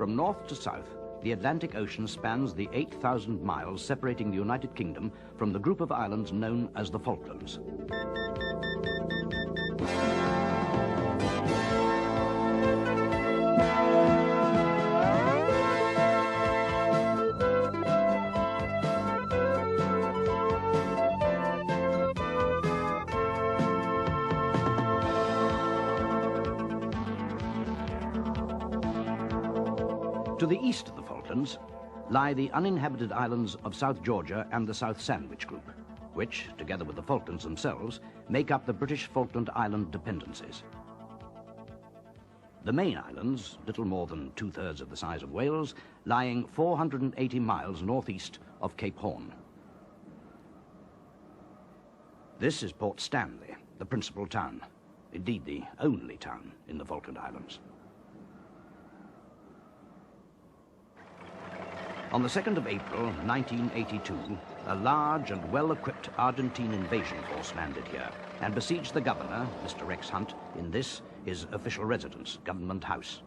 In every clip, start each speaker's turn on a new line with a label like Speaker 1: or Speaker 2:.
Speaker 1: From north to south, the Atlantic Ocean spans the 8,000 miles separating the United Kingdom from the group of islands known as the Falklands. To the east of the Falklands lie the uninhabited islands of South Georgia and the South Sandwich Group, which, together with the Falklands themselves, make up the British Falkland Island dependencies. The main islands, little more than 2/3 of the size of Wales, lying 480 miles northeast of Cape Horn. This is Port Stanley, the principal town, indeed the only town in the Falkland Islands. On the 2nd of April 1982, a large and well-equipped Argentine invasion force landed here and besieged the governor, Mr. Rex Hunt, in this, his official residence, Government House.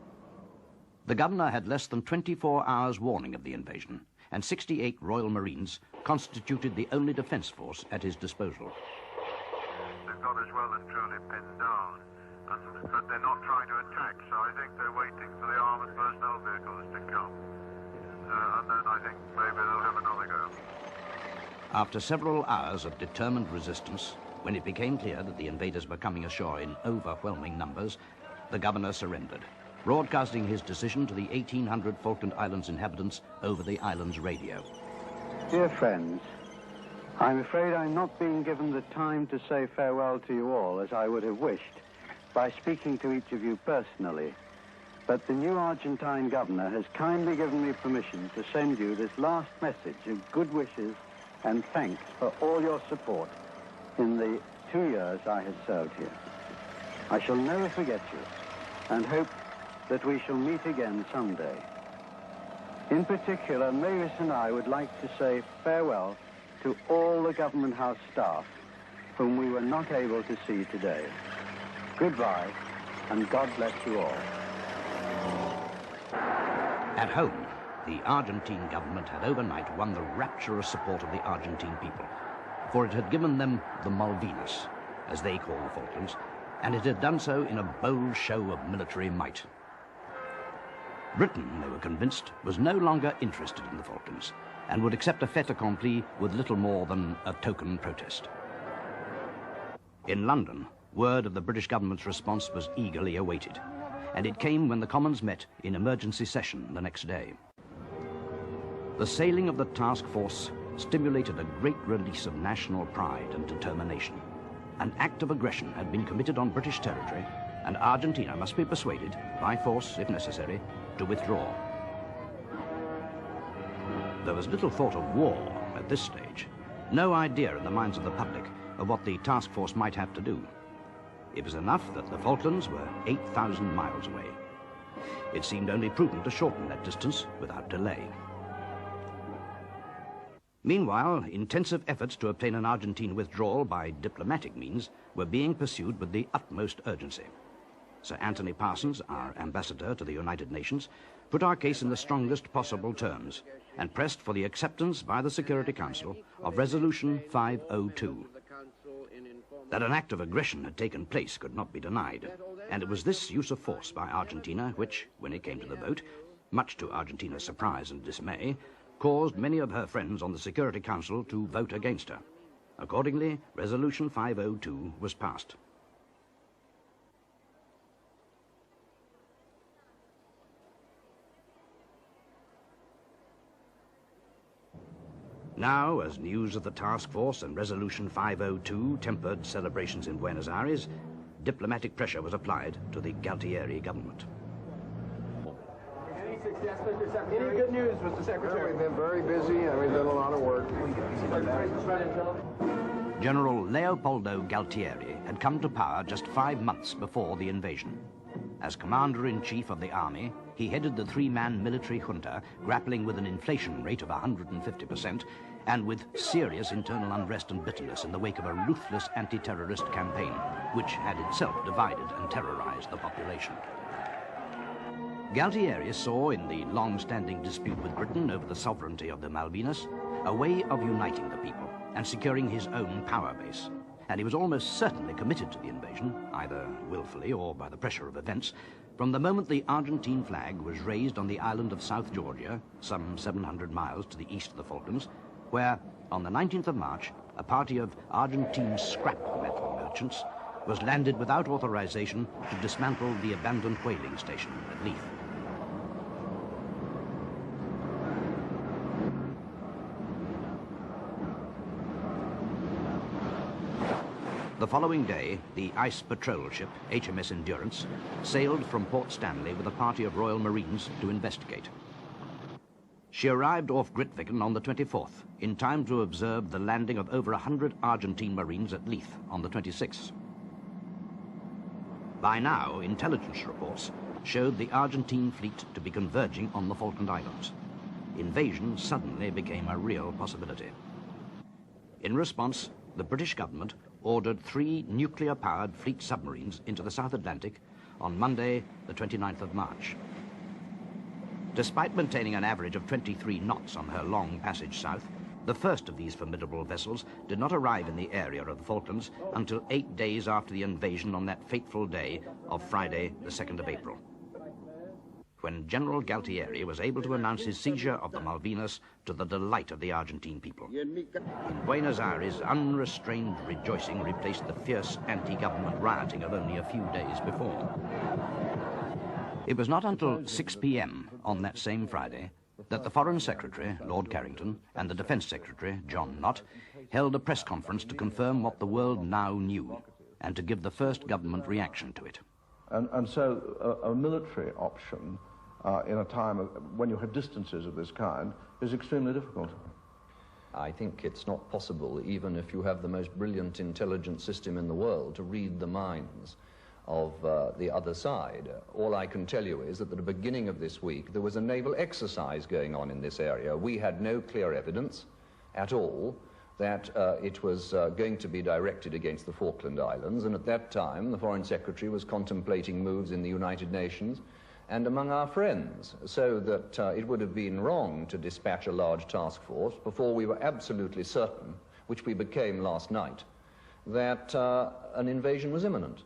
Speaker 1: The governor had less than 24 hours warning of the invasion, and 68 Royal Marines constituted the only defence force at his disposal.
Speaker 2: They've got as well and truly pinned down, but they're not trying to attack, so I think they're waiting for the armoured personnel vehicles to come. And then I think maybe they'll have another go.
Speaker 1: After several hours of determined resistance, when it became clear that the invaders were coming ashore in overwhelming numbers, the governor surrendered, broadcasting his decision to the 1,800 Falkland Islands inhabitants over the island's radio.
Speaker 3: Dear friends, I'm afraid I'm not being given the time to say farewell to you all as I would have wished by speaking to each of you personally. But the new Argentine governor has kindly given me permission to send you this last message of good wishes and thanks for all your support in the 2 years I have served here. I shall never forget you and hope that we shall meet again someday. In particular, Mavis and I would like to say farewell to all the Government House staff whom we were not able to see today. Goodbye, and God bless you all.
Speaker 1: At home, the Argentine government had overnight won the rapturous support of the Argentine people, for it had given them the Malvinas, as they call the Falklands, and it had done so in a bold show of military might. Britain, they were convinced, was no longer interested in the Falklands and would accept a fait accompli with little more than a token protest. In London, word of the British government's response was eagerly awaited, and it came when the Commons met in emergency session the next day. The sailing of the task force stimulated a great release of national pride and determination. An act of aggression had been committed on British territory, and Argentina must be persuaded, by force if necessary, to withdraw. There was little thought of war at this stage, no idea in the minds of the public of what the task force might have to do. It was enough that the Falklands were 8,000 miles away. It seemed only prudent to shorten that distance without delay. Meanwhile, intensive efforts to obtain an Argentine withdrawal by diplomatic means were being pursued with the utmost urgency. Sir Anthony Parsons, our ambassador to the United Nations, put our case in the strongest possible terms and pressed for the acceptance by the Security Council of Resolution 502. That an act of aggression had taken place could not be denied, and it was this use of force by Argentina which, when it came to the vote, much to Argentina's surprise and dismay, caused many of her friends on the Security Council to vote against her. Accordingly, Resolution 502 was passed. Now, as news of the task force and Resolution 502 tempered celebrations in Buenos Aires, diplomatic pressure was applied to the Galtieri government.
Speaker 4: Any good news, Mr. Secretary?
Speaker 5: We've been very busy and we've done a lot of work.
Speaker 1: General Leopoldo Galtieri had come to power just 5 months before the invasion. As commander-in-chief of the army, he headed the 3-man military junta grappling with an inflation rate of 150% and with serious internal unrest and bitterness in the wake of a ruthless anti-terrorist campaign, which had itself divided and terrorized the population. Galtieri saw in the long-standing dispute with Britain over the sovereignty of the Malvinas a way of uniting the people and securing his own power base. And he was almost certainly committed to the invasion, either willfully or by the pressure of events, from the moment the Argentine flag was raised on the island of South Georgia, some 700 miles to the east of the Falklands, where, on the 19th of March, a party of Argentine scrap metal merchants was landed without authorization to dismantle the abandoned whaling station at Leith. The following day, the ice patrol ship, HMS Endurance, sailed from Port Stanley with a party of Royal Marines to investigate. She arrived off Grytviken on the 24th, in time to observe the landing of over 100 Argentine Marines at Leith on the 26th. By now, intelligence reports showed the Argentine fleet to be converging on the Falkland Islands. Invasion suddenly became a real possibility. In response, the British government ordered 3 nuclear-powered fleet submarines into the South Atlantic on Monday, the 29th of March. Despite maintaining an average of 23 knots on her long passage south, the first of these formidable vessels did not arrive in the area of the Falklands until 8 days after the invasion on that fateful day of Friday, the 2nd of April, when General Galtieri was able to announce his seizure of the Malvinas to the delight of the Argentine people. In Buenos Aires, unrestrained rejoicing replaced the fierce anti-government rioting of only a few days before. It was not until 6 p.m. on that same Friday that the Foreign Secretary, Lord Carrington, and the Defence Secretary, John Nott, held a press conference to confirm what the world now knew and to give the first government reaction to it.
Speaker 5: And so a military option in a time when you have distances of this kind is extremely difficult.
Speaker 6: I think it's not possible, even if you have the most brilliant intelligence system in the world, to read the minds of the other side. All I can tell you is that at the beginning of this week there was a naval exercise going on in this area. We had no clear evidence at all that it was going to be directed against the Falkland Islands, and at that time the Foreign Secretary was contemplating moves in the United Nations and among our friends, so that it would have been wrong to dispatch a large task force before we were absolutely certain, which we became last night, that an invasion was imminent.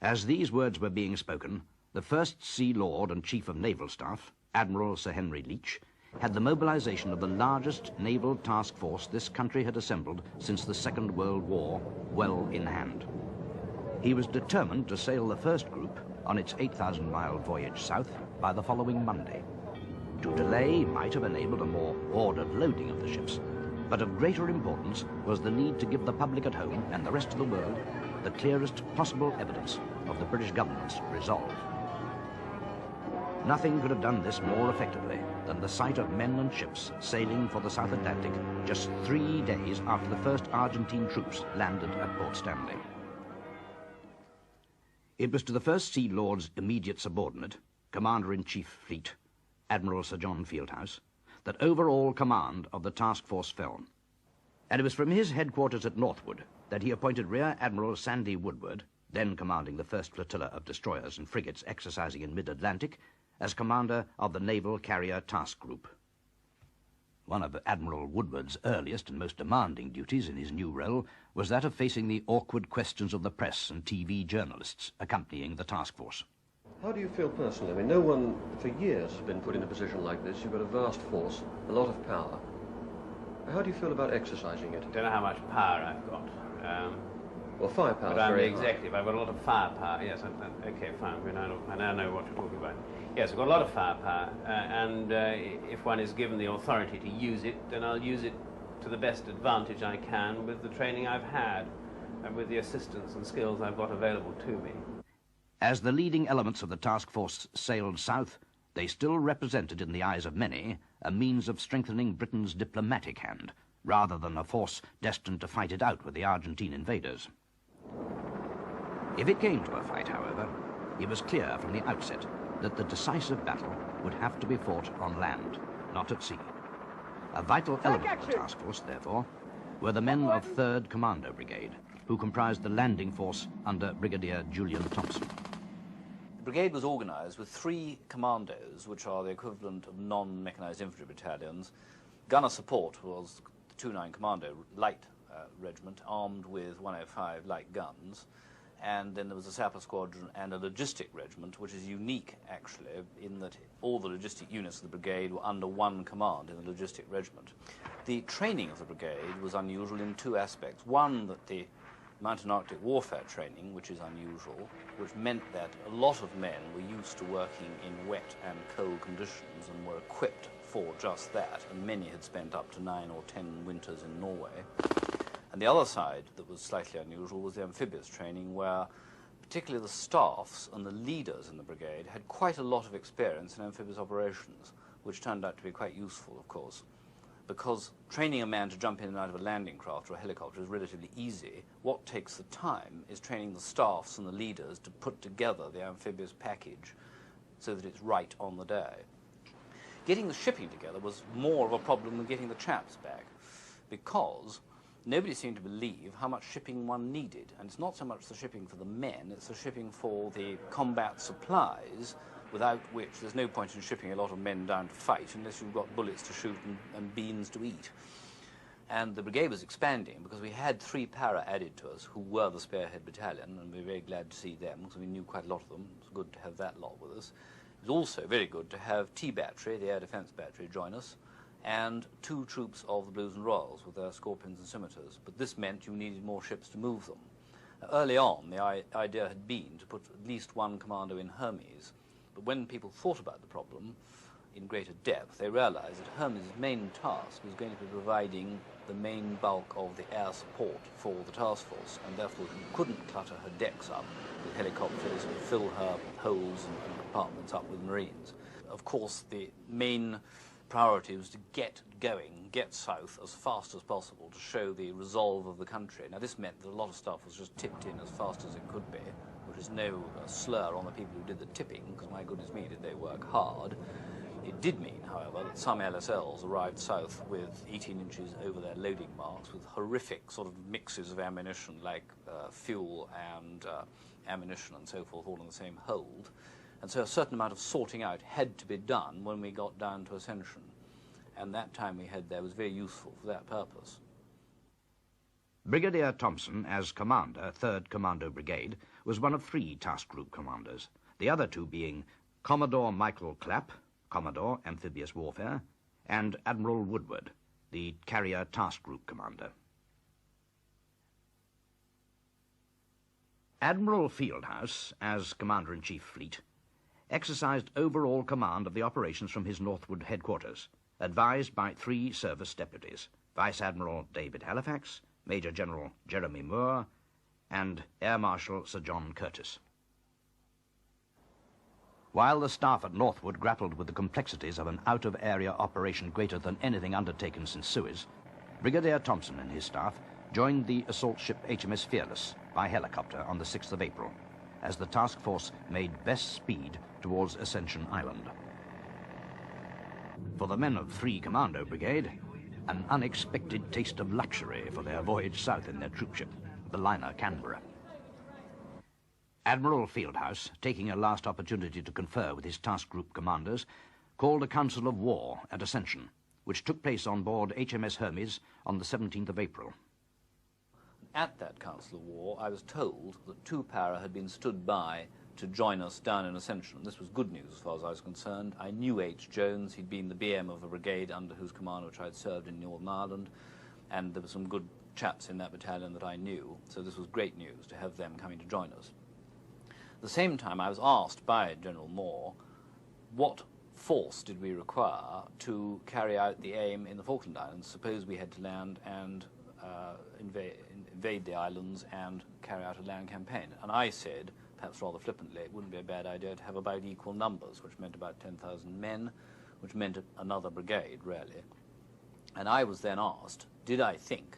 Speaker 1: As these words were being spoken, the First Sea Lord and Chief of Naval Staff, Admiral Sir Henry Leach, had the mobilization of the largest naval task force this country had assembled since the Second World War well in hand. He was determined to sail the first group on its 8,000-mile voyage south by the following Monday. To delay might have enabled a more ordered loading of the ships, but of greater importance was the need to give the public at home and the rest of the world the clearest possible evidence of the British government's resolve. Nothing could have done this more effectively than the sight of men and ships sailing for the South Atlantic just 3 days after the first Argentine troops landed at Port Stanley. It was to the First Sea Lord's immediate subordinate, Commander-in-Chief Fleet, Admiral Sir John Fieldhouse, that overall command of the task force fell. And it was from his headquarters at Northwood that he appointed Rear Admiral Sandy Woodward, then commanding the first flotilla of destroyers and frigates exercising in mid-Atlantic, as commander of the Naval Carrier Task Group. One of Admiral Woodward's earliest and most demanding duties in his new role was that of facing the awkward questions of the press and TV journalists accompanying the task force.
Speaker 7: How do you feel personally? I mean, no one for years has been put in a position like this. You've got a vast force, a lot of power. How do you feel about exercising it?
Speaker 8: I don't know how much power I've got.
Speaker 7: Well, firepower.
Speaker 8: But I'm the executive. I've got a lot of firepower. Yes, okay, fine. I now know what you're talking about. Yes, I've got a lot of firepower, and if one is given the authority to use it, then I'll use it to the best advantage I can with the training I've had and with the assistance and skills I've got available to me.
Speaker 1: As the leading elements of the task force sailed south, they still represented in the eyes of many a means of strengthening Britain's diplomatic hand, rather than a force destined to fight it out with the Argentine invaders. If it came to a fight, however, it was clear from the outset that the decisive battle would have to be fought on land, not at sea. A vital element of the task force, therefore, were the men of 3rd Commando Brigade, who comprised the landing force under Brigadier Julian Thompson.
Speaker 9: brigade was organised with 3 commandos, which are the equivalent of non-mechanised infantry battalions. Gunner support was the 2-9 Commando light regiment, armed with 105 light guns. And then there was a sapper squadron and a logistic regiment, which is unique, actually, in that all the logistic units of the brigade were under one command in the logistic regiment. The training of the brigade was unusual in 2 aspects. One, that the Mountain Arctic warfare training, which is unusual, which meant that a lot of men were used to working in wet and cold conditions and were equipped for just that, and many had spent up to 9 or 10 winters in Norway. And the other side that was slightly unusual was the amphibious training, where particularly the staffs and the leaders in the brigade had quite a lot of experience in amphibious operations, which turned out to be quite useful, of course, because training a man to jump in and out of a landing craft or a helicopter is relatively easy. What takes the time is training the staffs and the leaders to put together the amphibious package so that it's right on the day. Getting the shipping together was more of a problem than getting the chaps back, because nobody seemed to believe how much shipping one needed. And it's not so much the shipping for the men, it's the shipping for the combat supplies, without which there's no point in shipping a lot of men down to fight unless you've got bullets to shoot and beans to eat. And the brigade was expanding because we had 3 para added to us who were the spearhead battalion, and we were very glad to see them because we knew quite a lot of them. It was good to have that lot with us. It was also very good to have T Battery, the air defence battery, join us, and 2 troops of the Blues and Royals with their Scorpions and Scimitars. But this meant you needed more ships to move them. Early on, the idea had been to put at least 1 commando in Hermes. But when people thought about the problem in greater depth, they realized that Hermes' main task was going to be providing the main bulk of the air support for the task force, and therefore you couldn't clutter her decks up with helicopters and fill her holes and compartments up with Marines. Of course, the main priority was to get going, get south as fast as possible to show the resolve of the country. Now, this meant that a lot of stuff was just tipped in as fast as it could be, which is no slur on the people who did the tipping, because my goodness me, did they work hard. It did mean, however, that some LSLs arrived south with 18 inches over their loading marks with horrific sort of mixes of ammunition, like fuel and ammunition and so forth, all in the same hold. And so a certain amount of sorting out had to be done when we got down to Ascension. And that time we had there was very useful for that purpose.
Speaker 1: Brigadier Thompson, as commander, 3rd Commando Brigade, was one of 3 task group commanders, the other 2 being Commodore Michael Clapp, Commodore, Amphibious Warfare, and Admiral Woodward, the Carrier Task Group Commander. Admiral Fieldhouse, as Commander-in-Chief Fleet, exercised overall command of the operations from his Northwood headquarters, advised by 3 service deputies, Vice Admiral David Halifax, Major General Jeremy Moore, and Air Marshal Sir John Curtis. While the staff at Northwood grappled with the complexities of an out-of-area operation greater than anything undertaken since Suez, Brigadier Thompson and his staff joined the assault ship HMS Fearless by helicopter on the 6th of April, as the task force made best speed towards Ascension Island. For the men of 3 Commando Brigade, an unexpected taste of luxury for their voyage south in their troopship, the liner Canberra. Admiral Fieldhouse, taking a last opportunity to confer with his task group commanders, called a council of war at Ascension, which took place on board HMS Hermes on the 17th of April.
Speaker 9: At that council of war, I was told that 2 para had been stood by to join us down in Ascension. This was good news as far as I was concerned. I knew H. Jones. He'd been the BM of a brigade under whose command which I'd served in Northern Ireland, and there were some good chaps in that battalion that I knew, so this was great news to have them coming to join us. At the same time, I was asked by General Moore what force did we require to carry out the aim in the Falkland Islands. Suppose we had to land and invade the islands and carry out a land campaign. And I said, perhaps rather flippantly, it wouldn't be a bad idea to have about equal numbers, which meant about 10,000 men, which meant another brigade, really. And I was then asked, did I think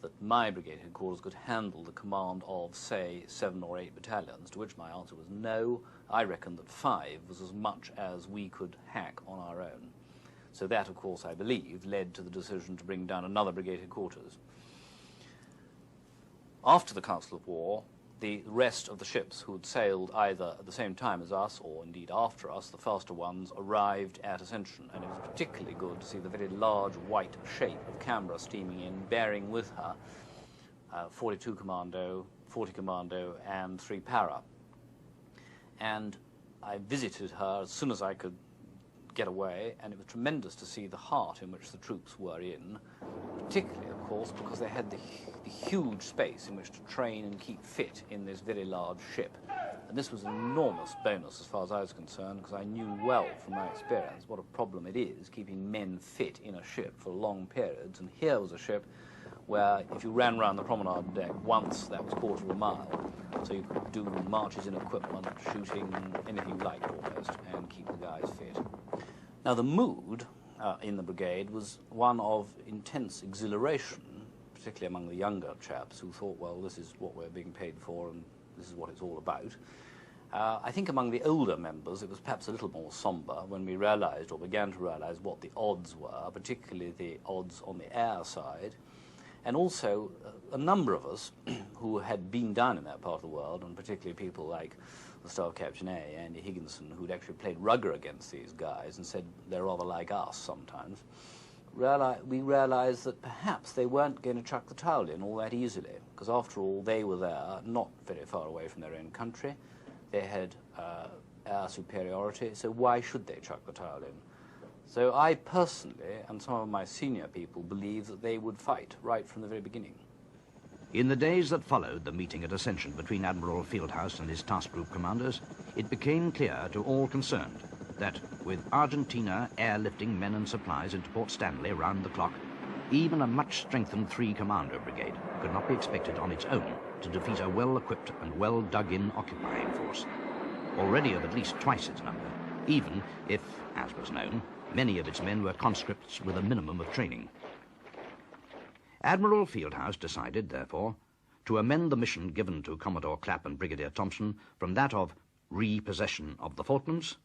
Speaker 9: that my brigade headquarters could handle the command of, say, 7 or 8 battalions, to which my answer was no. I reckoned that 5 was as much as we could hack on our own. So that, of course, I believe, led to the decision to bring down another brigade headquarters. After the Council of War, the rest of the ships who had sailed either at the same time as us or indeed after us, the faster ones, arrived at Ascension. And it was particularly good to see the very large white shape of Canberra steaming in, bearing with her 42 Commando, 40 Commando, and 3 Para. And I visited her as soon as I could get away, and it was tremendous to see the heart in which the troops were in, particularly, of course, because they had the huge space in which to train and keep fit in this very large ship. And this was an enormous bonus as far as I was concerned, because I knew well from my experience what a problem it is keeping men fit in a ship for long periods. And here was a ship where if you ran round the promenade deck once, that was quarter of a mile. So you could do marches in equipment, shooting, anything you liked almost, and keep the guys fit. Now the mood in the brigade was one of intense exhilaration, particularly among the younger chaps who thought, well, this is what we're being paid for and this is what it's all about. I think among the older members it was perhaps a little more sombre when we realized, or began to realize, what the odds were, particularly the odds on the air side. And also, a number of us who had been down in that part of the world, and particularly people like the Staff Captain A, Andy Higginson, who'd actually played rugger against these guys and said they're rather like us sometimes, we realized that perhaps they weren't going to chuck the towel in all that easily, because after all, they were there, not very far away from their own country. They had air superiority, so why should they chuck the towel in? So I personally, and some of my senior people, believe that they would fight right from the very beginning.
Speaker 1: In the days that followed the meeting at Ascension between Admiral Fieldhouse and his task group commanders, it became clear to all concerned that with Argentina airlifting men and supplies into Port Stanley round the clock, even a much strengthened 3 Commando brigade could not be expected on its own to defeat a well-equipped and well-dug-in occupying force, already of at least twice its number, even if, as was known, many of its men were conscripts with a minimum of training. Admiral Fieldhouse decided, therefore, to amend the mission given to Commodore Clapp and Brigadier Thompson from that of repossession of the Falklands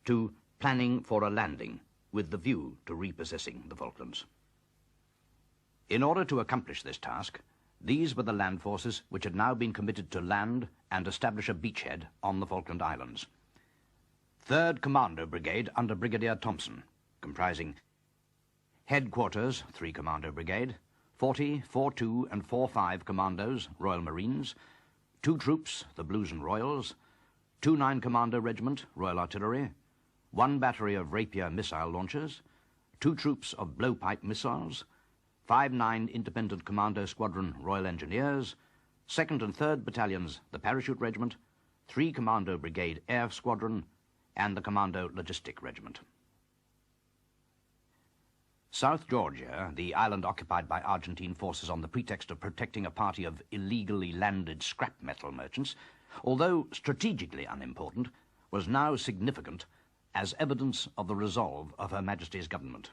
Speaker 1: to planning for a landing with the view to repossessing the Falklands. In order to accomplish this task, these were the land forces which had now been committed to land and establish a beachhead on the Falkland Islands. 3rd Commando Brigade under Brigadier Thompson, comprising Headquarters, 3 Commando Brigade, 40, 4-2 and 4-5 Commandos, Royal Marines, 2 troops, the Blues and Royals, 2 9 Commando Regiment, Royal Artillery, 1 battery of Rapier missile launchers, 2 troops of blowpipe missiles, 5 9 Independent Commando Squadron, Royal Engineers, 2nd and 3rd Battalions, the Parachute Regiment, 3 Commando Brigade Air Squadron, and the Commando Logistic Regiment. South Georgia, the island occupied by Argentine forces on the pretext of protecting a party of illegally landed scrap metal merchants, although strategically unimportant, was now significant as evidence of the resolve of Her Majesty's government.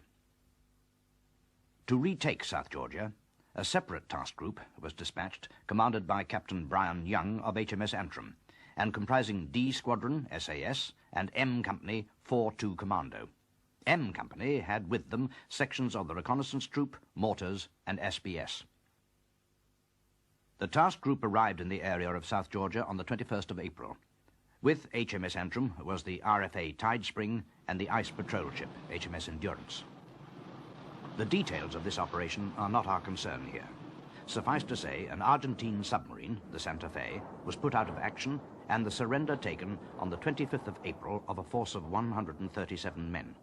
Speaker 1: To retake South Georgia, a separate task group was dispatched, commanded by Captain Brian Young of HMS Antrim, and comprising D Squadron, SAS, and M Company, 4-2 Commando. M Company had with them sections of the Reconnaissance Troop, Mortars, and SBS. The task group arrived in the area of South Georgia on the 21st of April. With HMS Antrim was the RFA Tidespring and the ice patrol ship, HMS Endurance. The details of this operation are not our concern here. Suffice to say, an Argentine submarine, the Santa Fe, was put out of action and the surrender taken on the 25th of April of a force of 137 men.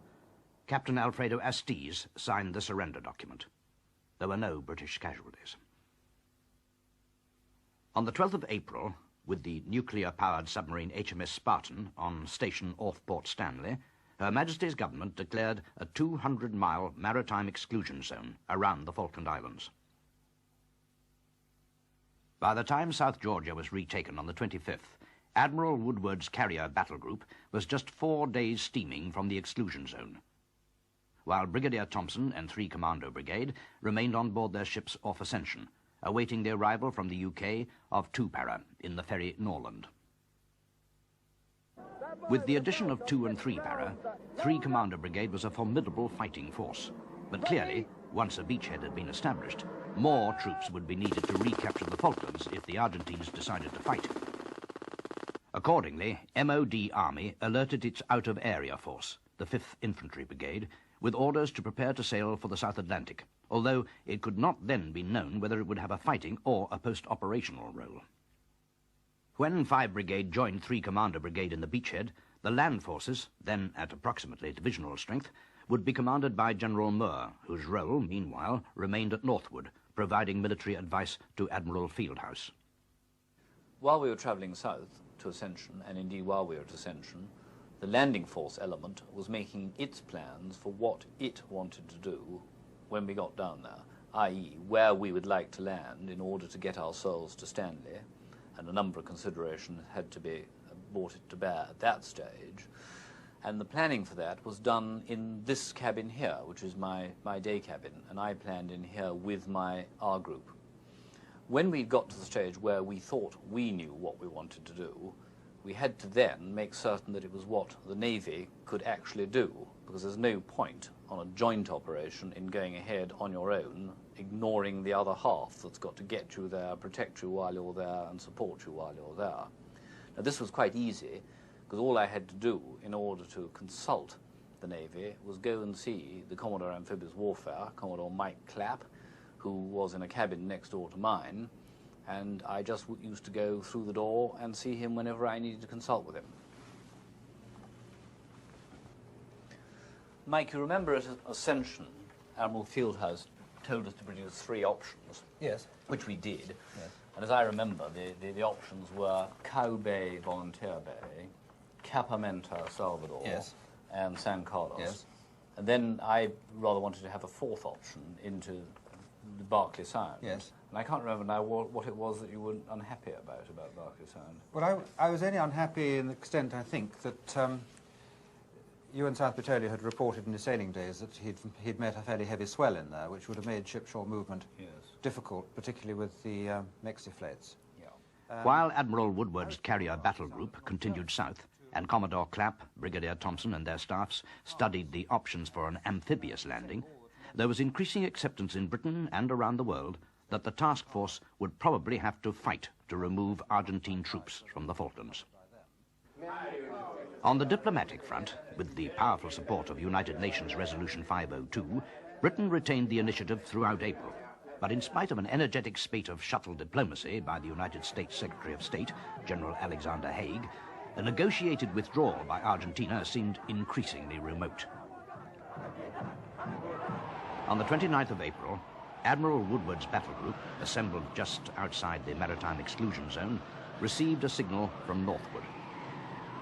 Speaker 1: Captain Alfredo Astiz signed the surrender document. There were no British casualties. On the 12th of April, with the nuclear-powered submarine HMS Spartan on station off Port Stanley, Her Majesty's government declared a 200-mile maritime exclusion zone around the Falkland Islands. By the time South Georgia was retaken on the 25th, Admiral Woodward's carrier battle group was just 4 days steaming from the exclusion zone, while Brigadier Thompson and 3 Commando Brigade remained on board their ships off Ascension, awaiting the arrival from the UK of 2 Para in the ferry Norland. With the addition of 2 and 3 Para, 3 Commando Brigade was a formidable fighting force, but clearly, once a beachhead had been established, more troops would be needed to recapture the Falklands if the Argentines decided to fight. Accordingly, MOD Army alerted its out-of-area force, the 5th Infantry Brigade, with orders to prepare to sail for the South Atlantic, although it could not then be known whether it would have a fighting or a post-operational role. When 5 Brigade joined 3 Commander Brigade in the beachhead, the land forces, then at approximately divisional strength, would be commanded by General Moore, whose role, meanwhile, remained at Northwood, providing military advice to Admiral Fieldhouse.
Speaker 9: While we were travelling south to Ascension, and indeed while we were at Ascension, the landing force element was making its plans for what it wanted to do when we got down there, i.e. where we would like to land in order to get ourselves to Stanley, and a number of considerations had to be brought to bear at that stage. And the planning for that was done in this cabin here, which is my day cabin, and I planned in here with my R group. When we got to the stage where we thought we knew what we wanted to do, we had to then make certain that it was what the Navy could actually do, because there's no point on a joint operation in going ahead on your own, ignoring the other half that's got to get you there, protect you while you're there, and support you while you're there. Now, this was quite easy, because all I had to do in order to consult the Navy was go and see the Commodore Amphibious Warfare, Commodore Mike Clapp, who was in a cabin next door to mine, and I just used to go through the door and see him whenever I needed to consult with him. Mike, you remember at Ascension, Admiral Fieldhouse told us to produce 3 options.
Speaker 10: Yes.
Speaker 9: Which we did.
Speaker 10: Yes.
Speaker 9: And as I remember, the options were Cow Bay, Volunteer Bay, Capamenta, Salvador,
Speaker 10: yes,
Speaker 9: and San Carlos.
Speaker 10: Yes.
Speaker 9: And then I rather wanted to have a 4th option into the Berkeley Sound.
Speaker 10: Yes.
Speaker 9: And I can't remember now what it was that you were unhappy about Berkeley Sound.
Speaker 10: Well, I was only unhappy in the extent, I think, that you and South Petrolia had reported in the sailing days that he'd met a fairly heavy swell in there, which would have made ship-shore movement difficult, particularly with the Mexifleets.
Speaker 9: Yeah.
Speaker 1: While Admiral Woodward's carrier battle group continued south, and Commodore Clapp, Brigadier Thompson and their staffs studied the options for an amphibious landing, there was increasing acceptance in Britain and around the world that the task force would probably have to fight to remove Argentine troops from the Falklands. On the diplomatic front, with the powerful support of United Nations Resolution 502, Britain retained the initiative throughout April. But in spite of an energetic spate of shuttle diplomacy by the United States Secretary of State, General Alexander Haig, a negotiated withdrawal by Argentina seemed increasingly remote. On the 29th of April, Admiral Woodward's battle group, assembled just outside the maritime exclusion zone, received a signal from Northwood.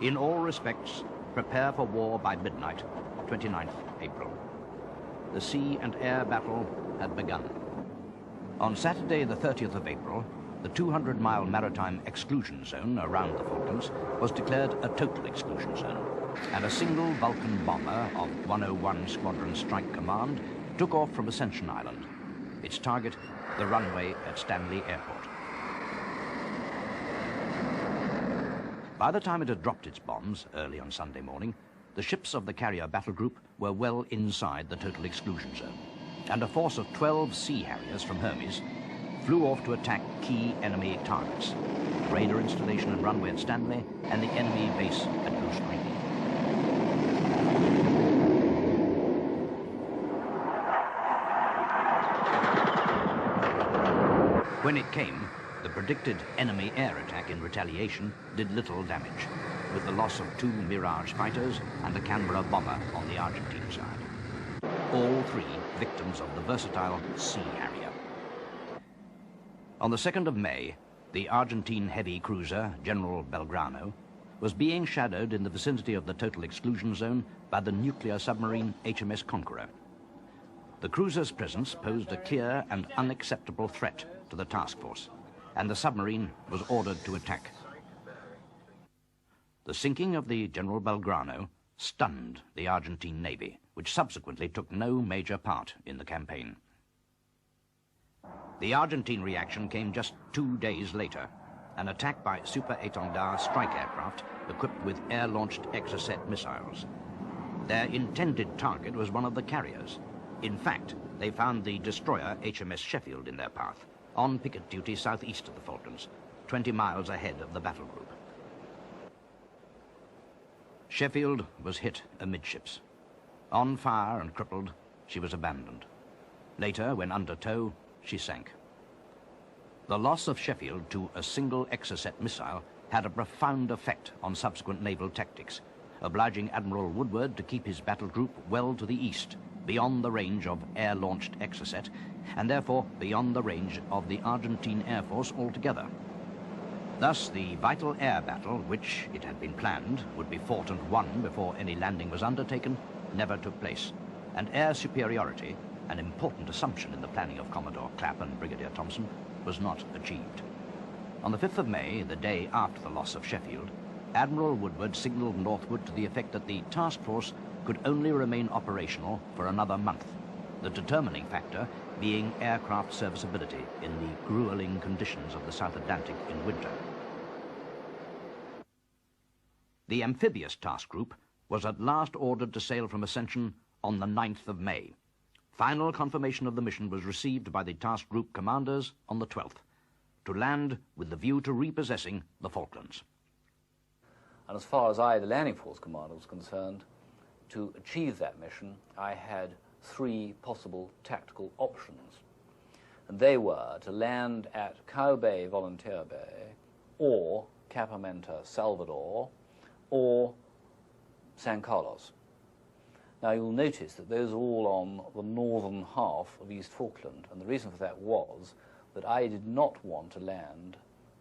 Speaker 1: In all respects, prepare for war by midnight, 29th April. The sea and air battle had begun. On Saturday, the 30th of April, the 200-mile maritime exclusion zone around the Falklands was declared a total exclusion zone, and a single Vulcan bomber of 101 Squadron Strike Command took off from Ascension Island. Its target, the runway at Stanley Airport. By the time it had dropped its bombs early on Sunday morning, the ships of the carrier battle group were well inside the total exclusion zone, and a force of 12 Sea Harriers from Hermes flew off to attack key enemy targets, the radar installation and runway at Stanley, and the enemy base at Goose Green. When it came, the predicted enemy air attack in retaliation did little damage, with the loss of 2 Mirage fighters and a Canberra bomber on the Argentine side. All 3 victims of the versatile Sea Harrier. On the 2nd of May, the Argentine heavy cruiser, General Belgrano, was being shadowed in the vicinity of the total exclusion zone by the nuclear submarine HMS Conqueror. The cruiser's presence posed a clear and unacceptable threat to the task force, and the submarine was ordered to attack. The sinking of the General Belgrano stunned the Argentine Navy, which subsequently took no major part in the campaign. The Argentine reaction came just 2 days later, an attack by super-étendard strike aircraft equipped with air-launched Exocet missiles. Their intended target was one of the carriers. In fact, they found the destroyer HMS Sheffield in their path, on picket duty southeast of the Falklands, 20 miles ahead of the battle group. Sheffield was hit amidships. On fire and crippled, she was abandoned. Later, when under tow, she sank. The loss of Sheffield to a single Exocet missile had a profound effect on subsequent naval tactics, obliging Admiral Woodward to keep his battle group well to the east, beyond the range of air-launched Exocet, and therefore beyond the range of the Argentine Air Force altogether. Thus, the vital air battle, which, it had been planned, would be fought and won before any landing was undertaken, never took place, and air superiority, an important assumption in the planning of Commodore Clapp and Brigadier Thompson, was not achieved. On the 5th of May, the day after the loss of Sheffield, Admiral Woodward signalled northward to the effect that the task force could only remain operational for another month, the determining factor being aircraft serviceability in the grueling conditions of the South Atlantic in winter. The amphibious task group was at last ordered to sail from Ascension on the 9th of May. Final confirmation of the mission was received by the task group commanders on the 12th, to land with the view to repossessing the Falklands.
Speaker 9: And as far as I, the landing force commander, was concerned, to achieve that mission, I had 3 possible tactical options. And they were to land at Cow Bay, Volunteer Bay, or Capamenta, Salvador, or San Carlos. Now, you'll notice that those are all on the northern half of East Falkland, and the reason for that was that I did not want to land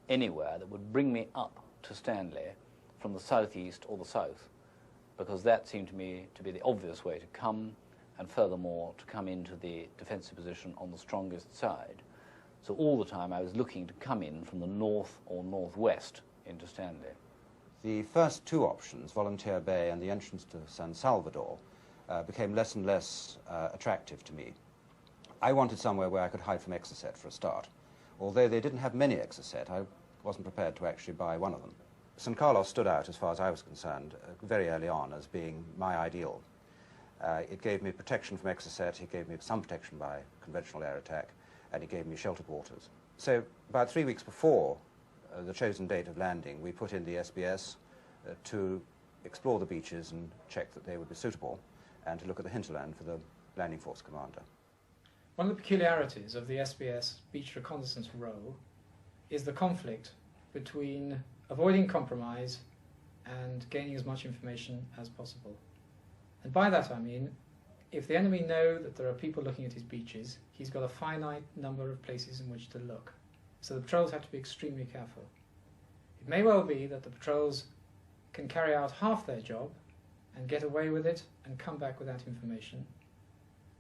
Speaker 9: anywhere that would bring me up to Stanley from the southeast or the south, because that seemed to me to be the obvious way to come, and furthermore to come into the defensive position on the strongest side. So all the time I was looking to come in from the north or northwest into Stanley.
Speaker 10: The first 2 options, Volunteer Bay and the entrance to San Salvador, became less and less attractive to me. I wanted somewhere where I could hide from Exocet for a start. Although they didn't have many Exocet, I wasn't prepared to actually buy one of them. San Carlos stood out, as far as I was concerned, very early on as being my ideal. It gave me protection from Exocet, it gave me some protection by conventional air attack, and it gave me sheltered waters. So about 3 weeks before the chosen date of landing, we put in the SBS to explore the beaches and check that they would be suitable, and to look at the hinterland for the landing force commander.
Speaker 11: One of the peculiarities of the SBS beach reconnaissance role is the conflict between avoiding compromise and gaining as much information as possible. And by that I mean, if the enemy know that there are people looking at his beaches, he's got a finite number of places in which to look. So the patrols have to be extremely careful. It may well be that the patrols can carry out half their job and get away with it and come back with that information,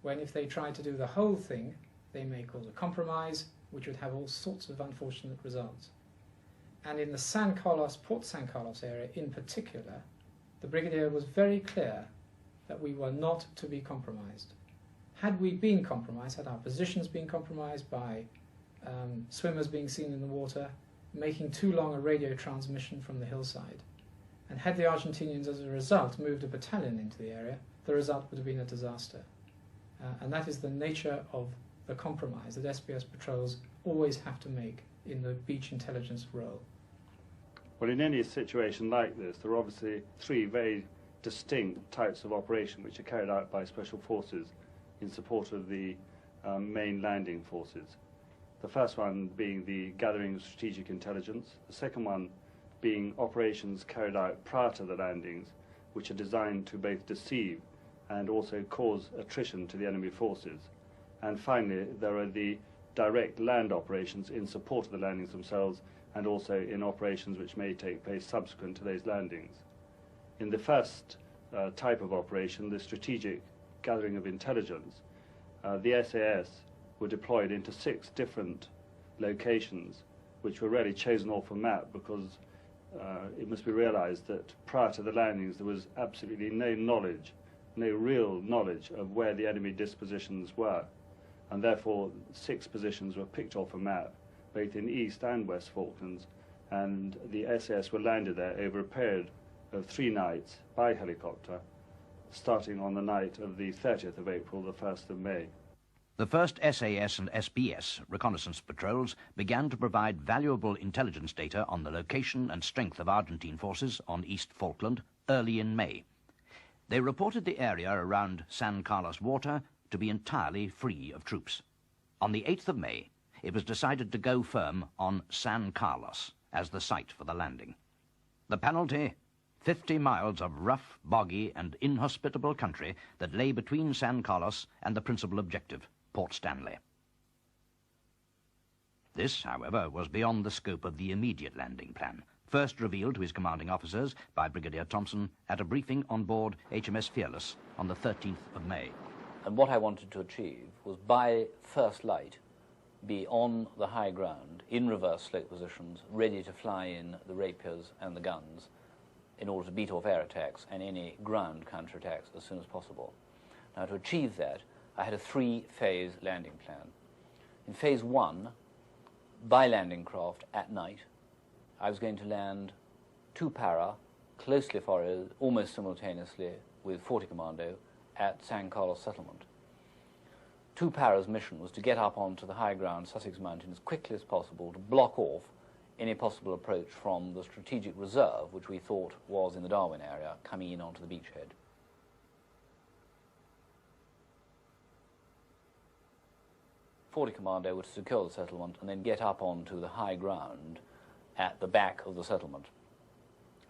Speaker 11: when if they try to do the whole thing, they may cause a compromise, which would have all sorts of unfortunate results. And in the San Carlos, Port San Carlos area in particular, the Brigadier was very clear that we were not to be compromised. Had we been compromised, had our positions been compromised by swimmers being seen in the water, making too long a radio transmission from the hillside, and had the Argentinians as a result moved a battalion into the area, the result would have been a disaster. And that is the nature of the compromise that SBS patrols always have to make in the beach intelligence role.
Speaker 12: Well, in any situation like this, there are obviously 3 very distinct types of operation which are carried out by special forces in support of the main landing forces. The first one being the gathering of strategic intelligence, the second one being operations carried out prior to the landings, which are designed to both deceive and also cause attrition to the enemy forces. And finally, there are the direct land operations in support of the landings themselves, and also in operations which may take place subsequent to those landings. In the first type of operation, the strategic gathering of intelligence, the SAS were deployed into 6 different locations, which were really chosen off a map because it must be realized that prior to the landings there was absolutely no knowledge, no real knowledge of where the enemy dispositions were, and therefore 6 positions were picked off a map, both in East and West Falklands, and the SAS were landed there over a period of 3 nights by helicopter, starting on the night of the 30th of April, the 1st of May.
Speaker 1: The first SAS and SBS reconnaissance patrols began to provide valuable intelligence data on the location and strength of Argentine forces on East Falkland early in May. They reported the area around San Carlos water to be entirely free of troops. On the 8th of May, it was decided to go firm on San Carlos as the site for the landing. The penalty, 50 miles of rough, boggy and inhospitable country that lay between San Carlos and the principal objective, Port Stanley. This, however, was beyond the scope of the immediate landing plan, first revealed to his commanding officers by Brigadier Thompson at a briefing on board HMS Fearless on the 13th of May.
Speaker 9: And what I wanted to achieve was, by first light, be on the high ground, in reverse slope positions, ready to fly in the rapiers and the guns in order to beat off air attacks and any ground counterattacks as soon as possible. Now, to achieve that, I had a three-phase landing plan. In phase one, by landing craft at night, I was going to land 2 para, closely followed, almost simultaneously with 40 Commando, at San Carlos settlement. 2 para's mission was to get up onto the high ground Sussex Mountain as quickly as possible to block off any possible approach from the strategic reserve, which we thought was in the Darwin area, coming in onto the beachhead. "40 Commando were to secure the settlement and then get up onto the high ground at the back of the settlement.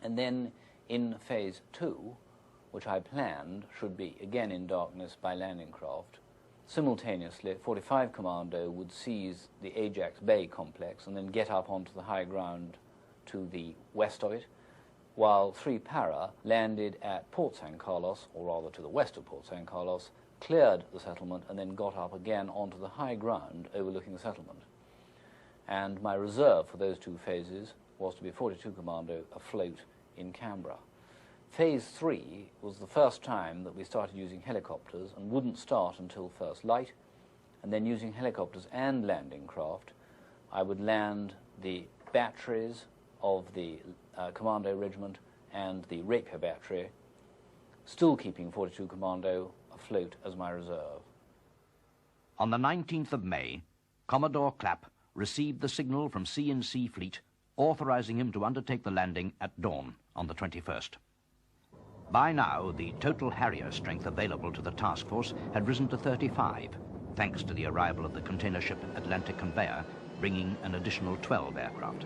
Speaker 9: And then in phase 2, which I planned should be again in darkness by landing craft, simultaneously 45 Commando would seize the Ajax Bay complex and then get up onto the high ground to the west of it, while 3 para landed at Port San Carlos, or rather to the west of Port San Carlos, cleared the settlement and then got up again onto the high ground overlooking the settlement. And my reserve for those 2 phases was to be 42 Commando afloat in Canberra. Phase 3 was the first time that we started using helicopters and wouldn't start until first light, and then using helicopters and landing craft, I would land the batteries of the Commando Regiment and the Rapier Battery, still keeping 42 Commando afloat as my reserve.
Speaker 1: On the 19th of May, Commodore Clapp received the signal from C&C Fleet authorizing him to undertake the landing at dawn on the 21st. By now, the total Harrier strength available to the task force had risen to 35, thanks to the arrival of the container ship Atlantic Conveyor, bringing an additional 12 aircraft.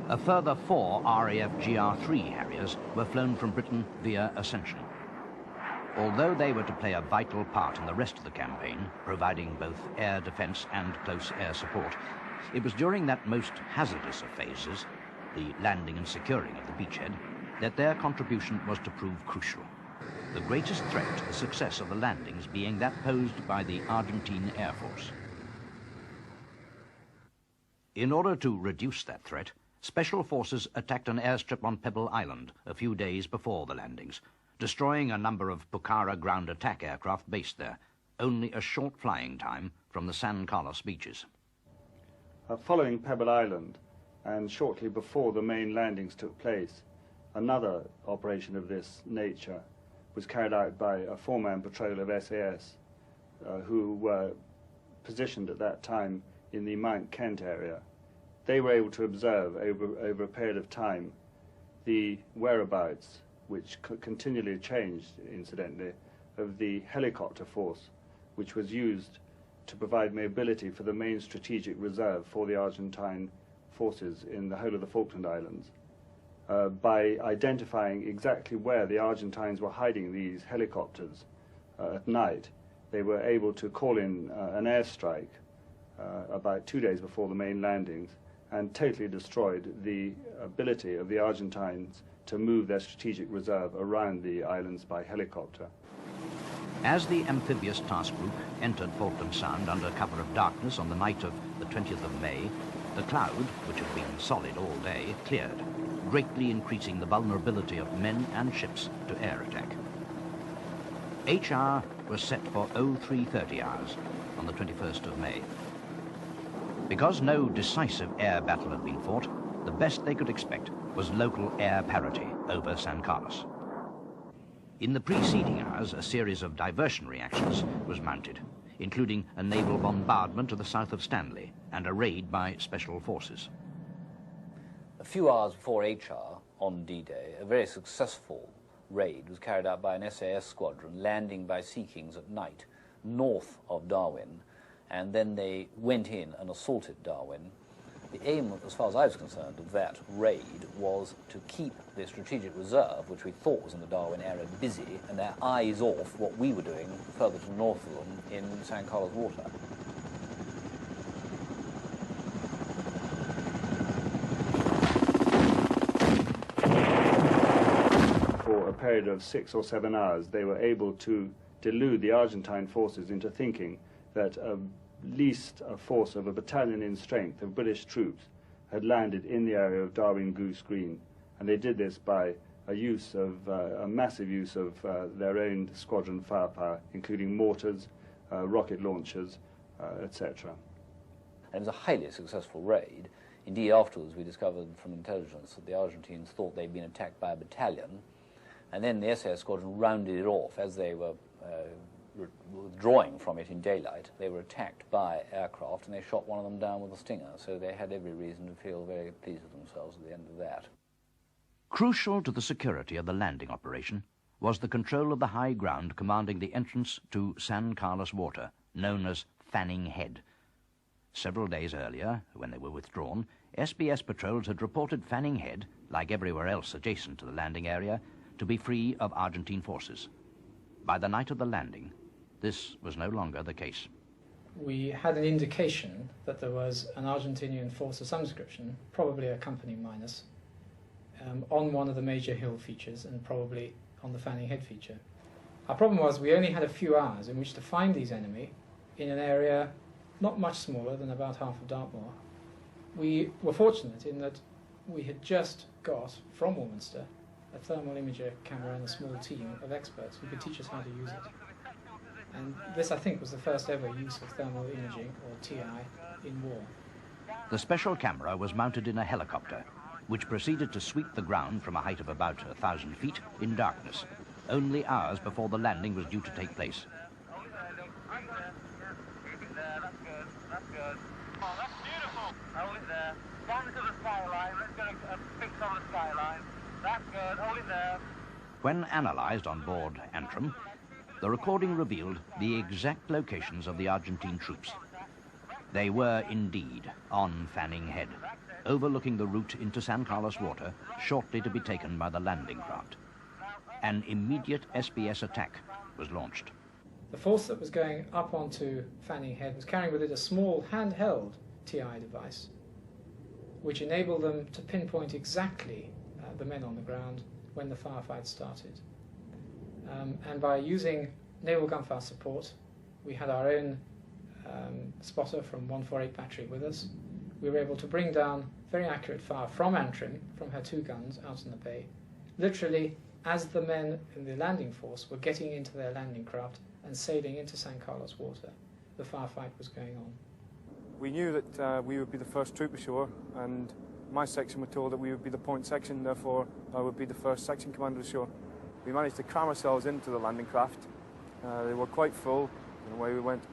Speaker 1: A further 4 RAF GR3 Harriers were flown from Britain via Ascension. Although they were to play a vital part in the rest of the campaign, providing both air defense and close air support, it was during that most hazardous of phases, the landing and securing of the beachhead, that their contribution was to prove crucial. The greatest threat to the success of the landings being that posed by the Argentine Air Force. In order to reduce that threat, special forces attacked an airstrip on Pebble Island a few days before the landings, destroying a number of Pucara ground attack aircraft based there, only a short flying time from the San Carlos beaches.
Speaker 12: Following Pebble Island, and shortly before the main landings took place, another operation of this nature was carried out by a 4-man patrol of SAS who were positioned at that time in the Mount Kent area. They were able to observe over a period of time the whereabouts, which continually changed, incidentally, of the helicopter force, which was used to provide mobility for the main strategic reserve for the Argentine forces in the whole of the Falkland Islands. By identifying exactly where the Argentines were hiding these helicopters at night, they were able to call in an airstrike about 2 days before the main landings and totally destroyed the ability of the Argentines to move their strategic reserve around the islands by helicopter.
Speaker 1: As the amphibious task group entered Falkland Sound under cover of darkness on the night of the 20th of May, the cloud, which had been solid all day, cleared, greatly increasing the vulnerability of men and ships to air attack. HR was set for 0330 hours on the 21st of May. Because no decisive air battle had been fought, the best they could expect was local air parity over San Carlos. In the preceding hours, a series of diversionary actions was mounted. including a naval bombardment to the south of Stanley and a raid by special forces.
Speaker 9: A few hours before HR, on D-Day, a very successful raid was carried out by an SAS squadron landing by Sea Kings at night north of Darwin, and then they went in and assaulted Darwin. The aim, as far as I was concerned, of that raid was to keep the strategic reserve, which we thought was in the Darwin area, busy and their eyes off what we were doing further to the north of them in San Carlos water.
Speaker 12: For a period of 6 or 7 hours, they were able to delude the Argentine forces into thinking that at least a force of a battalion in strength of British troops had landed in the area of Darwin Goose Green, and they did this by a massive use of their own squadron firepower, including mortars, rocket launchers, etc.
Speaker 9: It was a highly successful raid. Indeed, afterwards we discovered from intelligence that the Argentines thought they'd been attacked by a battalion, and then the SAS squadron rounded it off as they were withdrawing from it in daylight. They were attacked by aircraft, and they shot one of them down with a stinger, so they had every reason to feel very pleased with themselves at the end of that.
Speaker 1: Crucial to the security of the landing operation was the control of the high ground commanding the entrance to San Carlos water, known as Fanning Head. Several days earlier, when they were withdrawn, SBS patrols had reported Fanning Head, like everywhere else adjacent to the landing area, to be free of Argentine forces. By the night of the landing, this was no longer the case.
Speaker 11: We had an indication that there was an Argentinian force of some description, probably a company minus, on one of the major hill features and probably on the Fanning Head feature. Our problem was we only had a few hours in which to find these enemy in an area not much smaller than about half of Dartmoor. We were fortunate in that we had just got from Warminster a thermal imager camera and a small team of experts who could teach us how to use it. And this, I think, was the first ever use of thermal imaging, or TI, in war.
Speaker 1: The special camera was mounted in a helicopter, which proceeded to sweep the ground from a height of about 1,000 feet in darkness, only hours before the landing was due to take place. When analysed on board Antrim, the recording revealed the exact locations of the Argentine troops. They were indeed on Fanning Head, overlooking the route into San Carlos water, shortly to be taken by the landing craft. An immediate SBS attack was launched.
Speaker 11: The force that was going up onto Fanning Head was carrying with it a small handheld TI device, which enabled them to pinpoint exactly the men on the ground when the firefight started. And by using naval gunfire support, we had our own spotter from 148 battery with us. We were able to bring down very accurate fire from Antrim, from her 2 guns out in the bay, literally as the men in the landing force were getting into their landing craft and sailing into San Carlos water. The firefight was going on.
Speaker 13: We knew that we would be the first troop ashore, and my section were told that we would be the point section, therefore I would be the first section commander ashore. We managed to cram ourselves into the landing craft. They were quite full, and away we went.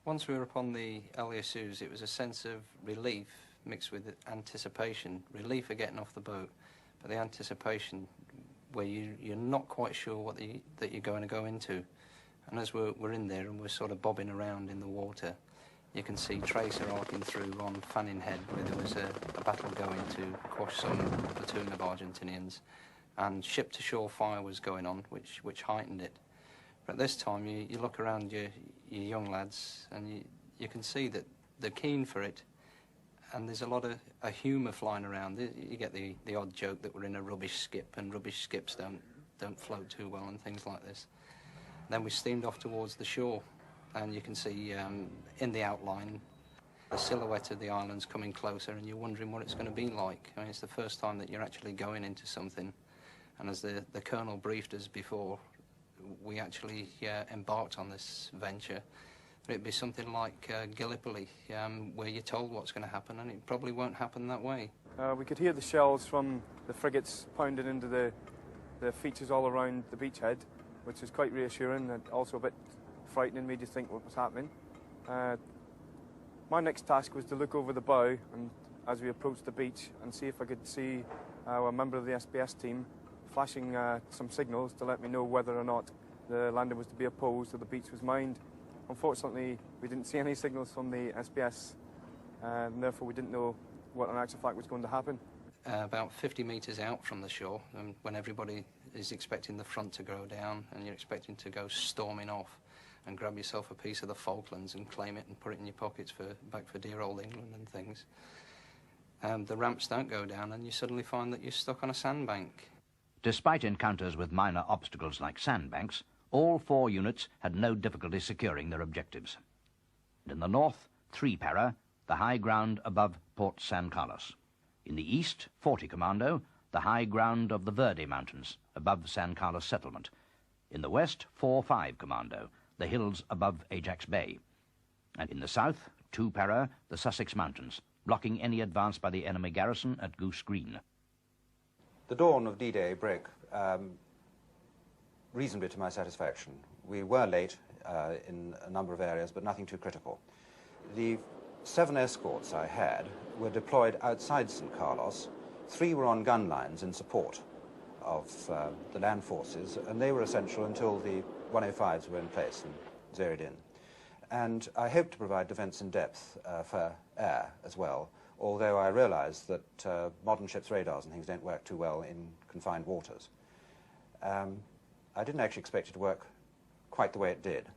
Speaker 14: Once we were upon the LESUs, it was a sense of relief mixed with anticipation. Relief of getting off the boat, but the anticipation where you're not quite sure that you're going to go into. And as we're in there and we're sort of bobbing around in the water, you can see Tracer arcing through on Fanning Head, where there was a battle going to quash some platoon of Argentinians, and ship-to-shore fire was going on, which heightened it. But this time you look around your young lads and you can see that they're keen for it, and there's a lot of humour flying around. You get the odd joke that we're in a rubbish skip, and rubbish skips don't float too well and things like this. Then we steamed off towards the shore, and you can see in the outline the silhouette of the islands coming closer, and you're wondering what it's going to be like. I mean, it's the first time that you're actually going into something, and as the Colonel briefed us before we actually embarked on this venture, it'd be something like Gallipoli, where you're told what's going to happen, and it probably won't happen that way.
Speaker 13: We could hear the shells from the frigates pounding into the features all around the beachhead, which is quite reassuring and also a bit frightening, made you think what was happening. My next task was to look over the bow and as we approached the beach and see if I could see a member of the SBS team flashing some signals to let me know whether or not the landing was to be opposed or the beach was mined. Unfortunately, we didn't see any signals from the SBS, and therefore we didn't know what in actual fact was going to happen.
Speaker 14: About 50 metres out from the shore, and when everybody is expecting the front to go down and you're expecting to go storming off and grab yourself a piece of the Falklands and claim it and put it in your pockets back for dear old England and things, the ramps don't go down and you suddenly find that you're stuck on a sandbank.
Speaker 1: Despite encounters with minor obstacles like sandbanks, all 4 units had no difficulty securing their objectives. In the north, 3 para, the high ground above Port San Carlos. In the east, 40 Commando, the high ground of the Verde Mountains, above San Carlos settlement. In the west, 4-5 Commando, the hills above Ajax Bay. And in the south, 2 para, the Sussex Mountains, blocking any advance by the enemy garrison at Goose Green.
Speaker 15: The dawn of D-Day broke reasonably to my satisfaction. We were late in a number of areas, but nothing too critical. The 7 escorts I had were deployed outside San Carlos. 3 were on gun lines in support of the land forces, and they were essential until the 105s were in place and zeroed in. And I hoped to provide defence in depth for air as well, although I realised that modern ships' radars and things don't work too well in confined waters. I didn't actually expect it to work quite the way it did.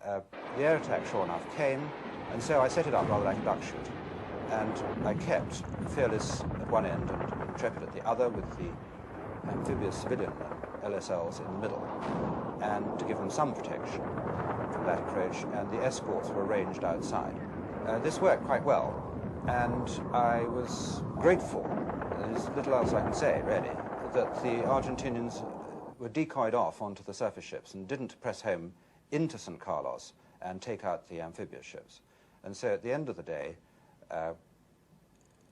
Speaker 15: The air attack, sure enough, came, and so I set it up rather like a duck shoot. And I kept Fearless at one end and Intrepid at the other, with the amphibious civilian LSLs in the middle, and to give them some protection from that approach, and the escorts were arranged outside. This worked quite well, and I was grateful, there's little else I can say, really, that the Argentinians were decoyed off onto the surface ships and didn't press home into San Carlos and take out the amphibious ships. And so at the end of the day,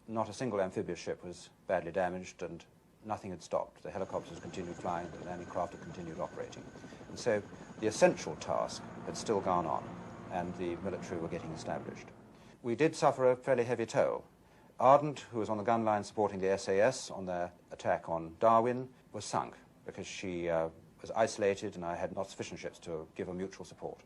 Speaker 15: not a single amphibious ship was badly damaged and nothing had stopped. The helicopters continued flying, the landing craft had continued operating. And so the essential task had still gone on, and the military were getting established. We did suffer a fairly heavy toll. Ardent, who was on the gun line supporting the SAS on their attack on Darwin, was sunk because she was isolated and I had not sufficient ships to give her mutual support.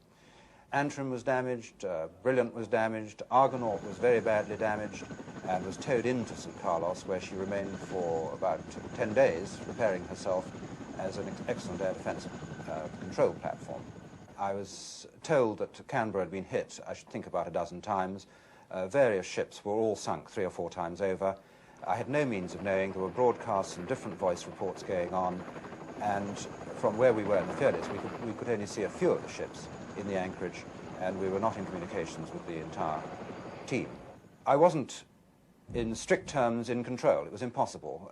Speaker 15: Antrim was damaged, Brilliant was damaged, Argonaut was very badly damaged and was towed into San Carlos, where she remained for about 10 days, repairing herself as an excellent air defence control platform. I was told that Canberra had been hit, I should think about a dozen times. Various ships were all sunk 3 or 4 times over. I had no means of knowing. There were broadcasts and different voice reports going on, and from where we were in the Fearless, we could only see a few of the ships in the anchorage, and we were not in communications with the entire team. I wasn't, in strict terms, in control. It was impossible.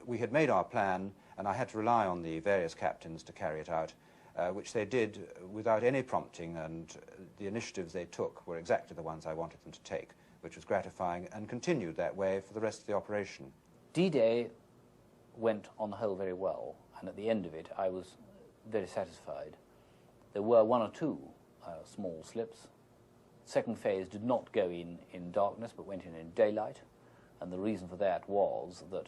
Speaker 15: We had made our plan, and I had to rely on the various captains to carry it out, which they did without any prompting, and the initiatives they took were exactly the ones I wanted them to take, which was gratifying, and continued that way for the rest of the operation.
Speaker 9: D-Day went on the whole very well, and at the end of it I was very satisfied. There were 1 or 2 small slips. Second phase did not go in darkness, but went in daylight, and the reason for that was that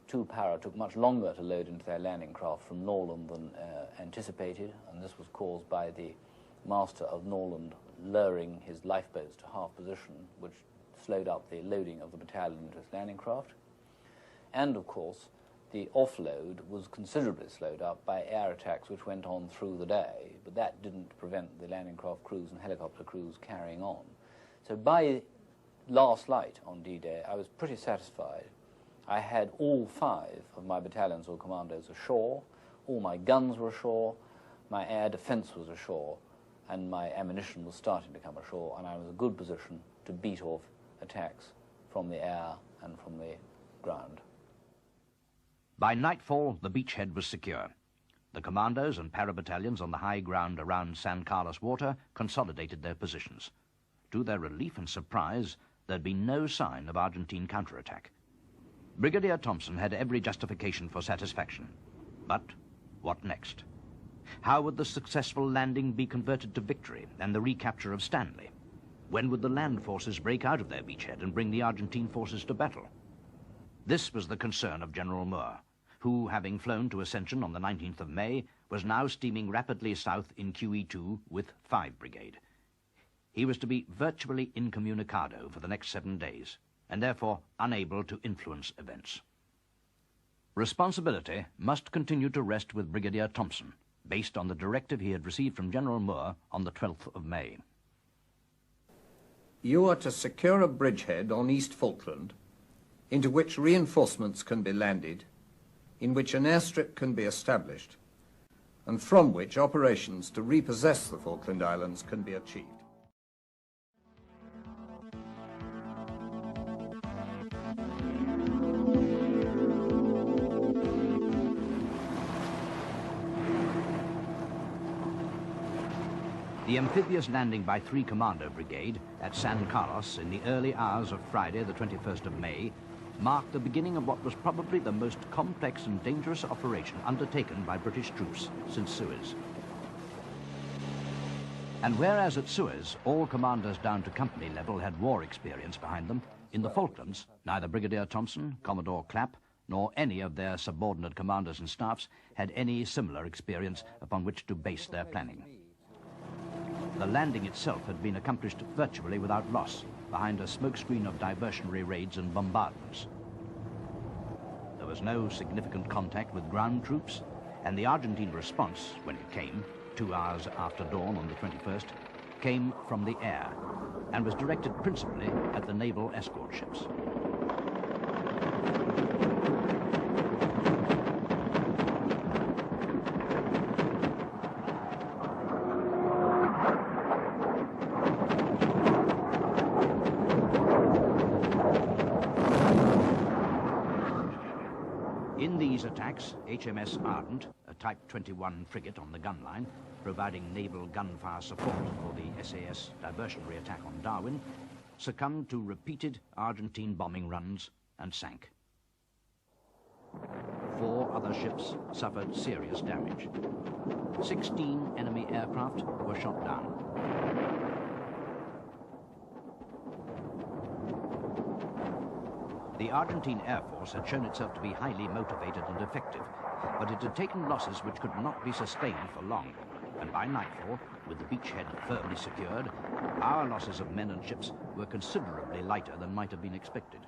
Speaker 9: 2 para took much longer to load into their landing craft from Norland than anticipated, and this was caused by the master of Norland lowering his lifeboats to half position, which slowed up the loading of the battalion into its landing craft. And of course, the offload was considerably slowed up by air attacks which went on through the day, but that didn't prevent the landing craft crews and helicopter crews carrying on. So by last light on D-Day, I was pretty satisfied. I had all 5 of my battalions or commandos ashore, all my guns were ashore, my air defence was ashore, and my ammunition was starting to come ashore, and I was in a good position to beat off attacks from the air and from the ground.
Speaker 1: By nightfall, the beachhead was secure. The commandos and para-battalions on the high ground around San Carlos water consolidated their positions. To their relief and surprise, there'd been no sign of Argentine counterattack. Brigadier Thompson had every justification for satisfaction. But what next? How would the successful landing be converted to victory and the recapture of Stanley? When would the land forces break out of their beachhead and bring the Argentine forces to battle? This was the concern of General Moore, who, having flown to Ascension on the 19th of May, was now steaming rapidly south in QE2 with 5 Brigade. He was to be virtually incommunicado for the next 7 days, and therefore unable to influence events. Responsibility must continue to rest with Brigadier Thompson, based on the directive he had received from General Moore on the 12th of May.
Speaker 16: You are to secure a bridgehead on East Falkland, into which reinforcements can be landed, in which an airstrip can be established, and from which operations to repossess the Falkland Islands can be achieved.
Speaker 1: The amphibious landing by 3 Commando Brigade at San Carlos in the early hours of Friday, the 21st of May, marked the beginning of what was probably the most complex and dangerous operation undertaken by British troops since Suez. And whereas at Suez all commanders down to company level had war experience behind them, in the Falklands neither Brigadier Thompson, Commodore Clapp, nor any of their subordinate commanders and staffs had any similar experience upon which to base their planning. The landing itself had been accomplished virtually without loss, behind a smokescreen of diversionary raids and bombardments. There was no significant contact with ground troops, and the Argentine response, when it came, 2 hours after dawn on the 21st, came from the air, and was directed principally at the naval escort ships. In these attacks, HMS Ardent, a Type 21 frigate on the gun line, providing naval gunfire support for the SAS diversionary attack on Darwin, succumbed to repeated Argentine bombing runs and sank. 4 other ships suffered serious damage. 16 enemy aircraft were shot down. The Argentine Air Force had shown itself to be highly motivated and effective, but it had taken losses which could not be sustained for long, and by nightfall, with the beachhead firmly secured, our losses of men and ships were considerably lighter than might have been expected.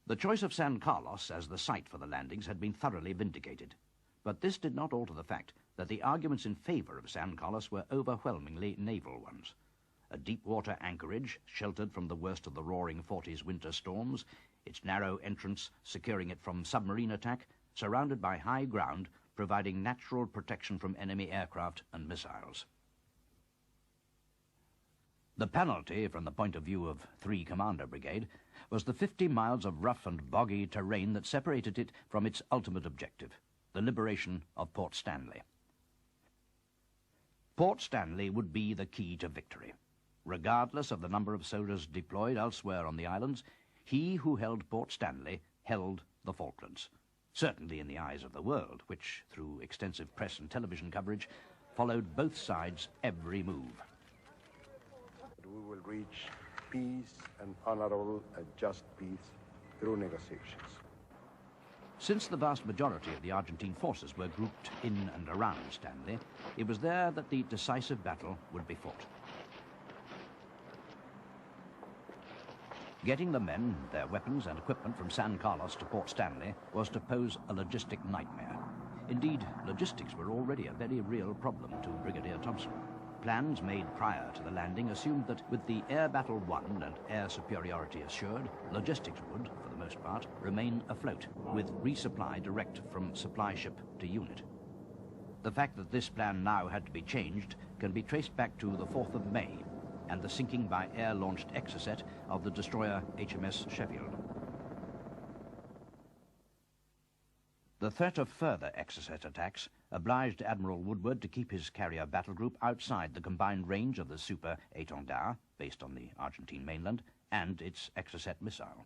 Speaker 1: The choice of San Carlos as the site for the landings had been thoroughly vindicated, but this did not alter the fact that the arguments in favor of San Carlos were overwhelmingly naval ones. A deep-water anchorage, sheltered from the worst of the roaring 40s winter storms, its narrow entrance securing it from submarine attack, surrounded by high ground, providing natural protection from enemy aircraft and missiles. The penalty, from the point of view of 3 Commando Brigade, was the 50 miles of rough and boggy terrain that separated it from its ultimate objective, the liberation of Port Stanley. Port Stanley would be the key to victory. Regardless of the number of soldiers deployed elsewhere on the islands, he who held Port Stanley held the Falklands, certainly in the eyes of the world, which, through extensive press and television coverage, followed both sides' every move.
Speaker 17: We will reach peace and honorable and just peace through negotiations.
Speaker 1: Since the vast majority of the Argentine forces were grouped in and around Stanley, it was there that the decisive battle would be fought. Getting the men, their weapons and equipment from San Carlos to Port Stanley was to pose a logistic nightmare. Indeed, logistics were already a very real problem to Brigadier Thompson. Plans made prior to the landing assumed that with the air battle won and air superiority assured, logistics would, for the most part, remain afloat, with resupply direct from supply ship to unit. The fact that this plan now had to be changed can be traced back to the 4th of May, and the sinking by air-launched exocet of the destroyer HMS Sheffield. The threat of further exocet attacks obliged Admiral Woodward to keep his carrier battle group outside the combined range of the Super Étendard, based on the Argentine mainland, and its exocet missile.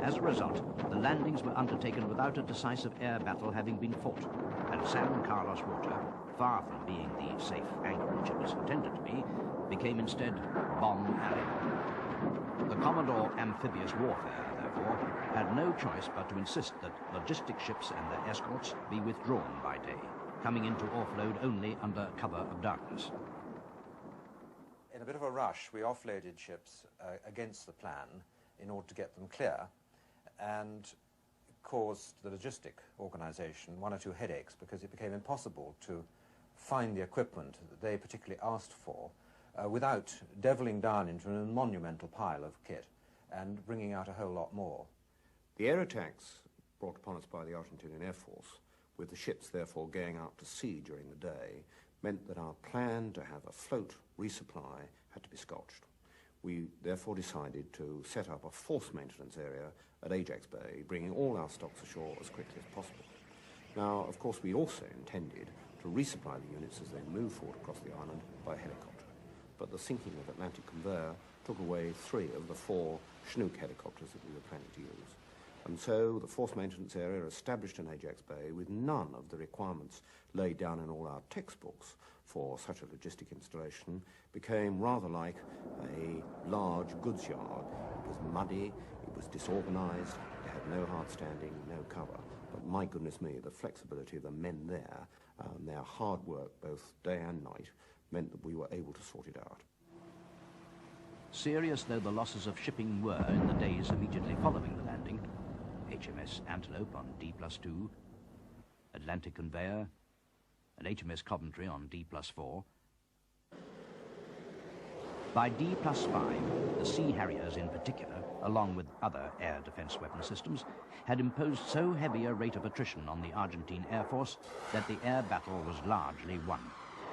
Speaker 1: As a result, the landings were undertaken without a decisive air battle having been fought, and San Carlos water, far from being the safe anchorage it was intended to be, became instead bomb alley. The Commodore amphibious warfare, therefore, had no choice but to insist that logistic ships and their escorts be withdrawn by day, coming in to offload only under cover of darkness.
Speaker 15: In a bit of a rush, we offloaded ships against the plan in order to get them clear, and caused the logistic organization one or two headaches because it became impossible to find the equipment that they particularly asked for without deviling down into a monumental pile of kit and bringing out a whole lot more.
Speaker 18: The air attacks brought upon us by the Argentinian Air Force, with the ships therefore going out to sea during the day, meant that our plan to have a float resupply had to be scotched. We therefore decided to set up a force maintenance area at Ajax Bay, bringing all our stocks ashore as quickly as possible. Now, of course, we also intended to resupply the units as they moved forward across the island by helicopter. But the sinking of Atlantic Conveyor took away 3 of the 4 Chinook helicopters that we were planning to use. And so the force maintenance area established in Ajax Bay with none of the requirements laid down in all our textbooks for such a logistic installation became rather like a large goods yard. It was muddy, it was disorganized, it had no hard standing, no cover. But my goodness me, the flexibility of the men there, their hard work both day and night, meant that we were able to sort it out.
Speaker 1: Serious though the losses of shipping were in the days immediately following the landing, HMS Antelope on D+2, Atlantic Conveyor, and HMS Coventry on D+4. By D+5, the Sea Harriers in particular, along with other air defense weapon systems, had imposed so heavy a rate of attrition on the Argentine Air Force that the air battle was largely won,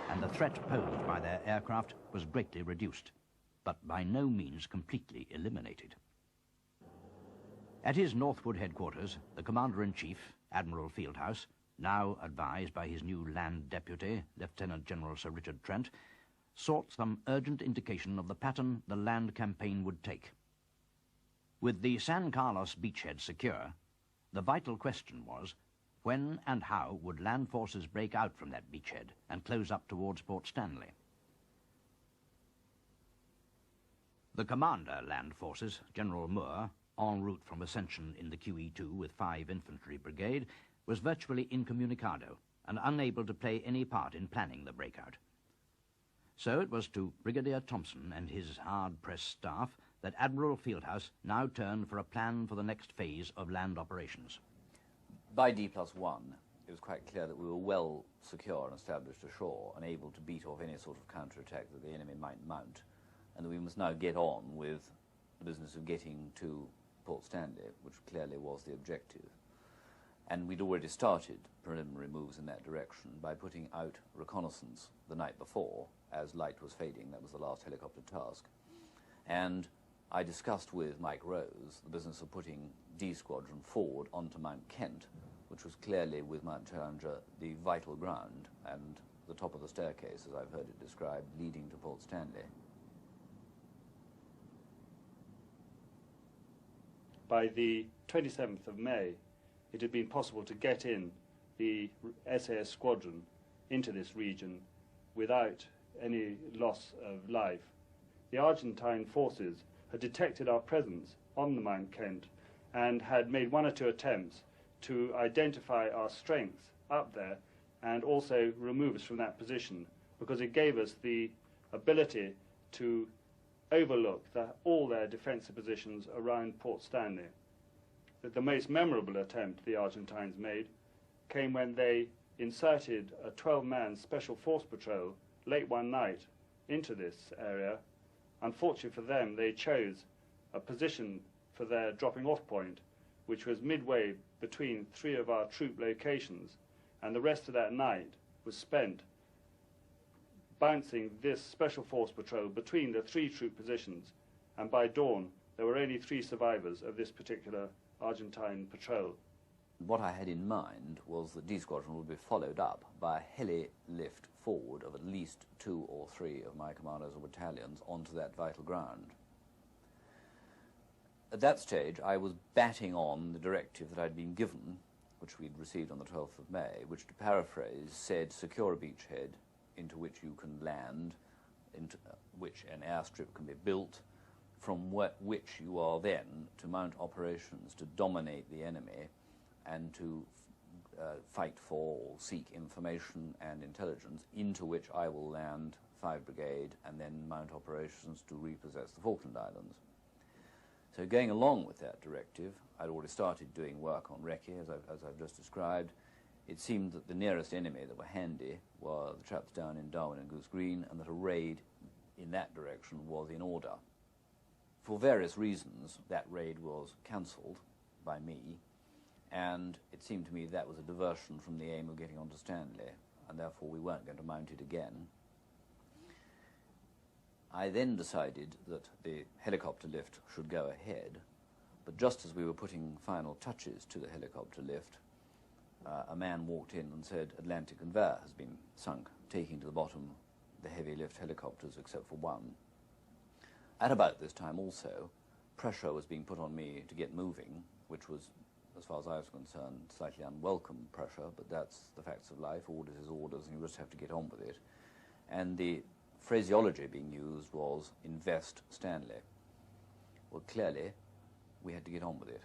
Speaker 1: and the threat posed by their aircraft was greatly reduced, but by no means completely eliminated. At his Northwood headquarters, the Commander-in-Chief, Admiral Fieldhouse, now advised by his new Land Deputy, Lieutenant General Sir Richard Trent, sought some urgent indication of the pattern the land campaign would take. With the San Carlos beachhead secure, the vital question was, when and how would land forces break out from that beachhead and close up towards Port Stanley? The commander land forces, General Moore, en route from Ascension in the QE2 with 5 Infantry Brigade, was virtually incommunicado and unable to play any part in planning the breakout. So it was to Brigadier Thompson and his hard-pressed staff that Admiral Fieldhouse now turned for a plan for the next phase of land operations.
Speaker 9: By D+1, it was quite clear that we were well secure and established ashore and able to beat off any sort of counterattack that the enemy might mount, and that we must now get on with the business of getting to Port Stanley, which clearly was the objective. And we'd already started preliminary moves in that direction by putting out reconnaissance the night before, as light was fading. That was the last helicopter task. And I discussed with Mike Rose the business of putting D Squadron forward onto Mount Kent, which was clearly, with Mount Challenger, the vital ground and the top of the staircase, as I've heard it described, leading to Port Stanley.
Speaker 12: By the 27th of May, it had been possible to get in the SAS squadron into this region without any loss of life. The Argentine forces had detected our presence on the Mount Kent and had made 1 or 2 attempts to identify our strength up there and also remove us from that position, because it gave us the ability to overlook all their defensive positions around Port Stanley. The most memorable attempt the Argentines made came when they inserted a 12-man special force patrol late one night into this area. Unfortunately for them, they chose a position for their dropping-off point, which was midway between 3 of our troop locations, and the rest of that night was spent bouncing this special force patrol between the 3 troop positions, and by dawn there were only 3 survivors of this particular Argentine patrol.
Speaker 9: What I had in mind was that D Squadron would be followed up by a heli lift forward of at least 2 or 3 of my commandos or battalions onto that vital ground. At that stage, I was batting on the directive that I'd been given, which we'd received on the 12th of May, which, to paraphrase, said secure a beachhead into which you can land, into which an airstrip can be built, from which you are then to mount operations to dominate the enemy and to fight for or seek information and intelligence, into which I will land 5 Brigade and then mount operations to repossess the Falkland Islands. So going along with that directive, I'd already started doing work on recce, as I've just described. It seemed that the nearest enemy that were handy were the traps down in Darwin and Goose Green, and that a raid in that direction was in order. For various reasons, that raid was cancelled by me, and it seemed to me that was a diversion from the aim of getting onto Stanley, and therefore we weren't going to mount it again. I then decided that the helicopter lift should go ahead, but just as we were putting final touches to the helicopter lift, a man walked in and said, "Atlantic conveyor has been sunk, taking to the bottom the heavy lift helicopters except for one." At about this time also, pressure was being put on me to get moving, which was, as far as I was concerned, slightly unwelcome pressure, but that's the facts of life. Orders is orders, and you just have to get on with it. And the phraseology being used was invest Stanley. Well, clearly, we had to get on with it.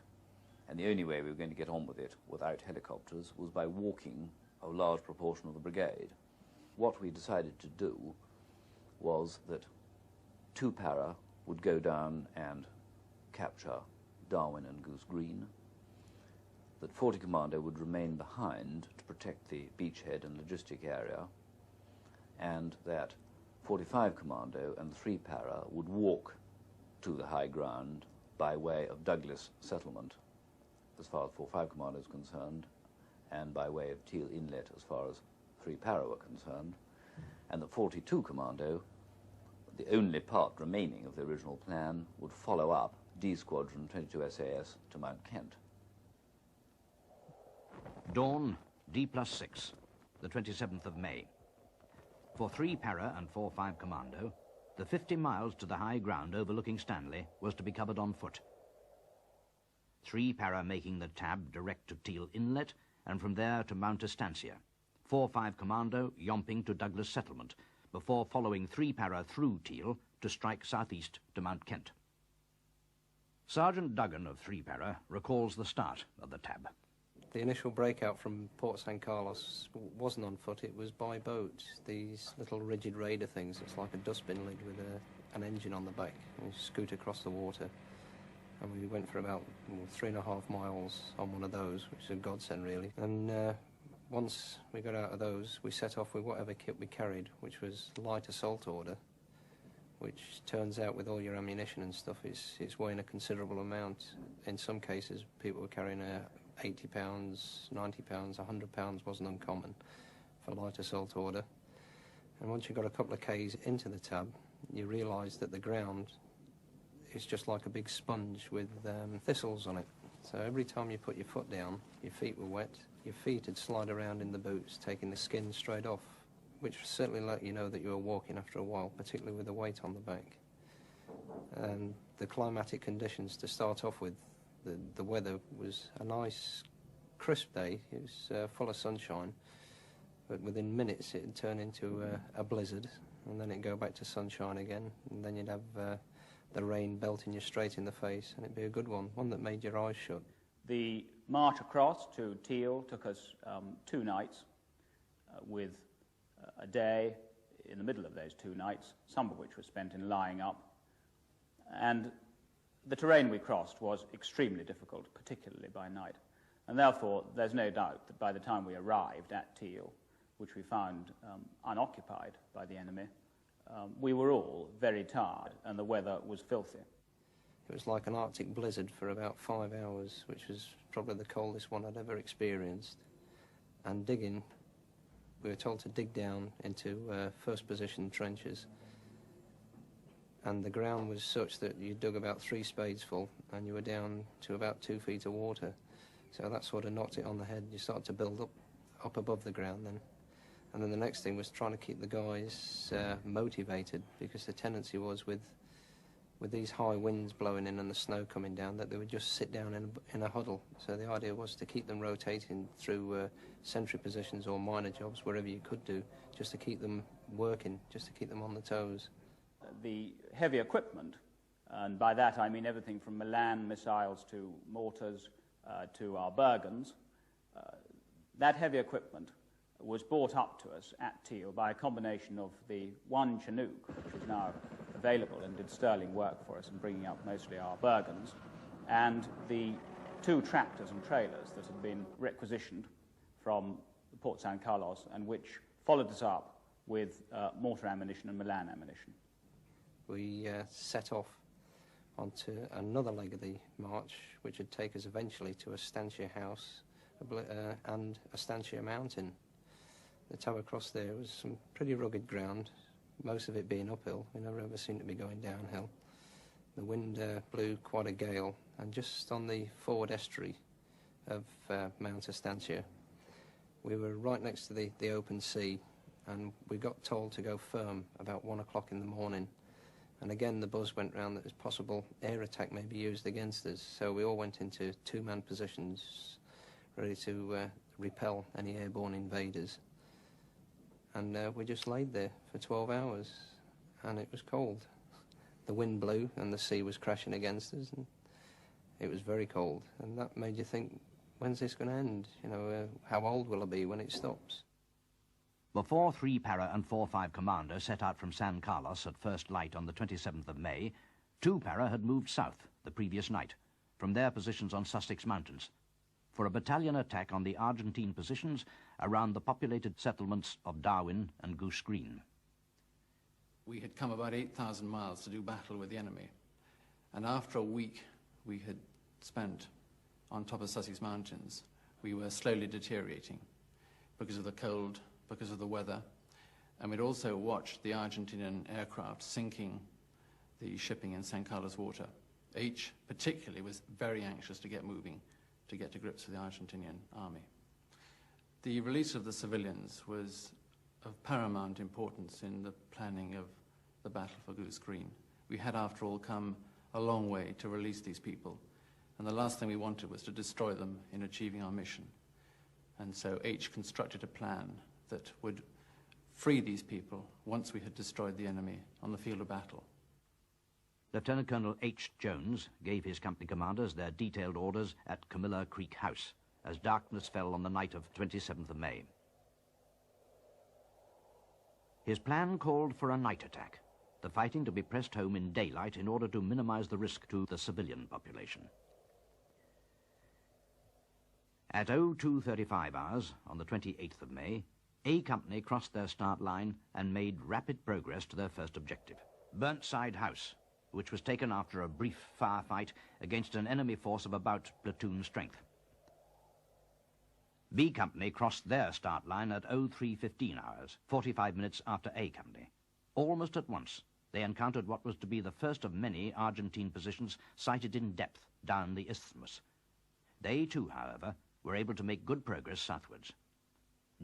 Speaker 9: And the only way we were going to get on with it without helicopters was by walking a large proportion of the brigade. What we decided to do was that 2 para would go down and capture Darwin and Goose Green, that 40 Commando would remain behind to protect the beachhead and logistic area, and that 45 Commando and 3 para would walk to the high ground by way of Douglas settlement, as far as 45 Commando is concerned, and by way of Teal Inlet as far as 3 para were concerned, and the 42 Commando, the only part remaining of the original plan, would follow up D Squadron 22 SAS to Mount Kent.
Speaker 1: Dawn, D+6, the 27th of May. For 3 para and 4-5 Commando, the 50 miles to the high ground overlooking Stanley was to be covered on foot. 3 para making the tab direct to Teal Inlet, and from there to Mount Estancia. 4-5 Commando yomping to Douglas Settlement, before following 3 para through Teal to strike southeast to Mount Kent. Sergeant Duggan of 3 para recalls the start of the tab.
Speaker 14: The initial breakout from Port San Carlos wasn't on foot, it was by boat. These little rigid raider things, it's like a dustbin lid with an engine on the back. And you scoot across the water. And we went for about 3.5 miles on one of those, which is a godsend really. And once we got out of those, we set off with whatever kit we carried, which was light assault order, which turns out with all your ammunition and stuff, it's weighing a considerable amount. In some cases, people were carrying 80 pounds, 90 pounds, 100 pounds wasn't uncommon for light assault order. And once you got a couple of Ks into the tab, you realise that the ground is just like a big sponge with thistles on it. So every time you put your foot down, your feet were wet, your feet would slide around in the boots, taking the skin straight off, which certainly let you know that you were walking after a while, particularly with the weight on the back. And the climatic conditions to start off with, the weather was a nice, crisp day. It was full of sunshine, but within minutes it'd turn into a blizzard, and then it'd go back to sunshine again, and then you'd have the rain belting you straight in the face, and it'd be a good one that made your eyes shut.
Speaker 19: The march across to Teal took us 2 nights, with a day in the middle of those 2 nights, some of which was spent in lying up. And the terrain we crossed was extremely difficult, particularly by night. And therefore, there's no doubt that by the time we arrived at Teal, which we found unoccupied by the enemy, we were all very tired, and the weather was filthy.
Speaker 14: It was like an Arctic blizzard for about 5 hours, which was probably the coldest one I'd ever experienced. And digging, we were told to dig down into first position trenches. And the ground was such that you dug about 3 spades full, and you were down to about 2 feet of water. So that sort of knocked it on the head. You started to build up above the ground then. And then the next thing was trying to keep the guys motivated, because the tendency was with with these high winds blowing in and the snow coming down, that they would just sit down in a huddle. So the idea was to keep them rotating through sentry positions or minor jobs, wherever you could do, just to keep them working, just to keep them on the toes.
Speaker 19: The heavy equipment, and by that I mean everything from Milan missiles to mortars to our Bergens, that heavy equipment was brought up to us at Teal by a combination of the one Chinook, which is now available and did sterling work for us in bringing up mostly our Bergens, and the 2 tractors and trailers that had been requisitioned from Port San Carlos and which followed us up with mortar ammunition and Milan ammunition.
Speaker 14: We set off onto another leg of the march, which would take us eventually to Estancia House and Estancia Mountain. The tow across there was some pretty rugged ground, most of it being uphill. We never ever seemed to be going downhill. The wind blew quite a gale, and just on the forward estuary of Mount Estancia, we were right next to the open sea, and we got told to go firm about 1 o'clock in the morning. And again, the buzz went round that there's possible air attack may be used against us. So we all went into 2-man positions, ready to repel any airborne invaders. And we just laid there for 12 hours, and it was cold. The wind blew, and the sea was crashing against us, and it was very cold. And that made you think, when's this going to end? You know, how old will I be when it stops?
Speaker 1: Before 3 Para and 4-5 Commando set out from San Carlos at first light on the 27th of May, 2 Para had moved south the previous night from their positions on Sussex Mountains for a battalion attack on the Argentine positions around the populated settlements of Darwin and Goose Green.
Speaker 20: We had come about 8,000 miles to do battle with the enemy, and after a week we had spent on top of Sussex Mountains, we were slowly deteriorating because of the cold, because of the weather, and we'd also watched the Argentinian aircraft sinking the shipping in San Carlos water. H particularly was very anxious to get moving, to get to grips with the Argentinian army. The release of the civilians was of paramount importance in the planning of the battle for Goose Green. We had, after all, come a long way to release these people, and the last thing we wanted was to destroy them in achieving our mission. And so H constructed a plan that would free these people once we had destroyed the enemy on the field of battle.
Speaker 1: Lieutenant Colonel H. Jones gave his company commanders their detailed orders at Camilla Creek House as darkness fell on the night of 27th of May. His plan called for a night attack, the fighting to be pressed home in daylight in order to minimize the risk to the civilian population. At 02:35 hours on the 28th of May, A Company crossed their start line and made rapid progress to their first objective, Burntside House, which was taken after a brief firefight against an enemy force of about platoon strength. B Company crossed their start line at 03:15 hours, 45 minutes after A Company. Almost at once, they encountered what was to be the first of many Argentine positions sighted in depth down the isthmus. They too, however, were able to make good progress southwards.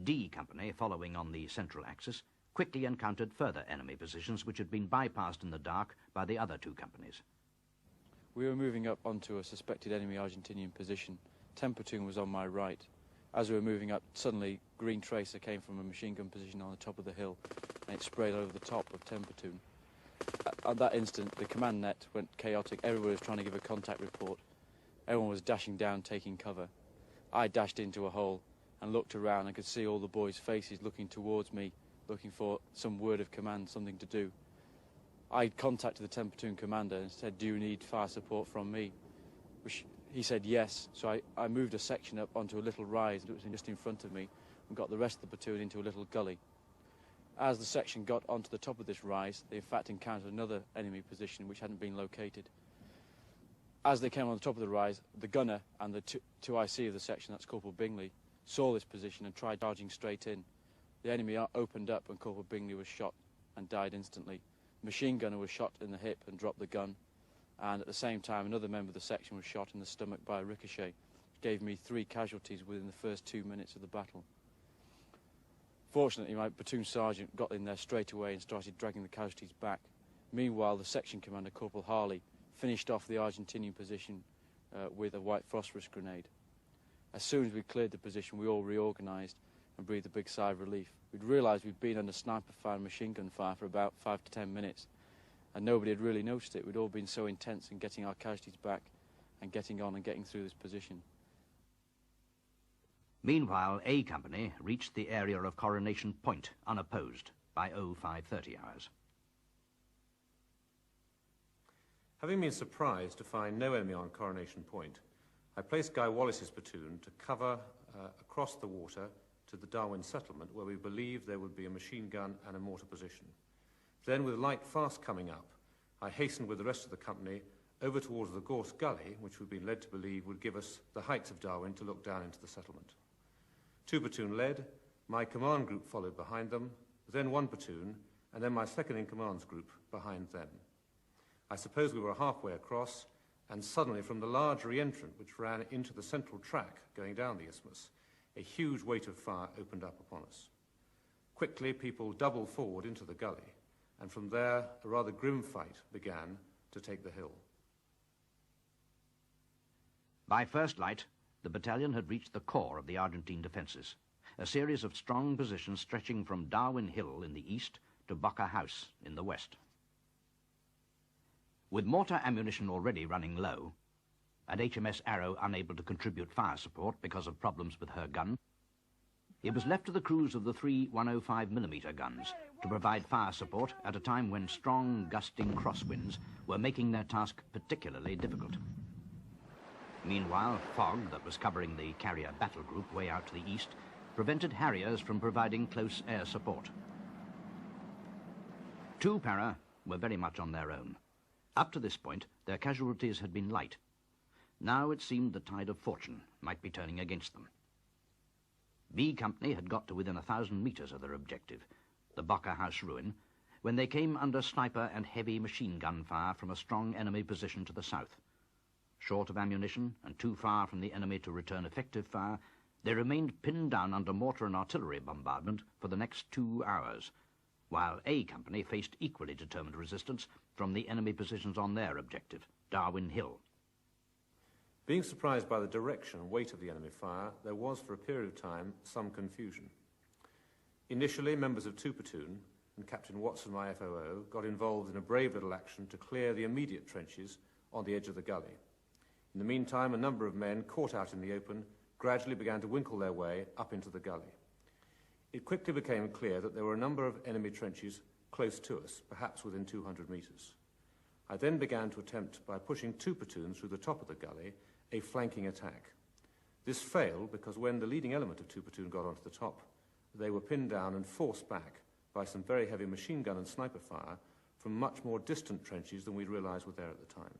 Speaker 1: D Company, following on the central axis, quickly encountered further enemy positions which had been bypassed in the dark by the other 2 companies.
Speaker 21: We were moving up onto a suspected enemy Argentinian position. 10 platoon was on my right. As we were moving up, suddenly green tracer came from a machine gun position on the top of the hill, and it sprayed over the top of 10 platoon. At that instant, the command net went chaotic. Everybody was trying to give a contact report. Everyone was dashing down, taking cover. I dashed into a hole and looked around and could see all the boys' faces looking towards me, looking for some word of command, something to do. I contacted the 10 platoon commander and said, "Do you need fire support from me?" Which he said yes, so I moved a section up onto a little rise that was just in front of me and got the rest of the platoon into a little gully. As the section got onto the top of this rise, they in fact encountered another enemy position which hadn't been located. As they came on the top of the rise, the gunner and the 2 IC of the section, that's Corporal Bingley, saw this position and tried charging straight in. The enemy opened up and Corporal Bingley was shot and died instantly. The machine gunner was shot in the hip and dropped the gun, and at the same time another member of the section was shot in the stomach by a ricochet, which gave me 3 casualties within the first 2 minutes of the battle. Fortunately, my platoon sergeant got in there straight away and started dragging the casualties back, Meanwhile, the section commander, Corporal Harley, finished off the Argentinian position with a white phosphorus grenade. As soon as we cleared the position, we all reorganised and breathed a big sigh of relief. We'd realised we'd been under sniper fire and machine gun fire for about 5 to 10 minutes, and nobody had really noticed it. We'd all been so intense in getting our casualties back and getting on and getting through this position.
Speaker 1: Meanwhile, A Company reached the area of Coronation Point unopposed by 0530 hours.
Speaker 2: Having been surprised to find no enemy on Coronation Point, I placed Guy Wallace's platoon to cover across the water to the Darwin settlement, where we believed there would be a machine gun and a mortar position. Then, with light fast coming up, I hastened with the rest of the company over towards the Gorse Gully, which we'd been led to believe would give us the heights of Darwin to look down into the settlement. 2 platoon led, my command group followed behind them, then 1 platoon, and then my second-in-command's group behind them. I suppose we were halfway across, and suddenly from the large re-entrant which ran into the central track going down the isthmus, a huge weight of fire opened up upon us. Quickly, people doubled forward into the gully, and from there a rather grim fight began to take the hill.
Speaker 1: By first light, the battalion had reached the core of the Argentine defences, a series of strong positions stretching from Darwin Hill in the east to Boca House in the west. With mortar ammunition already running low, and HMS Arrow unable to contribute fire support because of problems with her gun, it was left to the crews of the 3 105mm guns to provide fire support at a time when strong, gusting crosswinds were making their task particularly difficult. Meanwhile, fog that was covering the carrier battle group way out to the east prevented Harriers from providing close air support. 2 para were very much on their own. Up to this point, their casualties had been light. Now it seemed the tide of fortune might be turning against them. B Company had got to within 1,000 metres of their objective, the Boca House ruin, when they came under sniper and heavy machine gun fire from a strong enemy position to the south. Short of ammunition and too far from the enemy to return effective fire, they remained pinned down under mortar and artillery bombardment for the next 2 hours, while A Company faced equally determined resistance from the enemy positions on their objective, Darwin Hill.
Speaker 2: Being surprised by the direction and weight of the enemy fire, there was for a period of time some confusion. Initially, members of 2 platoon and Captain Watson, my FOO, got involved in a brave little action to clear the immediate trenches on the edge of the gully. In the meantime, a number of men caught out in the open gradually began to winkle their way up into the gully. It quickly became clear that there were a number of enemy trenches close to us, perhaps within 200 metres. I then began to attempt, by pushing 2 platoons through the top of the gully, a flanking attack. This failed because when the leading element of 2 platoon got onto the top, they were pinned down and forced back by some very heavy machine gun and sniper fire from much more distant trenches than we'd realised were there at the time.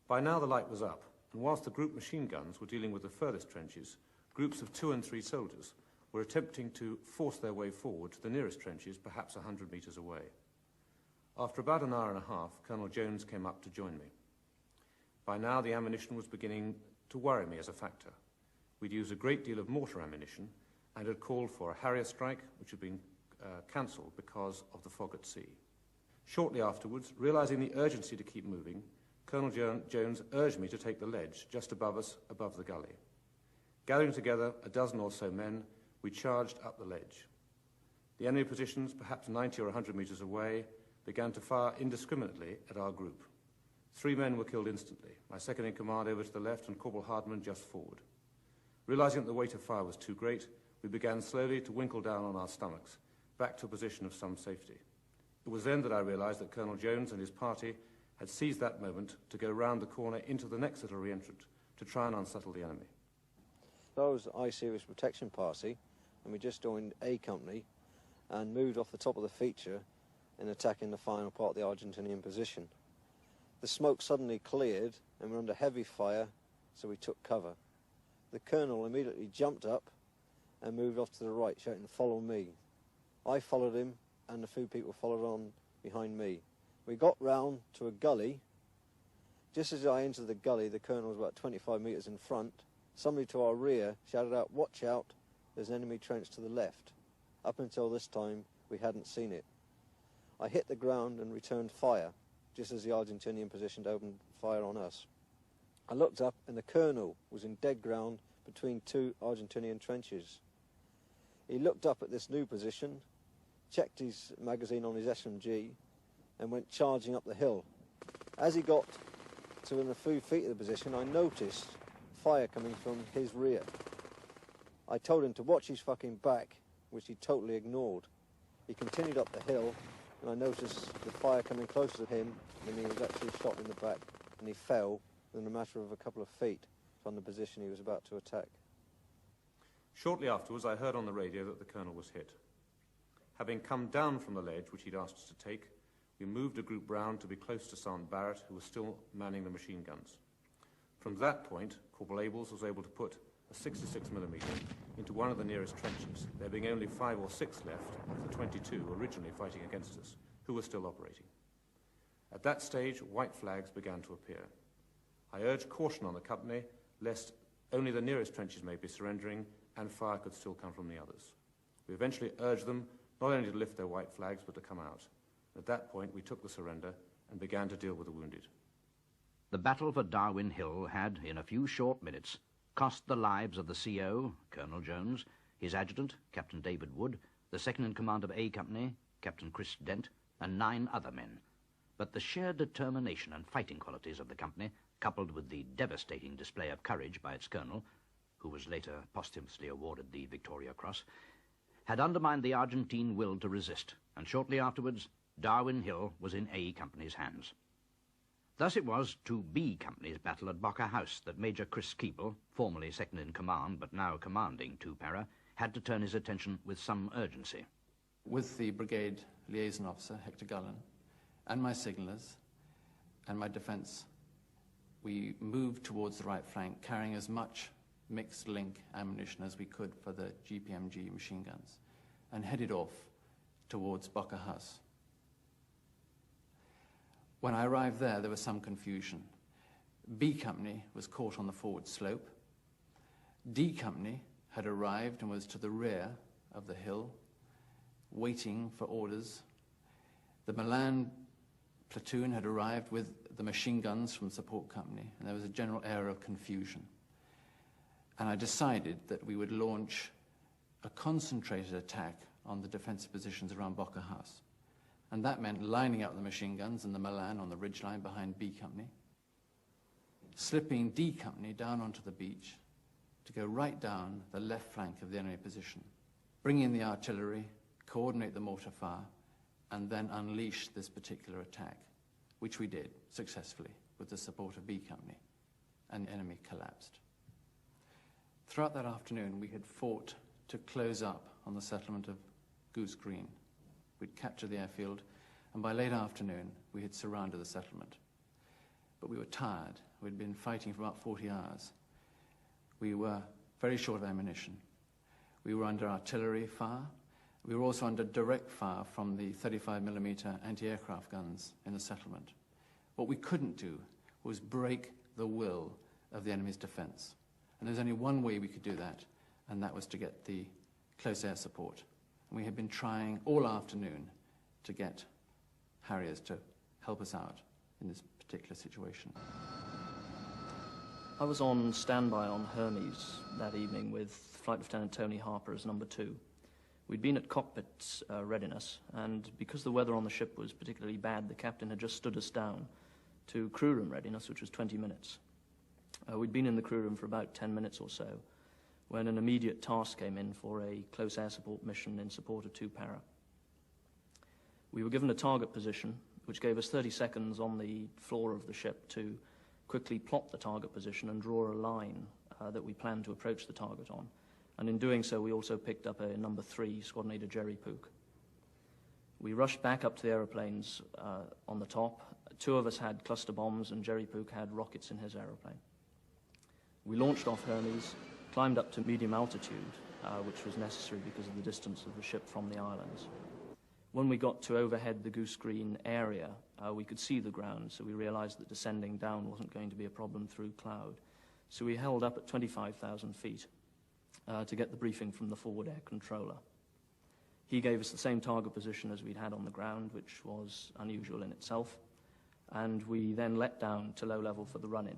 Speaker 2: By now the light was up, and whilst the group machine guns were dealing with the furthest trenches, groups of 2 and 3 soldiers were attempting to force their way forward to the nearest trenches, perhaps 100 metres away. After about an hour and a half, Colonel Jones came up to join me. By now, the ammunition was beginning to worry me as a factor. We'd used a great deal of mortar ammunition and had called for a Harrier strike, which had been cancelled because of the fog at sea. Shortly afterwards, realising the urgency to keep moving, Colonel Jones urged me to take the ledge just above us, above the gully. Gathering together a dozen or so men, we charged up the ledge. The enemy positions, perhaps 90 or 100 metres away, began to fire indiscriminately at our group. 3 men were killed instantly, my second-in-command over to the left and Corporal Hardman just forward. Realising that the weight of fire was too great, we began slowly to winkle down on our stomachs, back to a position of some safety. It was then that I realised that Colonel Jones and his party had seized that moment to go round the corner into the next little re-entrant to try and unsettle the enemy.
Speaker 22: I was I-Series Protection Party, and we just joined A Company and moved off the top of the feature in attacking the final part of the Argentinian position. The smoke suddenly cleared and we were under heavy fire, so we took cover. The colonel immediately jumped up and moved off to the right, shouting, "Follow me." I followed him and a few people followed on behind me. We got round to a gully. Just as I entered the gully, the colonel was about 25 metres in front. Somebody to our rear shouted out, "Watch out, there's an enemy trench to the left." Up until this time, we hadn't seen it. I hit the ground and returned fire, just as the Argentinian position opened fire on us. I looked up and the colonel was in dead ground between two Argentinian trenches. He looked up at this new position, checked his magazine on his SMG and went charging up the hill. As he got to within a few feet of the position, I noticed fire coming from his rear. I told him to watch his fucking back, which he totally ignored. He continued up the hill, and I noticed the fire coming closer to him, and he was actually shot in the back, and he fell within a matter of a couple of feet from the position he was about to attack.
Speaker 2: Shortly afterwards, I heard on the radio that the colonel was hit. Having come down from the ledge, which he'd asked us to take, we moved a group round to be close to Sergeant Barrett, who was still manning the machine guns. From that point, Corporal Abels was able to put a 66mm into one of the nearest trenches, there being only 5 or 6 left of the 22 originally fighting against us, who were still operating. At that stage, white flags began to appear. I urged caution on the company, lest only the nearest trenches may be surrendering and fire could still come from the others. We eventually urged them not only to lift their white flags, but to come out. At that point, we took the surrender and began to deal with the wounded.
Speaker 1: The battle for Darwin Hill had, in a few short minutes, cost the lives of the CO, Colonel Jones, his adjutant, Captain David Wood, the second-in-command of A Company, Captain Chris Dent, and 9 other men. But the sheer determination and fighting qualities of the company, coupled with the devastating display of courage by its colonel, who was later posthumously awarded the Victoria Cross, had undermined the Argentine will to resist, and shortly afterwards, Darwin Hill was in A Company's hands. Thus it was to B Company's battle at Bocker House that Major Chris Keeple, formerly second-in-command but now commanding 2 Para, had to turn his attention with some urgency.
Speaker 20: With the brigade liaison officer, Hector Gullen, and my signallers, and my defence, we moved towards the right flank, carrying as much mixed-link ammunition as we could for the GPMG machine guns, and headed off towards Bocker House. When I arrived there, there was some confusion. B Company was caught on the forward slope. D Company had arrived and was to the rear of the hill, waiting for orders. The Milan platoon had arrived with the machine guns from support company, and there was a general air of confusion. And I decided that we would launch a concentrated attack on the defensive positions around Bocker House. And that meant lining up the machine guns and the Milan on the ridgeline behind B Company, slipping D Company down onto the beach to go right down the left flank of the enemy position, bring in the artillery, coordinate the mortar fire, and then unleash this particular attack, which we did successfully with the support of B Company, and the enemy collapsed. Throughout that afternoon, we had fought to close up on the settlement of Goose Green. We'd captured the airfield, and by late afternoon, we had surrounded the settlement. But we were tired. We'd been fighting for about 40 hours. We were very short of ammunition. We were under artillery fire. We were also under direct fire from the 35mm anti-aircraft guns in the settlement. What we couldn't do was break the will of the enemy's defense. And there's only one way we could do that, and that was to get the close air support. And we had been trying all afternoon to get Harriers to help us out in this particular situation.
Speaker 3: I was on standby on Hermes that evening with Flight Lieutenant Tony Harper as number 2. We'd been at cockpit readiness, and because the weather on the ship was particularly bad, the captain had just stood us down to crew room readiness, which was 20 minutes. We'd been in the crew room for about 10 minutes or so when an immediate task came in for a close air support mission in support of 2 Para. We were given a target position, which gave us 30 seconds on the floor of the ship to quickly plot the target position and draw a line that we planned to approach the target on. And in doing so, we also picked up a number 3, Squadron Leader Jerry Pook. We rushed back up to the aeroplanes on the top. 2 of us had cluster bombs, and Jerry Pook had rockets in his aeroplane. We launched off Hermes, climbed up to medium altitude, which was necessary because of the distance of the ship from the islands. When we got to overhead the Goose Green area, we could see the ground, so we realized that descending down wasn't going to be a problem through cloud. So we held up at 25,000 feet to get the briefing from the forward air controller. He gave us the same target position as we'd had on the ground, which was unusual in itself, and we then let down to low level for the run-in.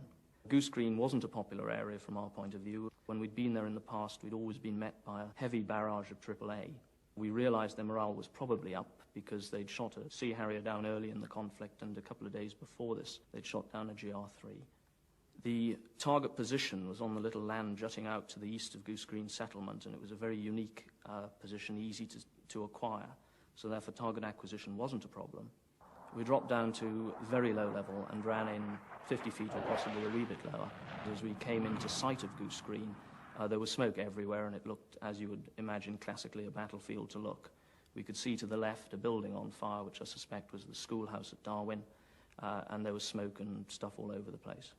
Speaker 3: Goose Green wasn't a popular area from our point of view. When we'd been there in the past, we'd always been met by a heavy barrage of AAA. We realized their morale was probably up because they'd shot a Sea Harrier down early in the conflict, and a couple of days before this, they'd shot down a GR3. The target position was on the little land jutting out to the east of Goose Green settlement, and it was a very unique position, easy to acquire, so therefore target acquisition wasn't a problem. We dropped down to very low level and ran in 50 feet or possibly a wee bit lower. As we came into sight of Goose Green, there was smoke everywhere, and it looked, as you would imagine, classically a battlefield to look. We could see to the left a building on fire, which I suspect was the schoolhouse at Darwin, and there was smoke and stuff all over the place.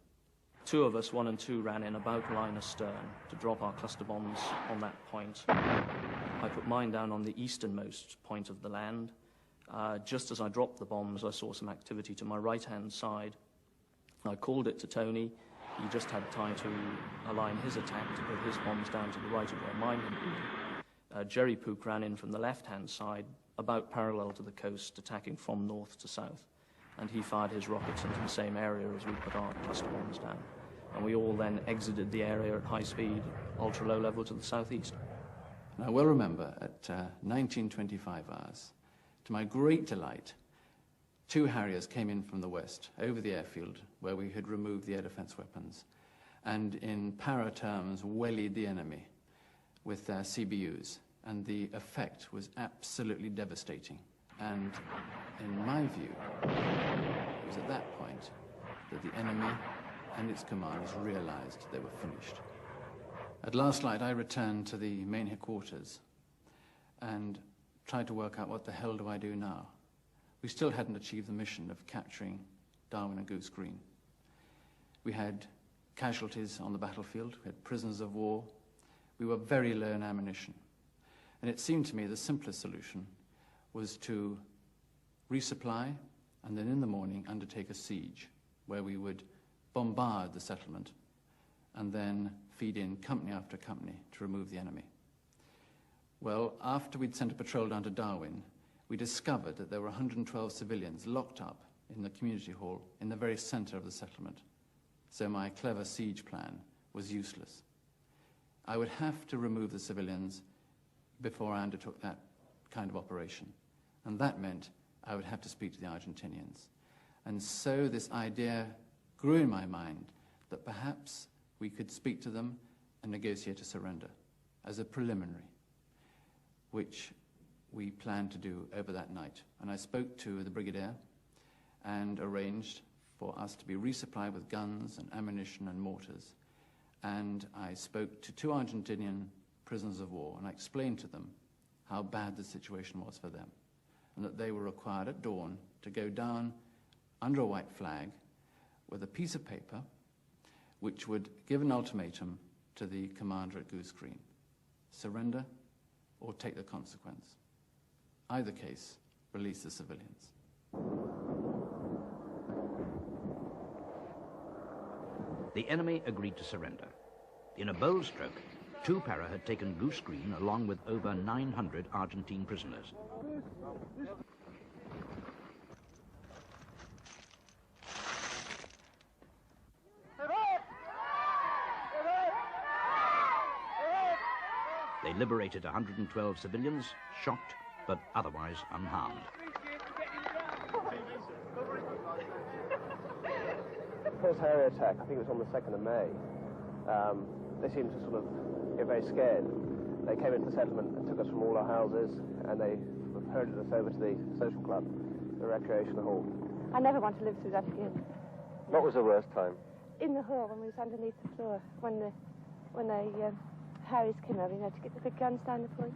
Speaker 3: Two of us, 1 and 2, ran in about line astern to drop our cluster bombs on that point. I put mine down on the easternmost point of the land. Just as I dropped the bombs, I saw some activity to my right-hand side. I called it to Tony. He just had time to align his attack to put his bombs down to the right of where mine had been. Jerry Pook ran in from the left-hand side, about parallel to the coast, attacking from north to south. And he fired his rockets into the same area as we put our cluster bombs down. And we all then exited the area at high speed, ultra-low level to the southeast.
Speaker 20: And I well remember at 19:25 hours, to my great delight, 2 Harriers came in from the west, over the airfield, where we had removed the air defense weapons, and in para terms, wellied the enemy with their CBUs, and the effect was absolutely devastating. And in my view, it was at that point that the enemy and its commanders realized they were finished. At last light, I returned to the main headquarters and tried to work out what the hell do I do now. We still hadn't achieved the mission of capturing Darwin and Goose Green. We had casualties on the battlefield, we had prisoners of war, we were very low in ammunition. And it seemed to me the simplest solution was to resupply and then in the morning undertake a siege where we would bombard the settlement and then feed in company after company to remove the enemy. Well, after we'd sent a patrol down to Darwin, we discovered that there were 112 civilians locked up in the community hall in the very center of the settlement. So my clever siege plan was useless. I would have to remove the civilians before I undertook that kind of operation. And that meant I would have to speak to the Argentinians. And so this idea grew in my mind that perhaps we could speak to them and negotiate a surrender as a preliminary, which we planned to do over that night. And I spoke to the brigadier and arranged for us to be resupplied with guns and ammunition and mortars. And I spoke to 2 Argentinian prisoners of war, and I explained to them how bad the situation was for them, and that they were required at dawn to go down under a white flag with a piece of paper which would give an ultimatum to the commander at Goose Green: surrender or take the consequence. Either case, release the civilians.
Speaker 1: The enemy agreed to surrender. In a bold stroke, 2 para had taken Goose Green along with over 900 Argentine prisoners. They liberated 112 civilians, shocked but otherwise unharmed.
Speaker 4: The first Harrier attack, I think it was on the 2nd of May, they seemed to sort of get very scared. They came into the settlement and took us from all our houses, and they herded us over to the social club, the recreation hall.
Speaker 5: I never want to live through that again.
Speaker 4: What was the worst time?
Speaker 5: In the hall, when we was underneath the floor, when the Harriers came over, you know, to get the big guns down the point.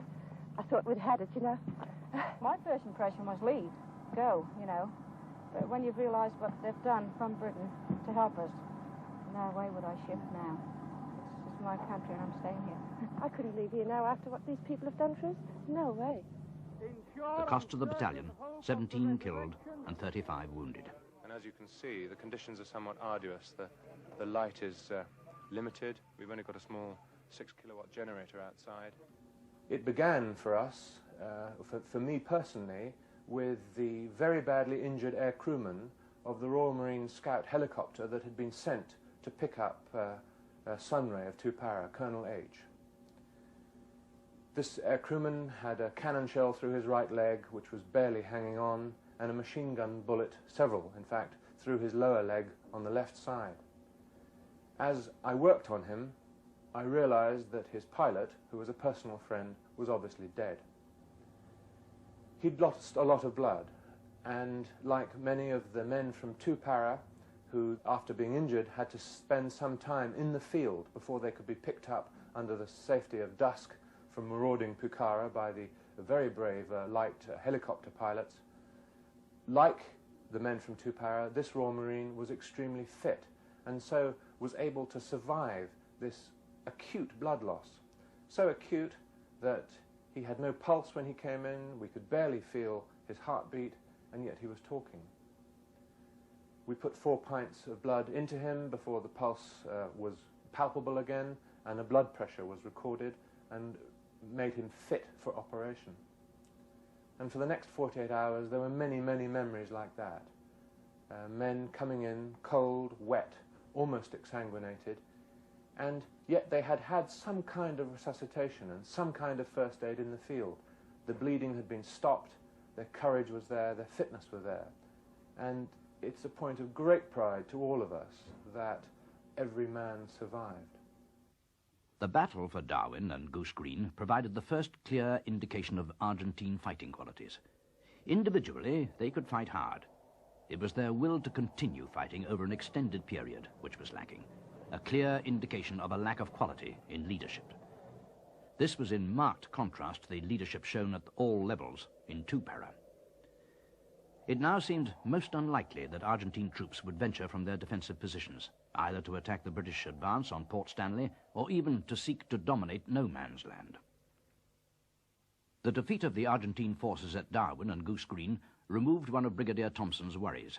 Speaker 5: I thought we'd had it, you know.
Speaker 23: My first impression was leave, go, you know. But when you've realised what they've done from Britain to help us, no way would I shift now. This is my country and I'm staying here.
Speaker 5: I couldn't leave here now after what these people have done for us. No way.
Speaker 1: The cost to the battalion, 17 killed and 35 wounded.
Speaker 24: And as you can see, the conditions are somewhat arduous. The light is limited. We've only got a small 6-kilowatt generator outside. It began for us
Speaker 6: for me personally, with the very badly injured air crewman of the Royal Marine Scout helicopter that had been sent to pick up Sunray of 2 Para, Colonel H. This air crewman had a cannon shell through his right leg, which was barely hanging on, and a machine gun bullet, several in fact, through his lower leg on the left side. As I worked on him, I realized that his pilot, who was a personal friend, was obviously dead. He'd lost a lot of blood, and like many of the men from 2 Para, who, after being injured, had to spend some time in the field before they could be picked up under the safety of dusk from marauding Pucara by the very brave light helicopter pilots. Like the men from 2 Para, this Royal Marine was extremely fit, and so was able to survive this acute blood loss. So acute that he had no pulse when he came in, we could barely feel his heartbeat, and yet he was talking. We put 4 pints of blood into him before the pulse was palpable again, and a blood pressure was recorded and made him fit for operation. And for the next 48 hours there were many, many memories like that. Men coming in cold, wet, almost exsanguinated, and yet they had had some kind of resuscitation and some kind of first aid in the field. The bleeding had been stopped, their courage was there, their fitness was there. And it's a point of great pride to all of us that every man survived.
Speaker 1: The battle for Darwin and Goose Green provided the first clear indication of Argentine fighting qualities. Individually, they could fight hard. It was their will to continue fighting over an extended period which was lacking, a clear indication of a lack of quality in leadership. This was in marked contrast to the leadership shown at all levels in 2 Para. It now seemed most unlikely that Argentine troops would venture from their defensive positions, either to attack the British advance on Port Stanley or even to seek to dominate no man's land. The defeat of the Argentine forces at Darwin and Goose Green removed one of Brigadier Thompson's worries.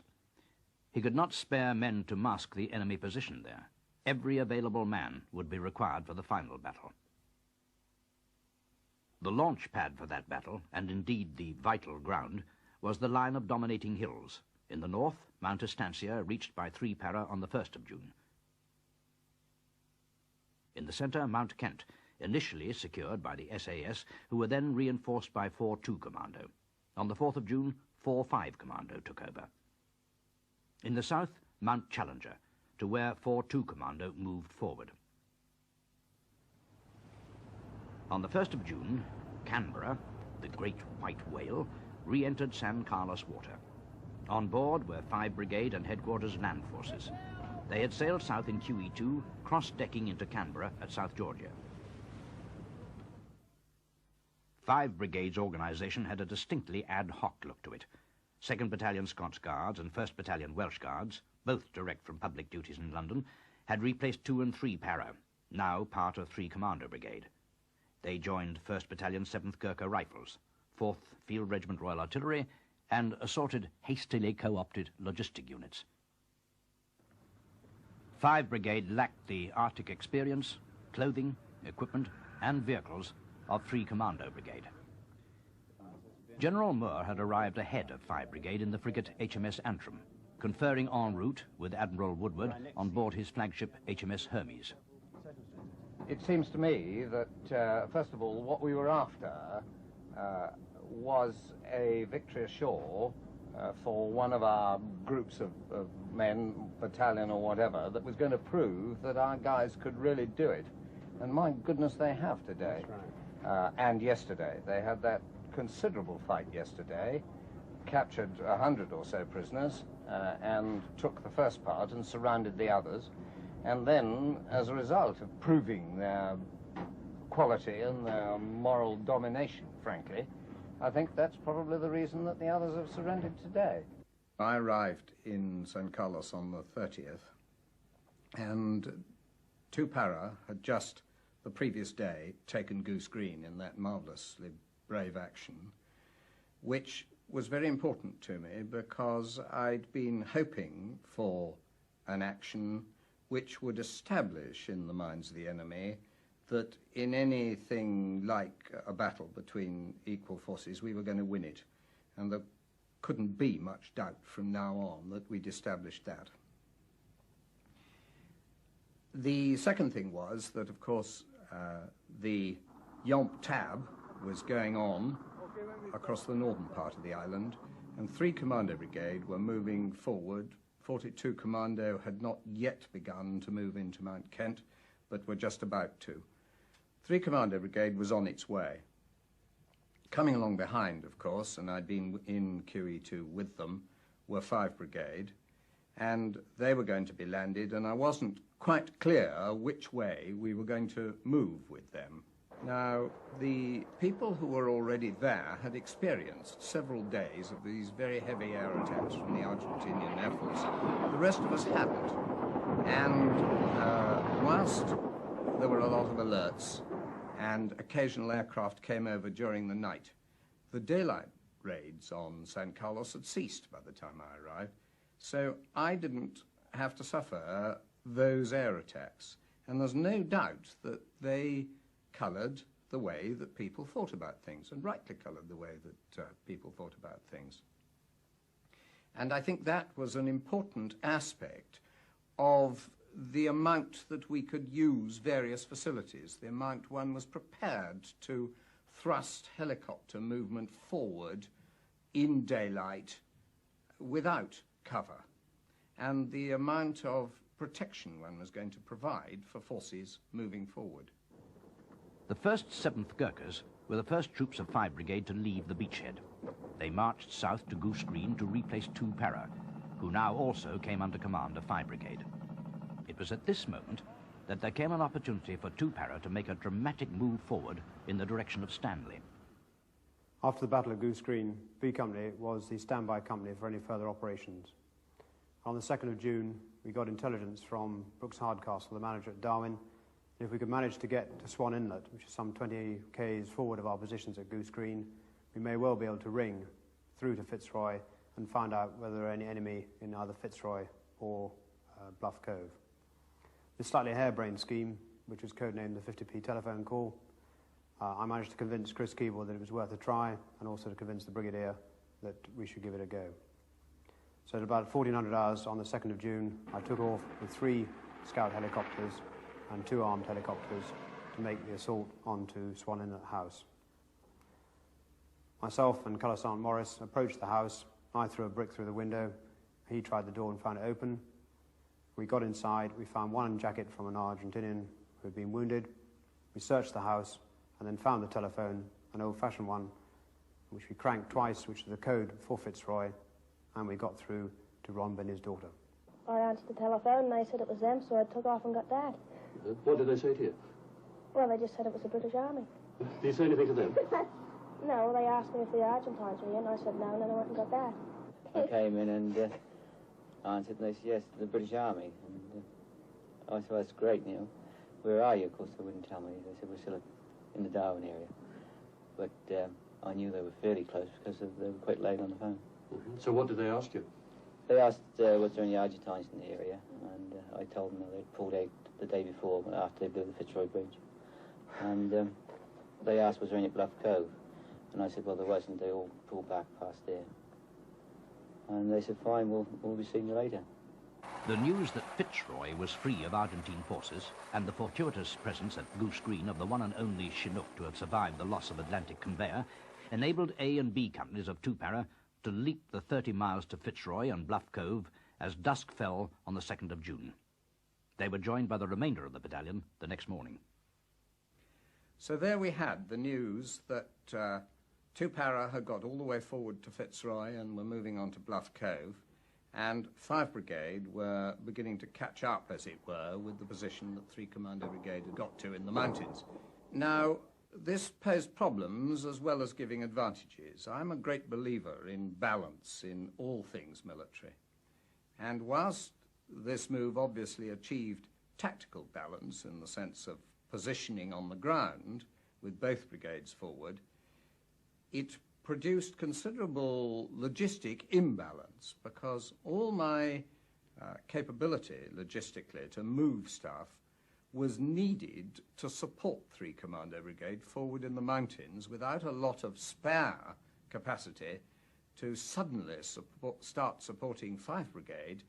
Speaker 1: He could not spare men to mask the enemy position there. Every available man would be required for the final battle. The launch pad for that battle, and indeed the vital ground, was the line of dominating hills. In the north, Mount Estancia, reached by 3 Para on the 1st of June. In the centre, Mount Kent, initially secured by the SAS, who were then reinforced by 4-2 Commando. On the 4th of June, 4-5 Commando took over. In the south, Mount Challenger, to where 4-2 Commando moved forward. On the 1st of June, Canberra, the great white whale, re-entered San Carlos water. On board were 5 Brigade and Headquarters Land Forces. They had sailed south in QE2, cross-decking into Canberra at South Georgia. 5 Brigades' organisation had a distinctly ad hoc look to it. 2nd Battalion Scots Guards and 1st Battalion Welsh Guards, both direct from public duties in London, had replaced 2 and 3 Para, now part of 3 Commando Brigade. They joined 1st Battalion 7th Gurkha Rifles, 4th Field Regiment Royal Artillery, and assorted, hastily co-opted logistic units. 5 Brigade lacked the Arctic experience, clothing, equipment, and vehicles of 3 Commando Brigade. General Moore had arrived ahead of 5 Brigade in the frigate HMS Antrim, conferring en route with Admiral Woodward on board his flagship HMS Hermes.
Speaker 16: It seems to me that, first of all, what we were after was a victory ashore for one of our groups of men, battalion or whatever, that was going to prove that our guys could really do it. And my goodness, they have today. That's right. And yesterday. They had that considerable fight yesterday, captured 100 or so prisoners, and took the first part and surrounded the others. And then, as a result of proving their quality and their moral domination, frankly, I think that's probably the reason that the others have surrendered today. I arrived in San Carlos on the 30th, and 2 Para had just the previous day taken Goose Green in that marvellously brave action, which was very important to me because I'd been hoping for an action which would establish in the minds of the enemy that in anything like a battle between equal forces, we were going to win it. And there couldn't be much doubt from now on that we'd established that. The second thing was that, of course, the Yomp Tab was going on across the northern part of the island, and 3 Commando Brigade were moving forward. 42 Commando had not yet begun to move into Mount Kent, but were just about to. 3 Commando Brigade was on its way. Coming along behind, of course, and I'd been in QE2 with them, were 5 Brigade, and they were going to be landed, and I wasn't quite clear which way we were going to move with them. Now, the people who were already there had experienced several days of these very heavy air attacks from the Argentinian Air Force. The rest of us hadn't. And whilst there were a lot of alerts and occasional aircraft came over during the night, the daylight raids on San Carlos had ceased by the time I arrived, so I didn't have to suffer those air attacks. And there's no doubt that they coloured the way that people thought about things, and rightly coloured the way that people thought about things. And I think that was an important aspect of the amount that we could use various facilities, the amount one was prepared to thrust helicopter movement forward in daylight without cover, and the amount of protection one was going to provide for forces moving forward.
Speaker 1: The 1st 7th Gurkhas were the first troops of 5 Brigade to leave the beachhead. They marched south to Goose Green to replace 2 Para, who now also came under command of 5 Brigade. It was at this moment that there came an opportunity for 2 Para to make a dramatic move forward in the direction of Stanley.
Speaker 7: After the Battle of Goose Green, B Company was the standby company for any further operations. On the 2nd of June, we got intelligence from Brooks Hardcastle, the manager at Darwin, and if we could manage to get to Swan Inlet, which is some 20 k's forward of our positions at Goose Green, we may well be able to ring through to Fitzroy and find out whether there are any enemy in either Fitzroy or Bluff Cove. This slightly harebrained scheme, which was codenamed the 50p telephone call, I managed to convince Chris Keeble that it was worth a try, and also to convince the Brigadier that we should give it a go. So at about 1400 hours on the 2nd of June, I took off with 3 scout helicopters and 2 armed helicopters to make the assault onto Swan Inlet House. Myself and Colour Sergeant Morris approached the house. I threw a brick through the window. He tried the door and found it open. We got inside. We found one jacket from an Argentinian who had been wounded. We searched the house and then found the telephone, an old-fashioned one, which we cranked twice, which is the code for Fitzroy, and we got through to Ron Binney's daughter.
Speaker 5: I answered the telephone and they said it was them, so I took off and got Dad.
Speaker 8: What did they say to you?
Speaker 5: Well, they just said it was the British Army.
Speaker 8: Did you say anything to them?
Speaker 5: No, they asked me if the Argentines were here, and I said no, and then I went and got Dad.
Speaker 10: I came in and answered, and they said, yes, the British Army. And I said, well, that's great, Neil. Where are you? Of course, they wouldn't tell me. They said, we're still in the Darwin area. But I knew they were fairly close because they were quite late on the phone.
Speaker 8: Mm-hmm. So what did they ask you?
Speaker 10: They asked, was there any Argentines in the area? And I told them that they'd pulled out the day before, after they blew the Fitzroy Bridge. And they asked, was there any at Bluff Cove? And I said, well, there wasn't. They all pulled back past there. And they said, fine, we'll be seeing you later.
Speaker 1: The news that Fitzroy was free of Argentine forces, and the fortuitous presence at Goose Green of the one and only Chinook to have survived the loss of Atlantic Conveyor, enabled A and B companies of 2 Para to leap the 30 miles to Fitzroy and Bluff Cove as dusk fell on the 2nd of June. They were joined by the remainder of the battalion the next morning.
Speaker 16: So there we had the news that 2 Para had got all the way forward to Fitzroy and were moving on to Bluff Cove, and 5 Brigade were beginning to catch up, as it were, with the position that 3 Commando Brigade had got to in the mountains. Now, this posed problems as well as giving advantages. I'm a great believer in balance in all things military. And whilst this move obviously achieved tactical balance in the sense of positioning on the ground with both brigades forward, it produced considerable logistic imbalance because all my capability logistically to move stuff was needed to support 3 Commando Brigade forward in the mountains without a lot of spare capacity to suddenly start supporting 5th Brigade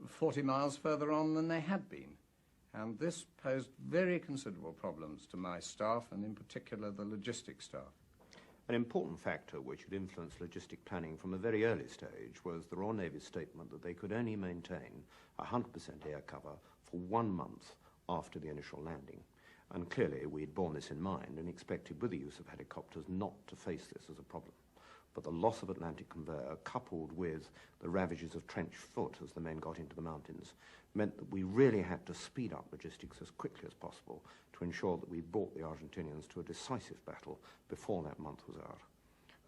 Speaker 16: 40 miles further on than they had been. And this posed very considerable problems to my staff, and in particular the logistics staff.
Speaker 18: An important factor which had influenced logistic planning from a very early stage was the Royal Navy's statement that they could only maintain 100% air cover for 1 month after the initial landing. And clearly we had borne this in mind and expected, with the use of helicopters, not to face this as a problem. But the loss of Atlantic conveyor, coupled with the ravages of trench foot as the men got into the mountains, meant that we really had to speed up logistics as quickly as possible to ensure that we brought the Argentinians to a decisive battle before that month was out.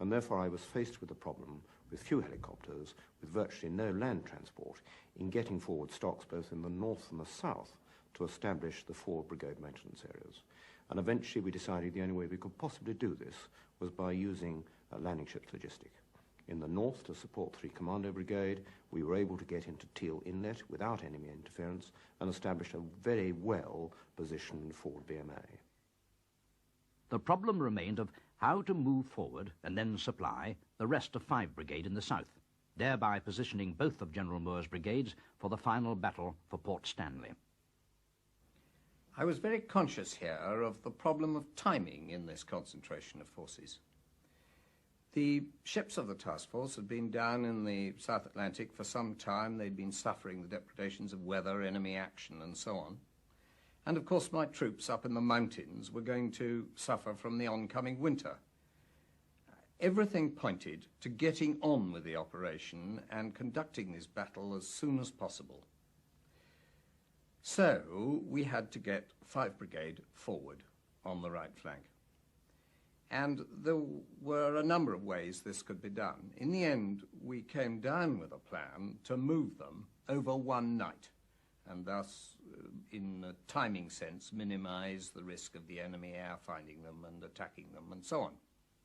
Speaker 18: And therefore I was faced with the problem, with few helicopters, with virtually no land transport, in getting forward stocks both in the north and the south to establish the 4 brigade maintenance areas. And eventually we decided the only way we could possibly do this was by using landing ships logistic. In the north, to support 3 Commando Brigade, we were able to get into Teal Inlet without enemy interference and establish a very well-positioned forward BMA.
Speaker 1: The problem remained of how to move forward and then supply the rest of 5 Brigade in the south, thereby positioning both of General Moore's brigades for the final battle for Port Stanley.
Speaker 16: I was very conscious here of the problem of timing in this concentration of forces. The ships of the task force had been down in the South Atlantic for some time. They'd been suffering the depredations of weather, enemy action, and so on. And of course my troops up in the mountains were going to suffer from the oncoming winter. Everything pointed to getting on with the operation and conducting this battle as soon as possible. So we had to get 5 Brigade forward on the right flank. And there were a number of ways this could be done. In the end, we came down with a plan to move them over 1 night, and thus, in a timing sense, minimize the risk of the enemy air finding them and attacking them, and so on.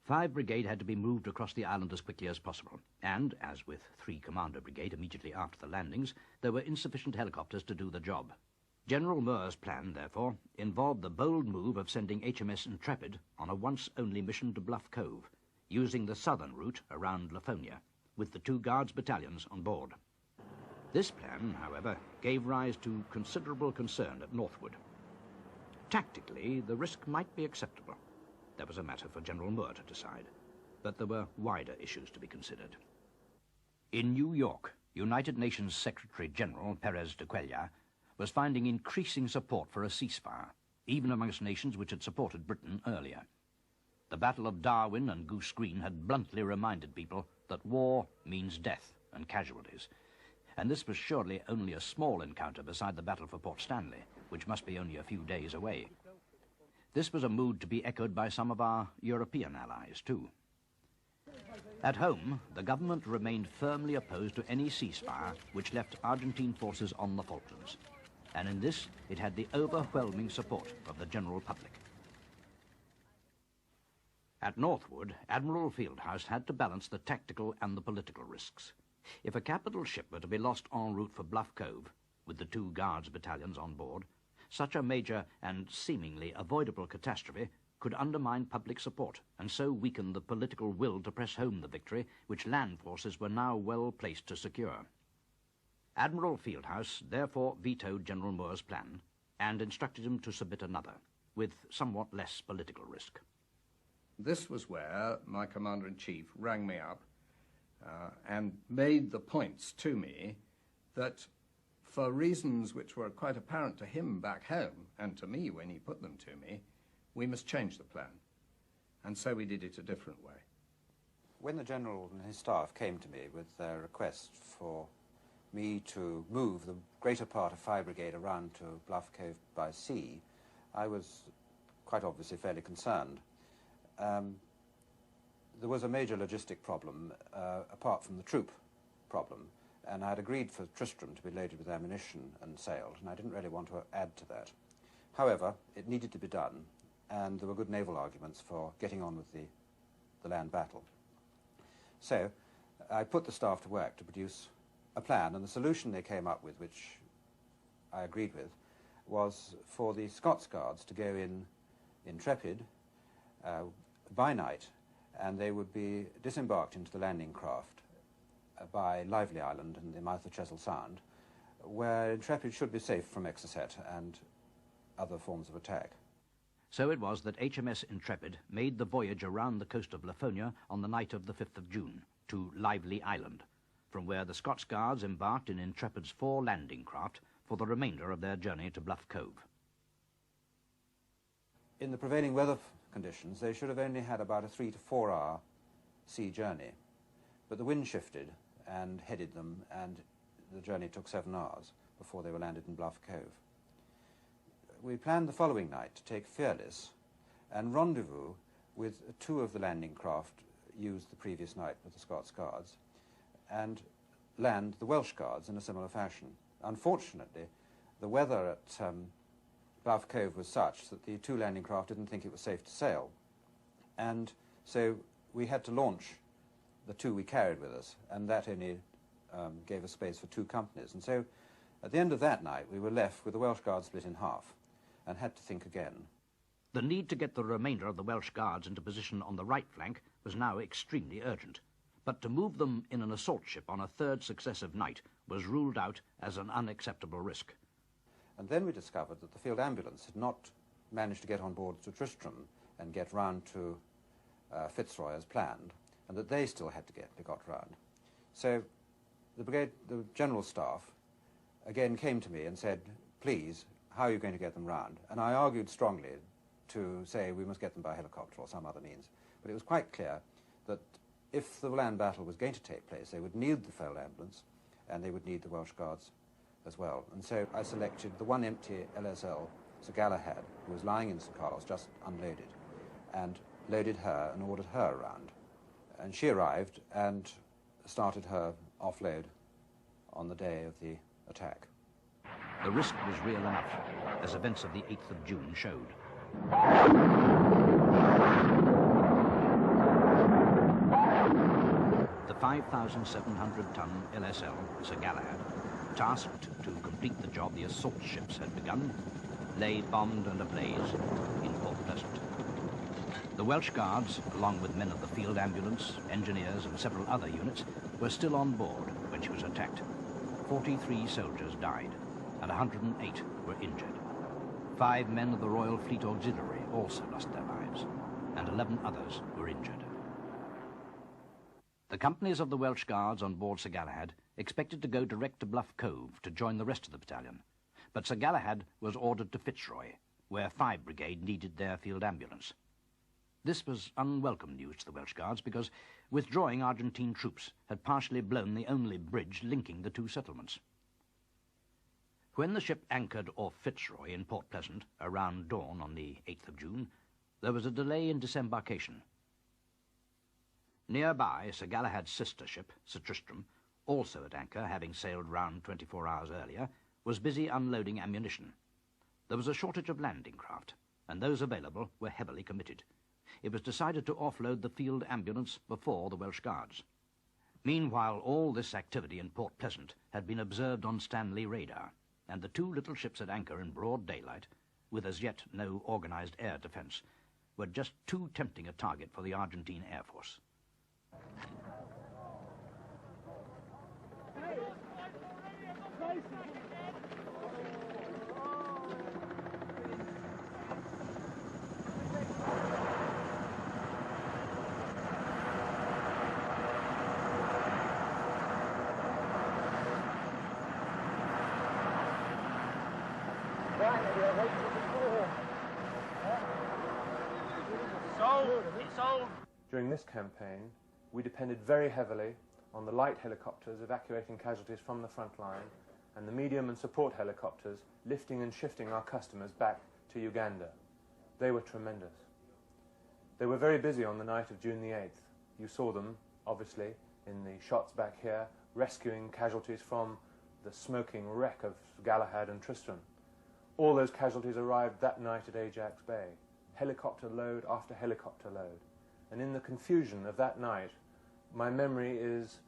Speaker 1: 5 Brigade had to be moved across the island as quickly as possible, and, as with 3 Commando Brigade immediately after the landings, there were insufficient helicopters to do the job. General Moore's plan, therefore, involved the bold move of sending HMS Intrepid on a once-only mission to Bluff Cove, using the southern route around Lafonia, with the 2 Guards battalions on board. This plan, however, gave rise to considerable concern at Northwood. Tactically, the risk might be acceptable. That was a matter for General Moore to decide, but there were wider issues to be considered. In New York, United Nations Secretary-General Perez de Cuellar was finding increasing support for a ceasefire, even amongst nations which had supported Britain earlier. The Battle of Darwin and Goose Green had bluntly reminded people that war means death and casualties, and this was surely only a small encounter beside the battle for Port Stanley, which must be only a few days away. This was a mood to be echoed by some of our European allies, too. At home, the government remained firmly opposed to any ceasefire which left Argentine forces on the Falklands, and in this it had the overwhelming support of the general public. At Northwood, Admiral Fieldhouse had to balance the tactical and the political risks. If a capital ship were to be lost en route for Bluff Cove, with the 2 Guards battalions on board, such a major and seemingly avoidable catastrophe could undermine public support and so weaken the political will to press home the victory which land forces were now well placed to secure. Admiral Fieldhouse therefore vetoed General Moore's plan and instructed him to submit another, with somewhat less political risk.
Speaker 16: This was where my Commander-in-Chief rang me up and made the points to me that, for reasons which were quite apparent to him back home, and to me when he put them to me, we must change the plan. And so we did it a different way.
Speaker 11: When the General and his staff came to me with their request for me to move the greater part of 5 Brigade around to Bluff Cove by sea, I was quite obviously fairly concerned. There was a major logistic problem, apart from the troop problem, and I had agreed for Tristram to be loaded with ammunition and sailed, and I didn't really want to add to that. However, it needed to be done, and there were good naval arguments for getting on with the land battle. So I put the staff to work to produce a plan, and the solution they came up with, which I agreed with, was for the Scots Guards to go in Intrepid by night, and they would be disembarked into the landing craft by Lively Island in the mouth of Chesil Sound, where Intrepid should be safe from Exocet and other forms of attack.
Speaker 1: So it was that HMS Intrepid made the voyage around the coast of Lafonia on the night of the 5th of June to Lively Island, from where the Scots Guards embarked in Intrepid's 4 landing craft for the remainder of their journey to Bluff Cove.
Speaker 11: In the prevailing weather conditions, they should have only had about a 3 to 4 hour sea journey, but the wind shifted and headed them, and the journey took 7 hours before they were landed in Bluff Cove. We planned the following night to take Fearless and rendezvous with 2 of the landing craft used the previous night with the Scots Guards, and land the Welsh Guards in a similar fashion. Unfortunately, the weather at Bluff Cove was such that the 2 landing craft didn't think it was safe to sail, and so we had to launch the 2 we carried with us, and that only gave us space for 2 companies. And so at the end of that night we were left with the Welsh Guards split in half and had to think again.
Speaker 1: The need to get the remainder of the Welsh Guards into position on the right flank was now extremely urgent, but to move them in an assault ship on a 3rd successive night was ruled out as an unacceptable risk.
Speaker 11: And then we discovered that the field ambulance had not managed to get on board to Tristram and get round to Fitzroy as planned, and that they still had to be got round. So the General Staff again came to me and said, please, how are you going to get them round? And I argued strongly to say we must get them by helicopter or some other means. But it was quite clear that if the land battle was going to take place, they would need the field ambulance and they would need the Welsh Guards as well. And so I selected the 1 empty LSL, Sir Galahad, who was lying in St. Carlos, just unloaded, and loaded her and ordered her around. And she arrived and started her offload on the day of the attack.
Speaker 1: The risk was real enough, as events of the 8th of June showed. The 5,700-ton LSL, Sir Galahad, tasked to complete the job the assault ships had begun, lay bombed and ablaze in Port Pleasant. The Welsh Guards, along with men of the field ambulance, engineers and several other units, were still on board when she was attacked. 43 soldiers died and 108 were injured. 5 men of the Royal Fleet Auxiliary also lost their lives, and 11 others were injured. The companies of the Welsh Guards on board Sir Galahad expected to go direct to Bluff Cove to join the rest of the battalion, but Sir Galahad was ordered to Fitzroy, where 5 Brigade needed their field ambulance. This was unwelcome news to the Welsh Guards because withdrawing Argentine troops had partially blown the only bridge linking the 2 settlements. When the ship anchored off Fitzroy in Port Pleasant around dawn on the 8th of June, there was a delay in disembarkation. Nearby, Sir Galahad's sister ship, Sir Tristram, also at anchor, having sailed round 24 hours earlier, was busy unloading ammunition. There was a shortage of landing craft, and those available were heavily committed. It was decided to offload the field ambulance before the Welsh Guards. Meanwhile, all this activity in Port Pleasant had been observed on Stanley radar, and the 2 little ships at anchor in broad daylight, with as yet no organized air defense, were just too tempting a target for the Argentine Air Force.
Speaker 6: During this campaign, we depended very heavily on the light helicopters evacuating casualties from the front line and the medium and support helicopters lifting and shifting our customers back to Uganda. They were tremendous. They were very busy on the night of June the 8th. You saw them, obviously, in the shots back here, rescuing casualties from the smoking wreck of Galahad and Tristram. All those casualties arrived that night at Ajax Bay, helicopter load after helicopter load. And in the confusion of that night, my memory is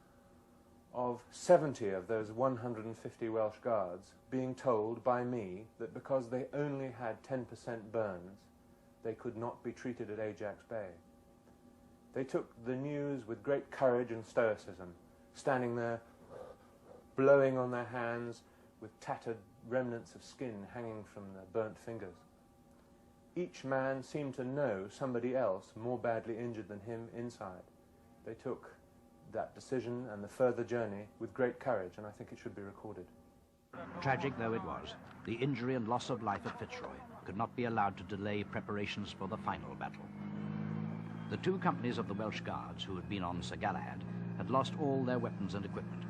Speaker 6: of 70 of those 150 Welsh Guards being told by me that because they only had 10% burns, they could not be treated at Ajax Bay. They took the news with great courage and stoicism, standing there, blowing on their hands with tattered remnants of skin hanging from their burnt fingers. Each man seemed to know somebody else more badly injured than him inside. They took that decision and the further journey with great courage, and I think it should be recorded.
Speaker 1: Tragic though it was, the injury and loss of life at Fitzroy could not be allowed to delay preparations for the final battle. The two companies of the Welsh Guards who had been on Sir Galahad had lost all their weapons and equipment.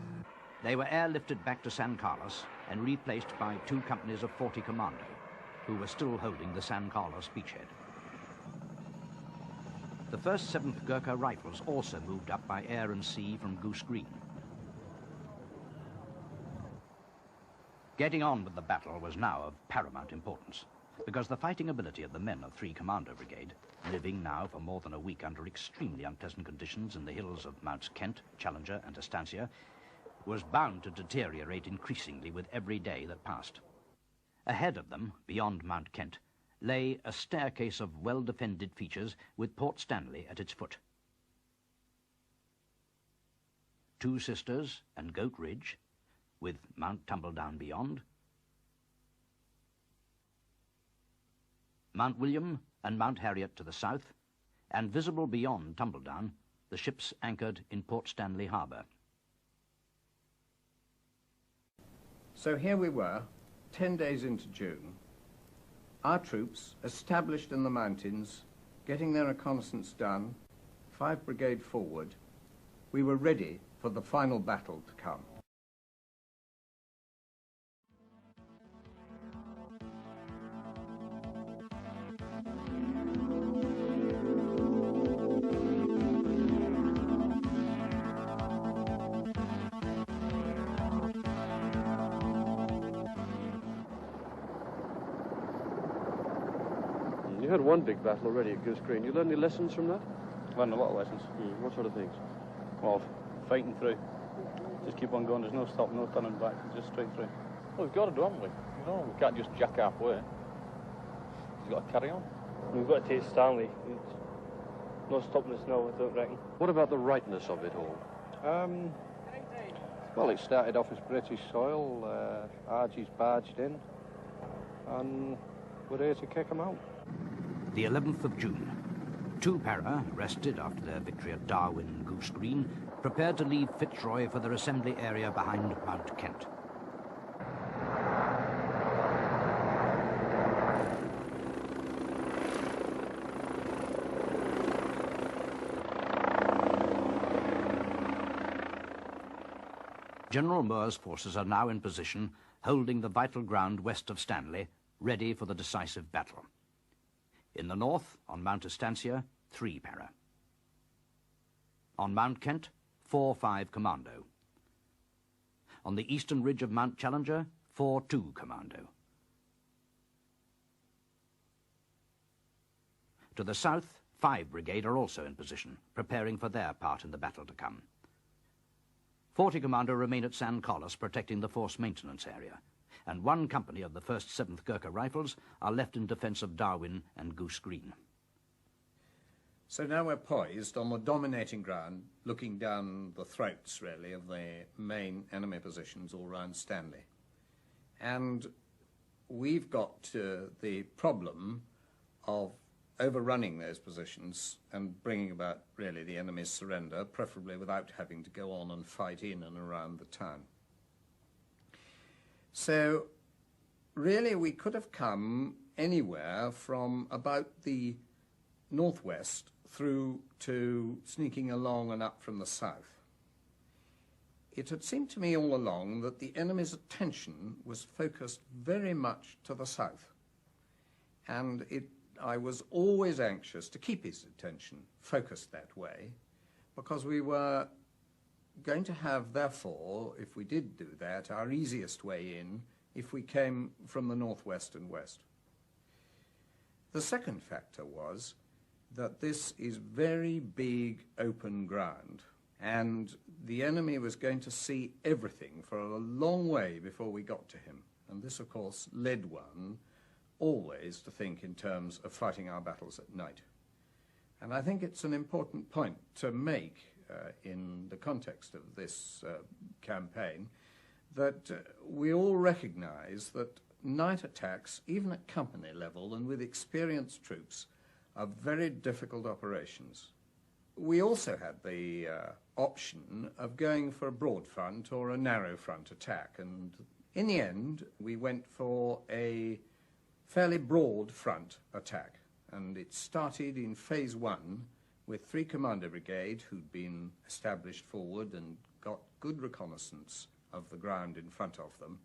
Speaker 1: They were airlifted back to San Carlos and replaced by two companies of 40 Commando, who were still holding the San Carlos beachhead. The 1st 7th Gurkha Rifles also moved up by air and sea from Goose Green. Getting on with the battle was now of paramount importance, because the fighting ability of the men of 3 Commando Brigade, living now for more than a week under extremely unpleasant conditions in the hills of Mounts Kent, Challenger and Estancia, was bound to deteriorate increasingly with every day that passed. Ahead of them, beyond Mount Kent, lay a staircase of well-defended features with Port Stanley at its foot. Two Sisters and Goat Ridge, with Mount Tumbledown beyond, Mount William and Mount Harriet to the south, and visible beyond Tumbledown, the ships anchored in Port Stanley Harbour.
Speaker 16: So here we were, 10 days into June, our troops established in the mountains, getting their reconnaissance done, 5 brigade forward. We were ready for the final battle to come.
Speaker 8: You had one big battle already at Goose Green. You learned any lessons from that?
Speaker 12: Learned a lot of lessons.
Speaker 8: What sort of things?
Speaker 12: Well, fighting through. Just keep on going. There's no stop, no turning back. Just straight through.
Speaker 8: Well, we've got to do, haven't we? You know, we can't just jack halfway. We've got to carry on.
Speaker 12: We've got to take Stanley. No stopping us now, I don't reckon.
Speaker 8: What about the rightness of it all?
Speaker 22: Well, it started off as British soil. Argies barged in, and we're here to kick them out.
Speaker 1: The 11th of June. 2 para, rested after their victory at Darwin and Goose Green, prepared to leave Fitzroy for their assembly area behind Mount Kent. General Moore's forces are now in position, holding the vital ground west of Stanley, ready for the decisive battle. In the north, on Mount Estancia, 3 para. On Mount Kent, 4-5 Commando. On the eastern ridge of Mount Challenger, 4-2 Commando. To the south, 5 Brigade are also in position, preparing for their part in the battle to come. 40 Commando remain at San Carlos, protecting the force maintenance area, and 1 company of the 1st 7th Gurkha Rifles are left in defence of Darwin and Goose Green.
Speaker 16: So now we're poised on the dominating ground, looking down the throats, really, of the main enemy positions all round Stanley. And we've got the problem of overrunning those positions and bringing about, really, the enemy's surrender, preferably without having to go on and fight in and around the town. So, really, we could have come anywhere from about the northwest through to sneaking along and up from the south. It had seemed to me all along that the enemy's attention was focused very much to the south, and I was always anxious to keep his attention focused that way, because we were going to have, therefore, if we did do that, our easiest way in if we came from the northwest and west. The second factor was that this is very big open ground, and the enemy was going to see everything for a long way before we got to him. And this, of course, led one always to think in terms of fighting our battles at night. And I think it's an important point to make in the context of this campaign, that we all recognize that night attacks, even at company level and with experienced troops, are very difficult operations. We also had the option of going for a broad front or a narrow front attack, and in the end we went for a fairly broad front attack, and it started in phase 1 with 3 Commander Brigade who'd been established forward and got good reconnaissance of the ground in front of them,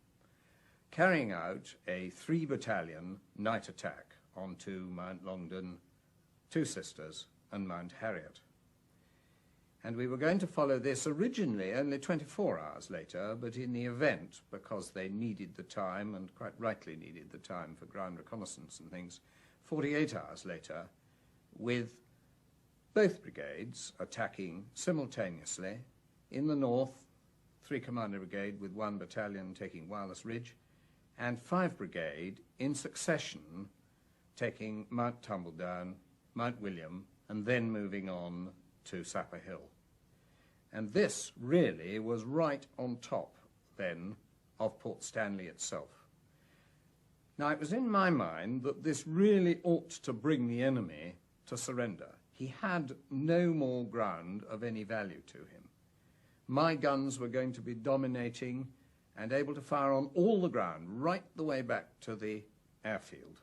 Speaker 16: carrying out a 3 battalion night attack onto Mount Longdon, Two Sisters and Mount Harriet. And we were going to follow this originally only 24 hours later, but in the event, because they needed the time, and quite rightly needed the time for ground reconnaissance and things, 48 hours later, with both brigades attacking simultaneously. In the north, 3 Commander Brigade with 1 battalion taking Wireless Ridge, and 5 Brigade in succession taking Mount Tumbledown, Mount William, and then moving on to Sapper Hill. And this really was right on top, then, of Port Stanley itself. Now, it was in my mind that this really ought to bring the enemy to surrender. He had no more ground of any value to him. My guns were going to be dominating and able to fire on all the ground, right the way back to the airfield.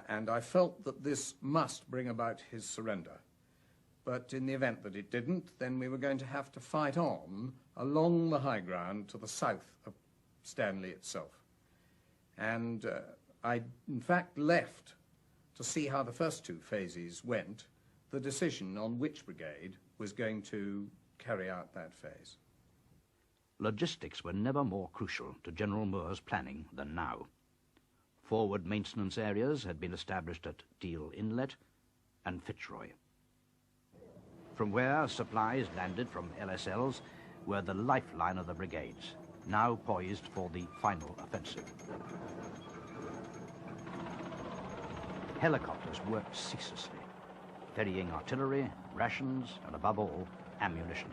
Speaker 16: And I felt that this must bring about his surrender. But in the event that it didn't, then we were going to have to fight on along the high ground to the south of Stanley itself. And I, in fact, left to see how the first 2 phases went, the decision on which brigade was going to carry out that phase.
Speaker 1: Logistics were never more crucial to General Moore's planning than now. Forward maintenance areas had been established at Deal Inlet and Fitzroy, from where supplies landed from LSLs were the lifeline of the brigades, now poised for the final offensive. Helicopters worked ceaselessly, ferrying artillery, rations, and above all, ammunition.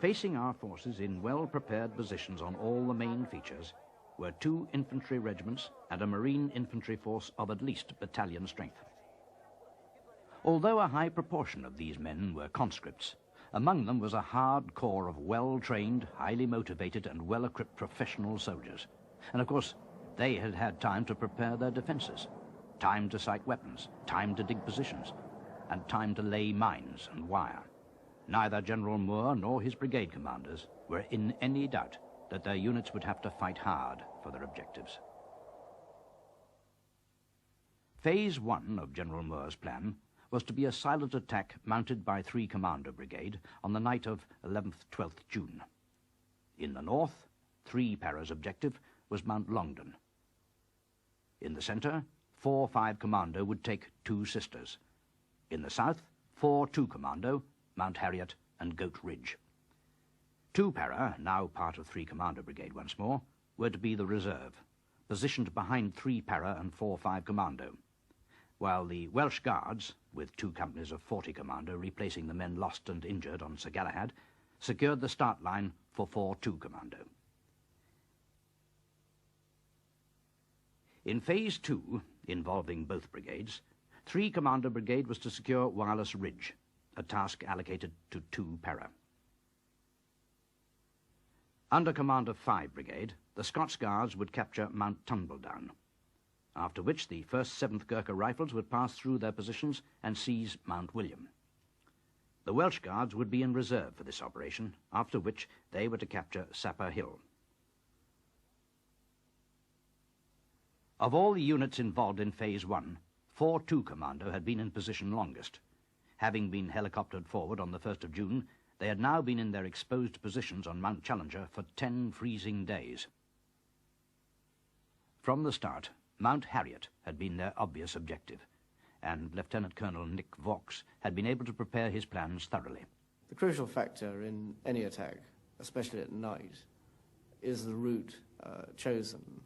Speaker 1: Facing our forces in well-prepared positions on all the main features were 2 infantry regiments and a marine infantry force of at least battalion strength. Although a high proportion of these men were conscripts, among them was a hard core of well-trained, highly motivated and well-equipped professional soldiers. And of course, they had had time to prepare their defenses, time to sight weapons, time to dig positions, and time to lay mines and wire. Neither General Moore nor his brigade commanders were in any doubt that their units would have to fight hard for their objectives. Phase 1 of General Moore's plan was to be a silent attack mounted by 3 Commander Brigade on the night of 11th-12th June. In the north, 3 Para's objective was Mount Longdon. In the centre, 4-5 Commando would take Two Sisters. In the south, 4-2 Commando, Mount Harriet and Goat Ridge. 2 Para, now part of 3 Commander Brigade once more, were to be the reserve, positioned behind 3 Para and 4-5 Commando, while the Welsh Guards, with 2 companies of 40 Commando replacing the men lost and injured on Sir Galahad, secured the start line for 4-2 Commando. In Phase 2, involving both brigades, 3 Commander Brigade was to secure Wireless Ridge, a task allocated to 2 Para. Under command of 5 Brigade, the Scots Guards would capture Mount Tumbledown, after which the 1st 7th Gurkha Rifles would pass through their positions and seize Mount William. The Welsh Guards would be in reserve for this operation, after which they were to capture Sapper Hill. Of all the units involved in Phase 1, 4-2 Commando had been in position longest. Having been helicoptered forward on the 1st of June, They had now been in their exposed positions on Mount Challenger for 10 freezing days. From the start, Mount Harriet had been their obvious objective, and Lieutenant Colonel Nick Vaux had been able to prepare his plans thoroughly.
Speaker 9: The crucial factor in any attack, especially at night, is the route chosen.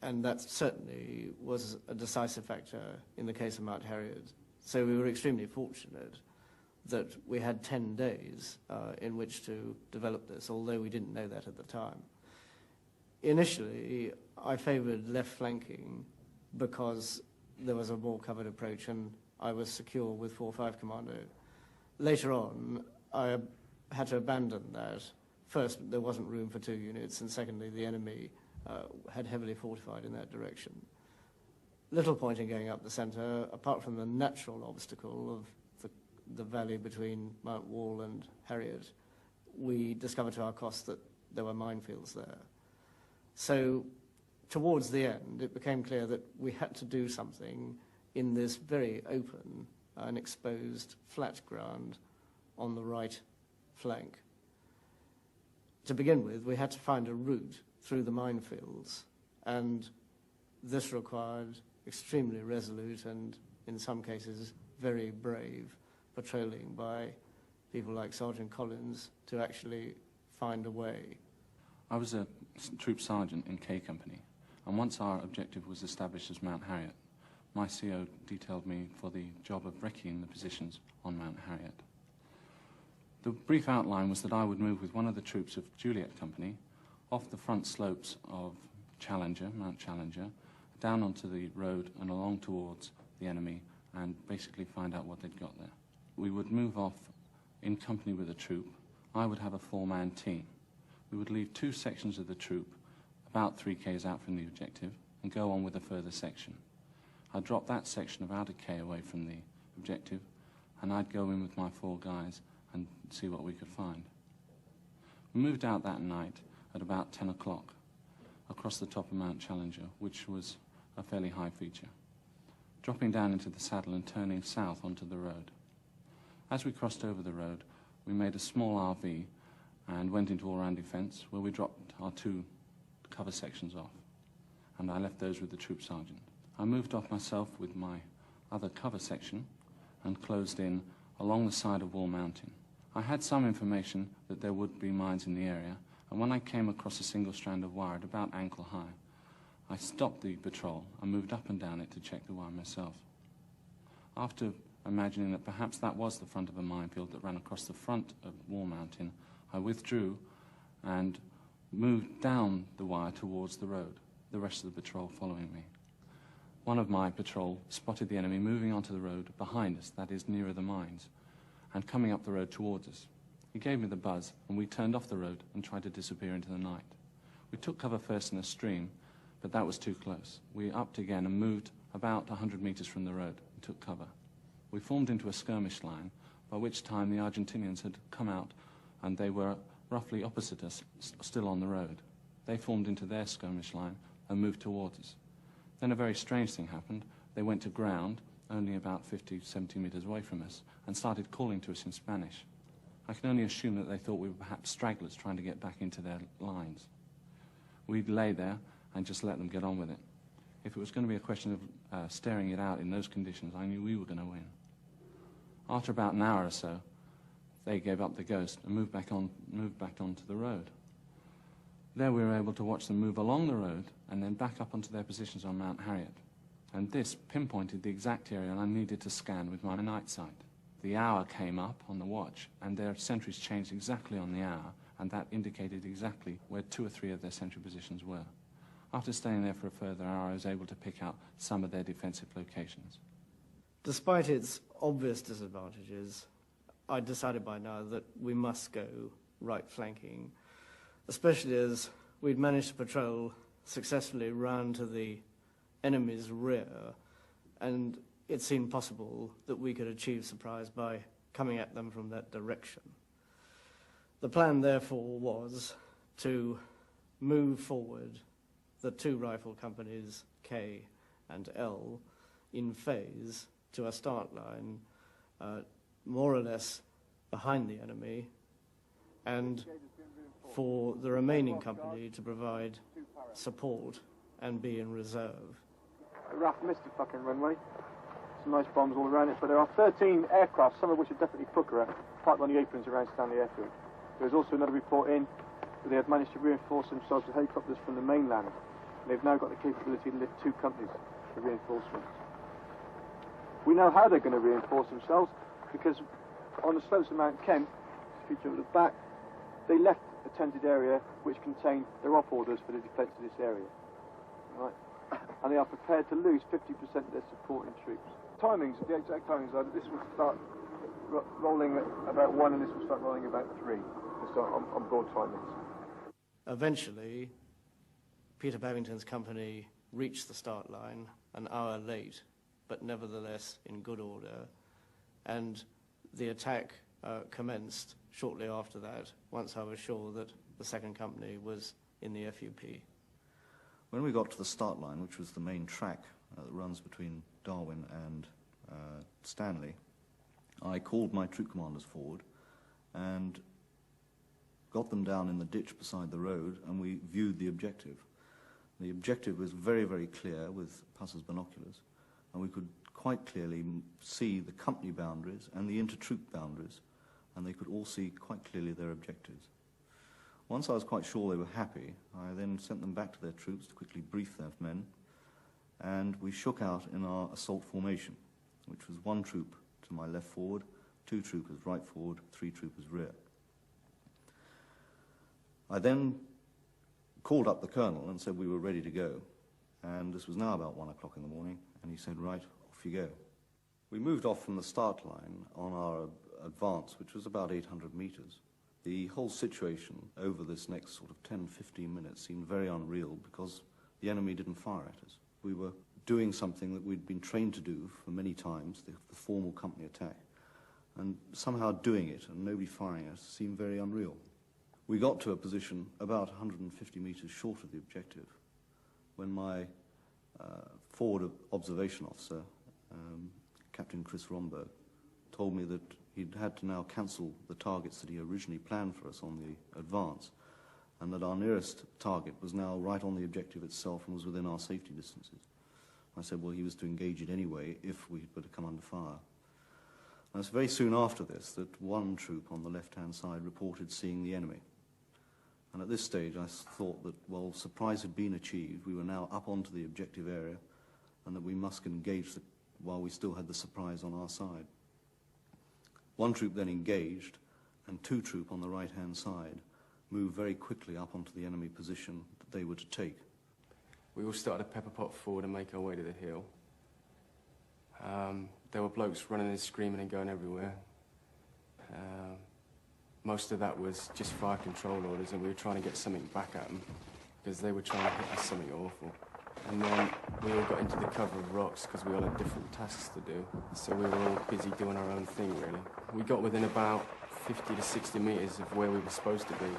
Speaker 9: And that certainly was a decisive factor in the case of Mount Harriet. So we were extremely fortunate that we had 10 days in which to develop this, although we didn't know that at the time. Initially, I favoured left flanking because there was a more covered approach and I was secure with 4-5 Commando. Later on, I had to abandon that. First, there wasn't room for 2 units, and secondly, the enemy had heavily fortified in that direction. Little point in going up the centre, apart from the natural obstacle of the valley between Mount Wall and Harriet. We discovered to our cost that there were minefields there. So towards the end, it became clear that we had to do something in this very open and exposed flat ground on the right flank. To begin with, we had to find a route through the minefields, and this required extremely resolute and, in some cases, very brave patrolling by people like Sergeant Collins to actually find a way.
Speaker 13: I was a troop sergeant in K Company, and once our objective was established as Mount Harriet, my CO detailed me for the job of recceing the positions on Mount Harriet. The brief outline was that I would move with one of the troops of Juliet Company off the front slopes of Challenger, Mount Challenger, down onto the road and along towards the enemy and basically find out what they'd got there. We would move off in company with a troop. I would have a 4-man team. We would leave 2 sections of the troop about 3 k's out from the objective and go on with a further section. I'd drop that section about 1 k away from the objective and I'd go in with my 4 guys and see what we could find. We moved out that night at about 10 o'clock across the top of Mount Challenger, which was a fairly high feature, dropping down into the saddle and turning south onto the road. As we crossed over the road, we made a small RV and went into all-round defence, where we dropped our 2 cover sections off, and I left those with the troop sergeant. I moved off myself with my other cover section and closed in along the side of Wall Mountain. I had some information that there would be mines in the area, and when I came across a single strand of wire at about ankle high, I stopped the patrol and moved up and down it to check the wire myself. After imagining that perhaps that was the front of a minefield that ran across the front of Wall Mountain, I withdrew and moved down the wire towards the road, the rest of the patrol following me. One of my patrol spotted the enemy moving onto the road behind us, that is, nearer the mines, and coming up the road towards us. He gave me the buzz, and we turned off the road and tried to disappear into the night. We took cover first in a stream, but that was too close. We upped again and moved about 100 meters from the road and took cover. We formed into a skirmish line, by which time the Argentinians had come out and they were roughly opposite us, still on the road. They formed into their skirmish line and moved towards us. Then a very strange thing happened. They went to ground, only about 50, 70 meters away from us, and started calling to us in Spanish. I can only assume that they thought we were perhaps stragglers trying to get back into their lines. We'd lay there and just let them get on with it. If it was going to be a question of staring it out in those conditions, I knew we were going to win. After about an hour or so, they gave up the ghost and moved back onto the road. There we were able to watch them move along the road and then back up onto their positions on Mount Harriet. And this pinpointed the exact area I needed to scan with my night sight. The hour came up on the watch, and their sentries changed exactly on the hour, and that indicated exactly where 2 or 3 of their sentry positions were. After staying there for a further hour, I was able to pick out some of their defensive locations.
Speaker 9: Despite its obvious disadvantages, I decided by now that we must go right flanking, especially as we'd managed to patrol successfully round to the enemy's rear, and it seemed possible that we could achieve surprise by coming at them from that direction. The plan, therefore, was to move forward the 2 rifle companies, K and L, in phase to a start line, more or less behind the enemy, and for the remaining company to provide support and be in reserve.
Speaker 14: Rough, missed the fucking runway. Some nice bombs all around it, but there are 13 aircraft, some of which are definitely Puckera, parked on the aprons around Stanley Airfield. There was also another report in that they had managed to reinforce themselves with helicopters from the mainland. They've now got the capability to lift 2 companies for reinforcements. We know how they're going to reinforce themselves, because on the slopes of Mount Kent, feature at the back, they left a tented area which contained their op orders for the defence of this area. Right? And they are prepared to lose 50% of their supporting troops. Timings, the exact timings are that this will start rolling at about 1 and this will start rolling about 3. Just on broad timings.
Speaker 9: Eventually, Peter Babington's company reached the start line an hour late, but nevertheless in good order, and the attack commenced shortly after that, once I was sure that the second company was in the FUP.
Speaker 15: When we got to the start line, which was the main track that runs between Darwin and Stanley, I called my troop commanders forward and got them down in the ditch beside the road, and we viewed the objective. The objective was very, very clear with Pusser's binoculars, and we could quite clearly see the company boundaries and the inter-troop boundaries, and they could all see quite clearly their objectives. Once I was quite sure they were happy, I then sent them back to their troops to quickly brief their men, and we shook out in our assault formation, which was 1 troop to my left forward, 2 troopers right forward, 3 troopers rear. I then called up the colonel and said we were ready to go, and this was now about 1 o'clock in the morning, and he said, right, off you go. We moved off from the start line on our advance, which was about 800 meters. The whole situation over this next sort of 10-15 minutes seemed very unreal because the enemy didn't fire at us. We were doing something that we'd been trained to do for many times, the formal company attack, and somehow doing it and nobody firing at us seemed very unreal. We got to a position about 150 meters short of the objective when my forward observation officer, Captain Chris Romberg, told me that he'd had to now cancel the targets that he originally planned for us on the advance, and that our nearest target was now right on the objective itself and was within our safety distances. I said, well, he was to engage it anyway if we were to come under fire. And it's very soon after this that 1 troop on the left-hand side reported seeing the enemy. And at this stage I thought that, well, surprise had been achieved. We were now up onto the objective area, and that we must engage while we still had the surprise on our side. 1 troop then engaged, and 2 troop on the right-hand side moved very quickly up onto the enemy position that they were to take.
Speaker 17: We all started to pepper pot forward and make our way to the hill. There were blokes running and screaming and going everywhere. Most of that was just fire control orders, and we were trying to get something back at them because they were trying to hit us something awful. And then we all got into the cover of rocks because we all had different tasks to do. So we were all busy doing our own thing, really. We got within about 50 to 60 meters of where we were supposed to be.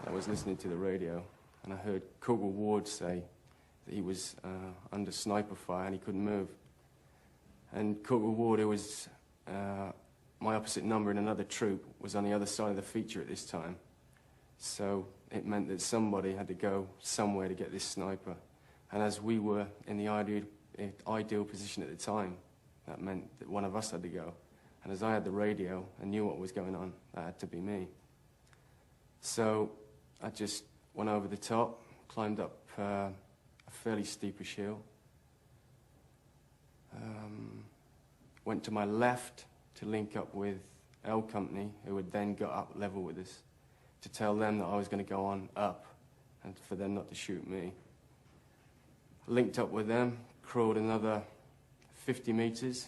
Speaker 17: I was listening to the radio, and I heard Corporal Ward say that he was under sniper fire and he couldn't move. And Corporal Ward, who was my opposite number in another troop, was on the other side of the feature at this time. So it meant that somebody had to go somewhere to get this sniper. And as we were in the ideal position at the time, that meant that one of us had to go. And as I had the radio and knew what was going on, that had to be me. So I just went over the top, climbed up a fairly steepish hill, went to my left to link up with L Company, who had then got up level with us, to tell them that I was going to go on up and for them not to shoot me. Linked up with them, crawled another 50 meters,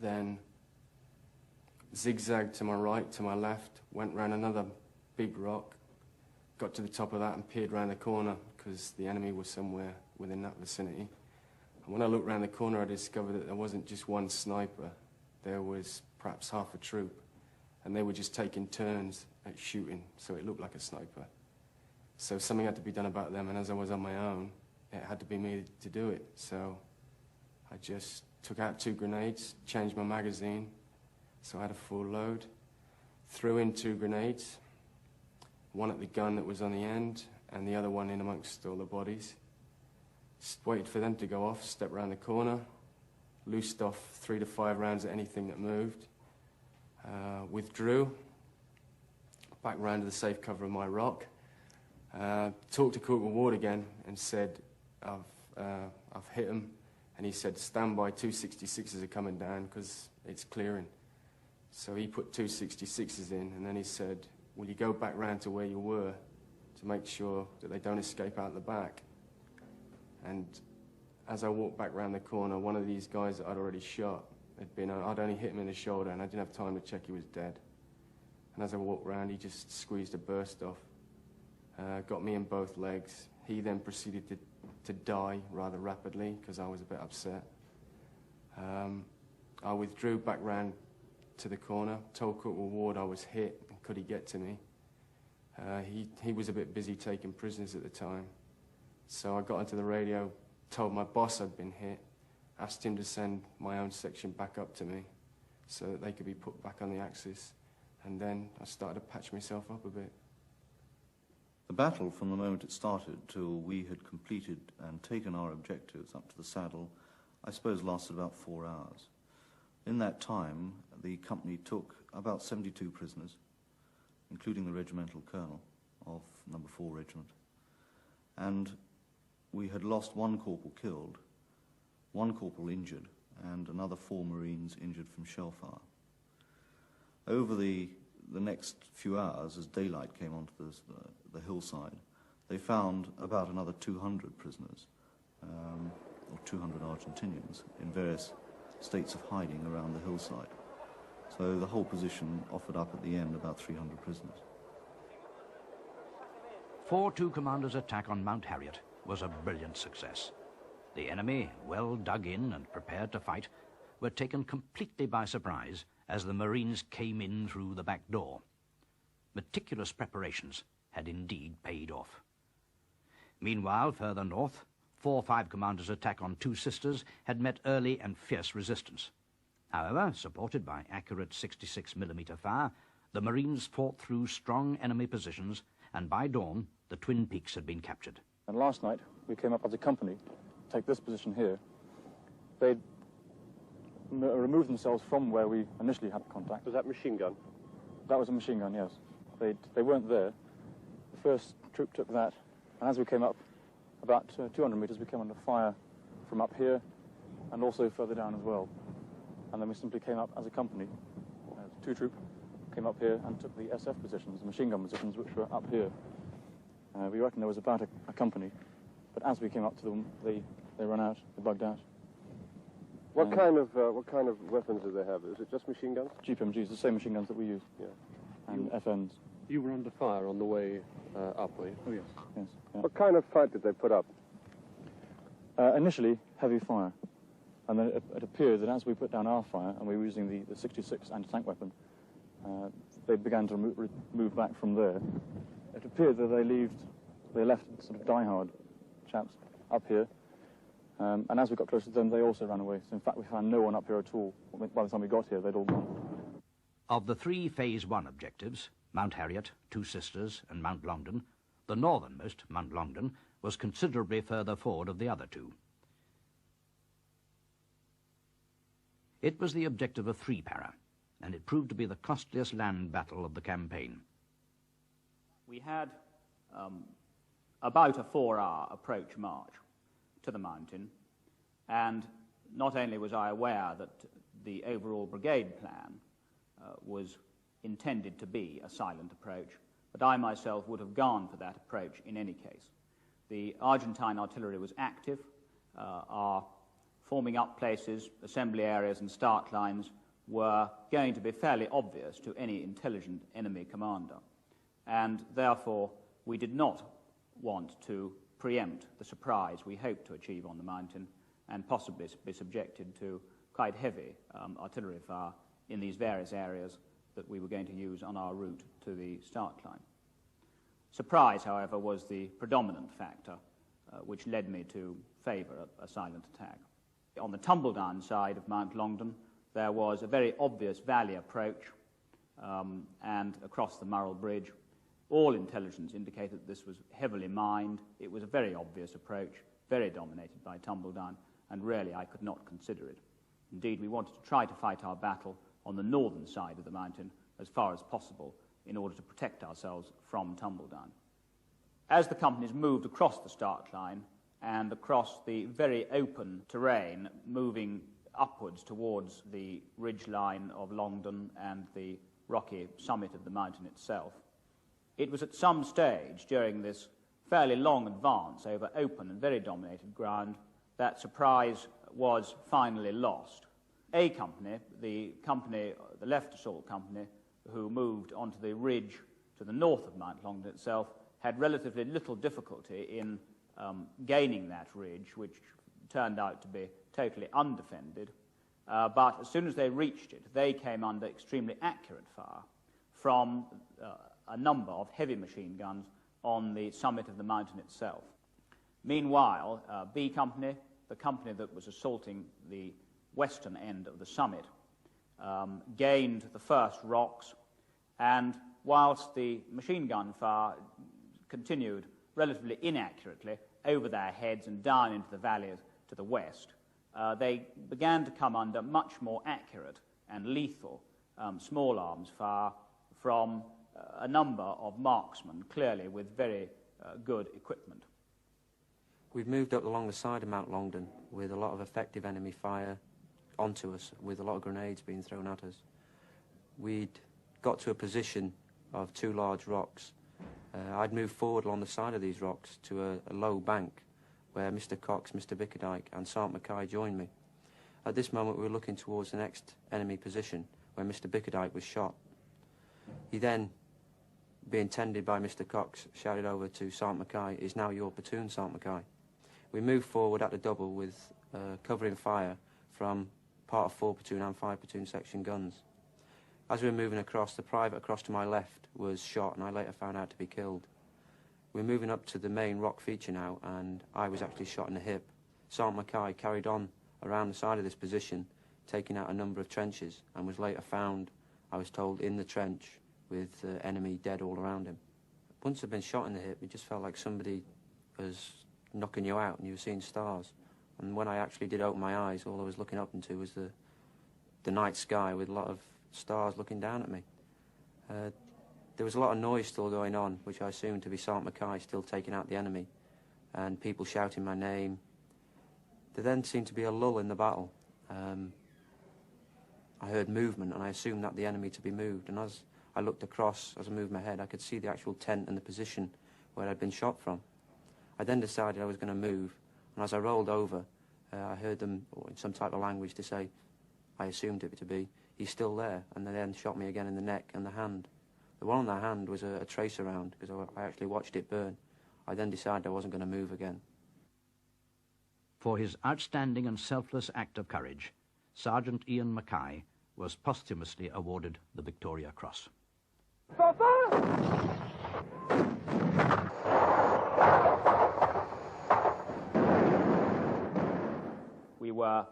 Speaker 17: then zigzagged to my right, to my left, went round another big rock, got to the top of that and peered round the corner because the enemy was somewhere within that vicinity. And when I looked round the corner, I discovered that there wasn't just 1 sniper, there was perhaps half a troop, and they were just taking turns at shooting, so it looked like a sniper. So something had to be done about them, and as I was on my own, it had to be me to do it. So I just took out 2 grenades, changed my magazine, so I had a full load, threw in 2 grenades, one at the gun that was on the end, and the other one in amongst all the bodies. Waited for them to go off, stepped round the corner, loosed off 3 to 5 rounds at anything that moved, withdrew, back round to the safe cover of my rock, talked to Corporal Ward again and said, I've hit him, and he said, stand by, 266s are coming down because it's clearing. So he put 266s in, and then he said, will you go back round to where you were to make sure that they don't escape out the back? And as I walked back round the corner, one of these guys that I'd already shot, I'd only hit him in the shoulder, and I didn't have time to check he was dead. And as I walked round, he just squeezed a burst off, got me in both legs. He then proceeded to die rather rapidly because I was a bit upset. I withdrew back round to the corner, told Corporal Ward I was hit, and could he get to me? He was a bit busy taking prisoners at the time. So I got onto the radio, told my boss I'd been hit, asked him to send my own section back up to me so that they could be put back on the axis. And then I started to patch myself up a bit.
Speaker 15: The battle, from the moment it started till we had completed and taken our objectives up to the saddle, I suppose lasted about 4 hours. In that time, the company took about 72 prisoners, including the regimental colonel of No. 4 Regiment. And we had lost 1 corporal killed, 1 corporal injured, and another 4 Marines injured from shell fire. Over the next few hours, as daylight came onto the hillside, they found about another 200 prisoners, or 200 Argentinians, in various states of hiding around the hillside. So the whole position offered up at the end about 300 prisoners.
Speaker 1: 4-2 Commander's attack on Mount Harriet was a brilliant success. The enemy, well dug in and prepared to fight, were taken completely by surprise as the Marines came in through the back door. Meticulous preparations had indeed paid off. Meanwhile, further north, 4-5 Commander's attack on Two Sisters had met early and fierce resistance. However, supported by accurate 66mm fire, the Marines fought through strong enemy positions, and by dawn, the Twin Peaks had been captured.
Speaker 12: And last night, we came up as a company to take this position here. They'd removed themselves from where we initially had contact.
Speaker 2: Was that machine gun?
Speaker 12: That was a machine gun, yes. They weren't there. The first troop took that, and as we came up about 200 meters, we came under fire from up here and also further down as well. And then we simply came up as a company. 2 troop came up here and took the SF positions, the machine gun positions, which were up here. We reckon there was about a company, but as we came up to them, they ran out, they bugged out.
Speaker 2: What kind of weapons did they have? Is it just machine guns?
Speaker 12: GPMGs, the same machine guns that we use.
Speaker 2: Yeah.
Speaker 12: And FNs.
Speaker 2: You were under fire on the way up, were you?
Speaker 12: Oh, yes. Yes. Yeah.
Speaker 2: What kind of fight did they put up?
Speaker 12: Initially, heavy fire. And then it appeared that as we put down our fire, and we were using the 66 anti-tank weapon, they began to move back from there. It appeared that they left sort of die-hard chaps up here, and as we got closer to them, they also ran away. So in fact, we found no one up here at all. By the time we got here, they'd all gone.
Speaker 1: Of the 3 Phase 1 objectives, Mount Harriet, Two Sisters, and Mount Longdon, the northernmost, Mount Longdon, was considerably further forward of the other 2. It was the objective of 3-para, and it proved to be the costliest land battle of the campaign.
Speaker 3: We had about a 4-hour approach march to the mountain, and not only was I aware that the overall brigade plan was intended to be a silent approach, but I myself would have gone for that approach in any case. The Argentine artillery was active. Our forming up places, assembly areas and start lines were going to be fairly obvious to any intelligent enemy commander, and therefore we did not want to preempt the surprise we hoped to achieve on the mountain and possibly be subjected to quite heavy artillery fire in these various areas that we were going to use on our route to the start line. Surprise, however, was the predominant factor which led me to favour a silent attack. On the tumble-down side of Mount Longdon, there was a very obvious valley approach and across the Murrell Bridge. All intelligence indicated that this was heavily mined. It was a very obvious approach, very dominated by Tumbledown, and really I could not consider it. Indeed, we wanted to try to fight our battle on the northern side of the mountain as far as possible in order to protect ourselves from Tumbledown. As the companies moved across the start line and across the very open terrain, moving upwards towards the ridge line of Longdon and the rocky summit of the mountain itself, it was at some stage during this fairly long advance over open and very dominated ground that Surprise was finally lost. A company, the left assault company, who moved onto the ridge to the north of Mount Longdon itself, had relatively little difficulty in gaining that ridge, which turned out to be totally undefended. But as soon as they reached it, they came under extremely accurate fire from a number of heavy machine guns on the summit of the mountain itself. Meanwhile, B Company, the company that was assaulting the western end of the summit, gained the first rocks, and whilst the machine gun fire continued relatively inaccurately over their heads and down into the valleys to the west, they began to come under much more accurate and lethal small arms fire from a number of marksmen, clearly with very good equipment.
Speaker 4: We've moved up along the side of Mount Longdon with a lot of effective enemy fire onto us, with a lot of grenades being thrown at us. We'd got to a position of two large rocks. I'd moved forward along the side of these rocks to a low bank where Mr. Cox, Mr. Bickerdike and Sergeant Mackay joined me. At this moment we were looking towards the next enemy position where Mr. Bickerdike was shot. He then, being tended by Mr. Cox, shouted over to Sergeant Mackay, "Is now your platoon, Sergeant Mackay." We moved forward at the double with covering fire from part of 4 platoon and 5 platoon section guns. As we were moving across, the private across to my left was shot and I later found out to be killed. We were moving up to the main rock feature now and I was actually shot in the hip. Sergeant Mackay carried on around the side of this position, taking out a number of trenches, and was later found, I was told, in the trench with enemy dead all around him. Once I'd been shot in the hip, it just felt like somebody was knocking you out and you were seeing stars. And when I actually did open my eyes, all I was looking up into was the night sky with a lot of stars looking down at me. There was a lot of noise still going on, which I assumed to be Sergeant Mackay still taking out the enemy, and people shouting my name. There then seemed to be a lull in the battle. I heard movement and I assumed that the enemy to be moved, and as I looked across, as I moved my head, I could see the actual tent and the position where I'd been shot from. I then decided I was going to move, and as I rolled over, I heard them, in some type of language, to say, I assumed it to be, "He's still there," and they then shot me again in the neck and the hand. The one on the hand was a tracer round, because I actually watched it burn. I then decided I wasn't going to move again.
Speaker 1: For his outstanding and selfless act of courage, Sergeant Ian Mackay was posthumously awarded the Victoria Cross.
Speaker 3: We were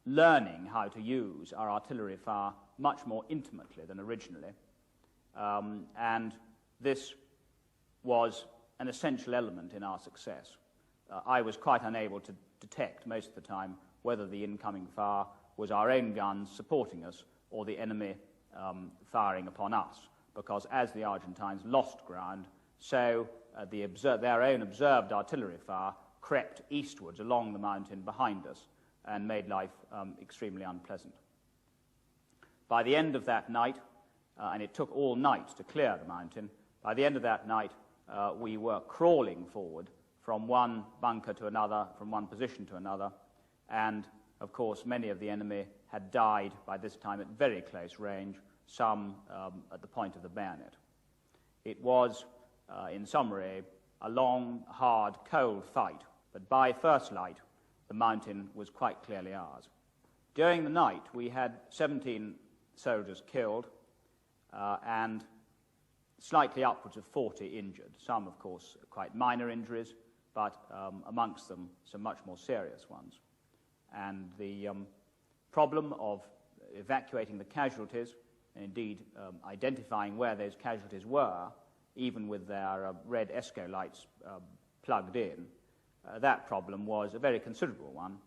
Speaker 3: learning how to use our artillery fire much more intimately than originally, and this was an essential element in our success. I was quite unable to detect most of the time whether the incoming fire was our own guns supporting us or the enemy firing upon us, because as the Argentines lost ground, so their own observed artillery fire crept eastwards along the mountain behind us and made life extremely unpleasant. By the end of that night, and it took all night to clear the mountain, by the end of that night we were crawling forward from one bunker to another, from one position to another, and of course many of the enemy had died by this time at very close range, some at the point of the bayonet. It was, in summary, a long, hard, cold fight, but by first light the mountain was quite clearly ours. During the night we had 17 soldiers killed and slightly upwards of 40 injured, some of course quite minor injuries, but amongst them some much more serious ones. And the problem of evacuating the casualties and indeed identifying where those casualties were, even with their red ESCO lights plugged in, that problem was a very considerable one,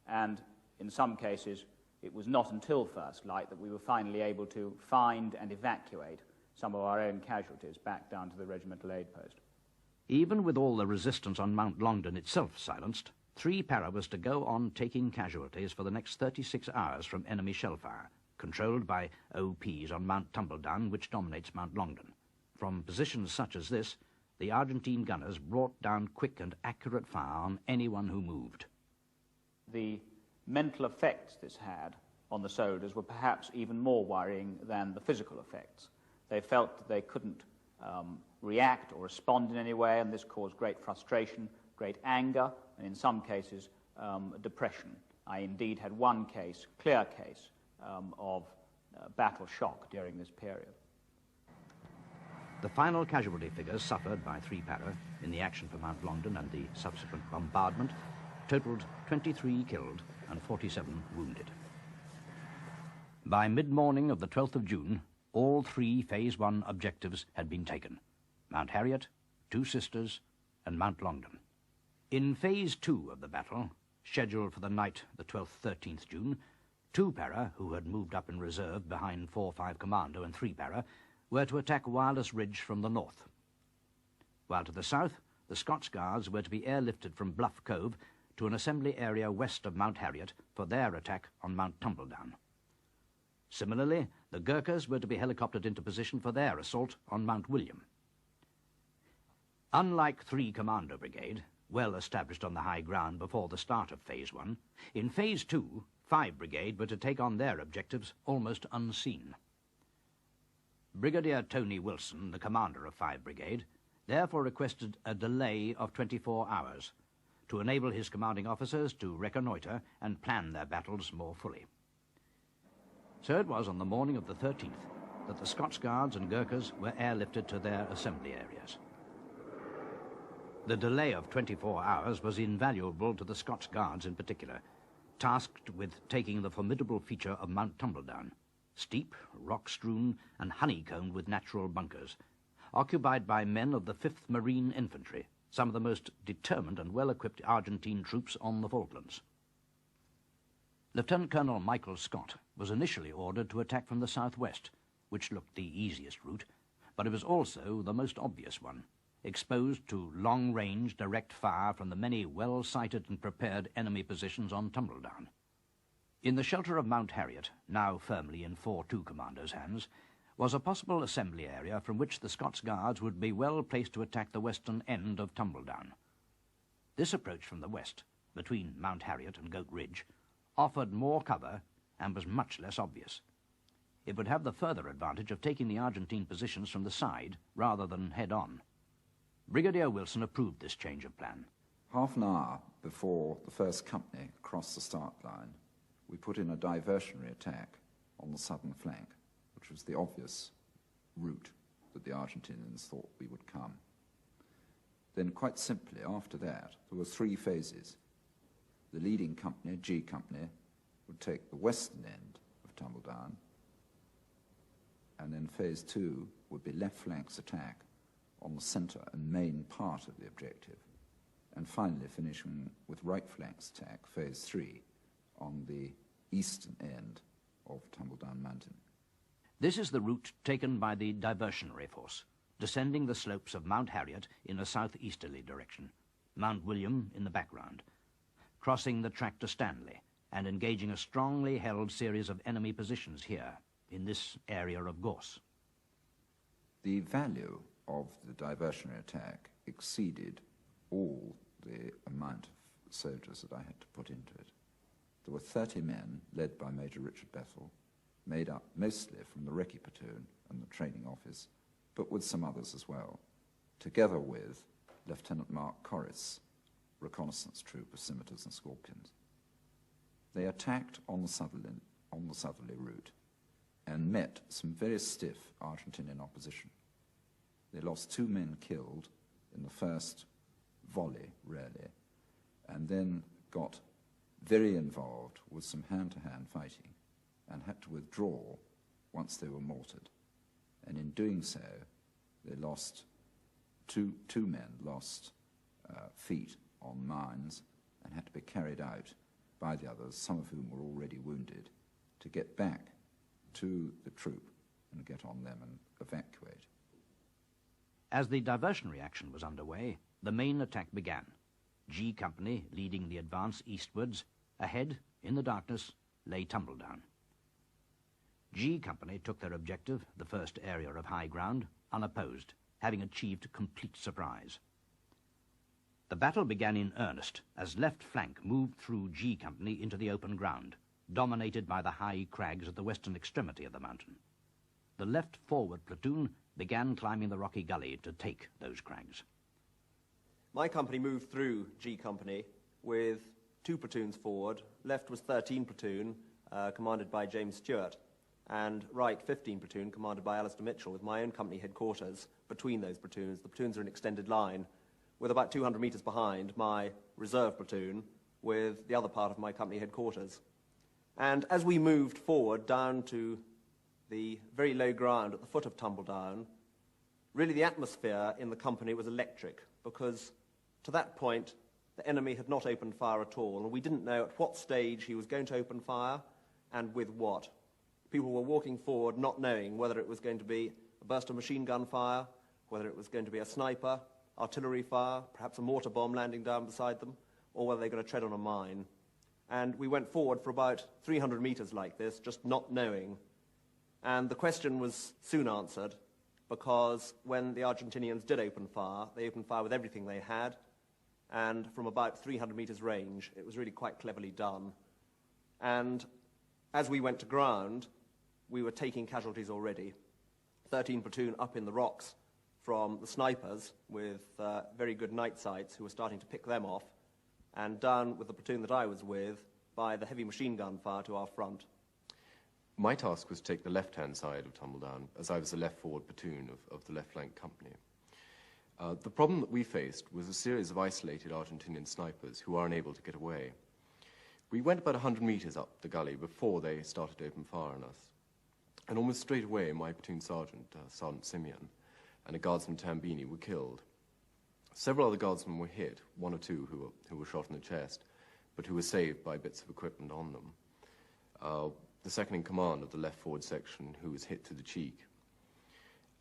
Speaker 3: and in some cases it was not until first light that we were finally able to find and evacuate some of our own casualties back down to the regimental aid post.
Speaker 1: Even with all the resistance on Mount Longdon itself silenced, 3 Para was to go on taking casualties for the next 36 hours from enemy shell fire, controlled by OPs on Mount Tumbledown, which dominates Mount Longdon. From positions such as this, the Argentine gunners brought down quick and accurate fire on anyone who moved.
Speaker 3: The mental effects this had on the soldiers were perhaps even more worrying than the physical effects. They felt that they couldn't react or respond in any way, and this caused great frustration, great anger, and in some cases depression. I indeed had one case, clear case, of battle shock during this period.
Speaker 1: The final casualty figures suffered by 3 Para in the action for Mount Longdon and the subsequent bombardment totaled 23 killed and 47 wounded. By mid-morning of the 12th of June, all 3 Phase 1 objectives had been taken: Mount Harriet, 2 Sisters, and Mount Longdon. In Phase 2 of the battle, scheduled for the night the 12th-13th June, 2 Para, who had moved up in reserve behind 4-5 Commando and 3 Para, were to attack Wireless Ridge from the north. While to the south, the Scots Guards were to be airlifted from Bluff Cove to an assembly area west of Mount Harriet for their attack on Mount Tumbledown. Similarly, the Gurkhas were to be helicoptered into position for their assault on Mount William. Unlike 3 Commando Brigade, well established on the high ground before the start of Phase 1, in Phase 2, 5 Brigade were to take on their objectives almost unseen. Brigadier Tony Wilson, the commander of 5 Brigade, therefore requested a delay of 24 hours to enable his commanding officers to reconnoitre and plan their battles more fully. So it was on the morning of the 13th that the Scots Guards and Gurkhas were airlifted to their assembly areas. The delay of 24 hours was invaluable to the Scots Guards in particular, tasked with taking the formidable feature of Mount Tumbledown, steep, rock-strewn, and honeycombed with natural bunkers, occupied by men of the 5th Marine Infantry, some of the most determined and well-equipped Argentine troops on the Falklands. Lieutenant Colonel Michael Scott was initially ordered to attack from the southwest, which looked the easiest route, but it was also the most obvious one, exposed to long-range direct fire from the many well-sighted and prepared enemy positions on Tumbledown. In the shelter of Mount Harriet, now firmly in 4-2 Commando's hands, was a possible assembly area from which the Scots Guards would be well placed to attack the western end of Tumbledown. This approach from the west, between Mount Harriet and Goat Ridge, offered more cover and was much less obvious. It would have the further advantage of taking the Argentine positions from the side rather than head-on. Brigadier Wilson approved this change of plan.
Speaker 19: Half an hour before the first company crossed the start line, we put in a diversionary attack on the southern flank, which was the obvious route that the Argentinians thought we would come. Then, quite simply, after that, there were 3 phases. The leading company, G Company, would take the western end of Tumbledown, and then Phase 2 would be left flank's attack on the centre and main part of the objective, and finally finishing with right flank's attack, Phase 3, on the eastern end of Tumbledown Mountain.
Speaker 1: This is the route taken by the diversionary force, descending the slopes of Mount Harriet in a southeasterly direction, Mount William in the background, crossing the track to Stanley and engaging a strongly held series of enemy positions here, in this area of Gorse.
Speaker 19: The value of the diversionary attack exceeded all the amount of soldiers that I had to put into it. There were 30 men, led by Major Richard Bethel, made up mostly from the recce platoon and the training office, but with some others as well, together with Lieutenant Mark Corris, reconnaissance troop of scimitars and scorpions. They attacked on the southerly route and met some very stiff Argentinian opposition. They lost 2 men killed in the first volley, really, and then got very involved with some hand-to-hand fighting and had to withdraw once they were mortared. And in doing so, they lost, two men lost feet on mines and had to be carried out by the others, some of whom were already wounded, to get back to the troop and get on them and evacuate.
Speaker 1: As the diversionary action was underway, the main attack began. G Company leading the advance eastwards. Ahead, in the darkness, lay Tumbledown. G Company took their objective, the first area of high ground, unopposed, having achieved complete surprise. The battle began in earnest as left flank moved through G Company into the open ground, dominated by the high crags at the western extremity of the mountain. The left forward platoon began climbing the rocky gully to take those crags.
Speaker 20: My company moved through G Company with 2 platoons forward. Left was 13 Platoon, commanded by James Stewart, and right 15 Platoon, commanded by Alistair Mitchell, with my own company headquarters between those platoons. The platoons are an extended line, with about 200 metres behind my reserve platoon, with the other part of my company headquarters. And as we moved forward down to the very low ground at the foot of Tumbledown, really the atmosphere in the company was electric, because to that point the enemy had not opened fire at all, and we didn't know at what stage he was going to open fire and with what. People were walking forward not knowing whether it was going to be a burst of machine gun fire, whether it was going to be a sniper, artillery fire, perhaps a mortar bomb landing down beside them, or whether they were going to tread on a mine. And we went forward for about 300 metres like this, just not knowing. And the question was soon answered, because when the Argentinians did open fire, they opened fire with everything they had, and from about 300 metres range. It was really quite cleverly done. And as we went to ground, we were taking casualties already. 13 Platoon up in the rocks from the snipers with very good night sights who were starting to pick them off, and down with the platoon that I was with by the heavy machine gun fire to our front.
Speaker 21: My task was to take the left-hand side of Tumbledown, as I was the left-forward platoon of the left-flank company. The problem that we faced was a series of isolated Argentinian snipers who were unable to get away. We went about 100 metres up the gully before they started to open fire on us. And almost straight away, my platoon sergeant, Sergeant Simeon, and a guardsman Tambini were killed. Several other guardsmen were hit, 1 or 2 who were shot in the chest, but who were saved by bits of equipment on them. The second in command of the left-forward section, who was hit to the cheek.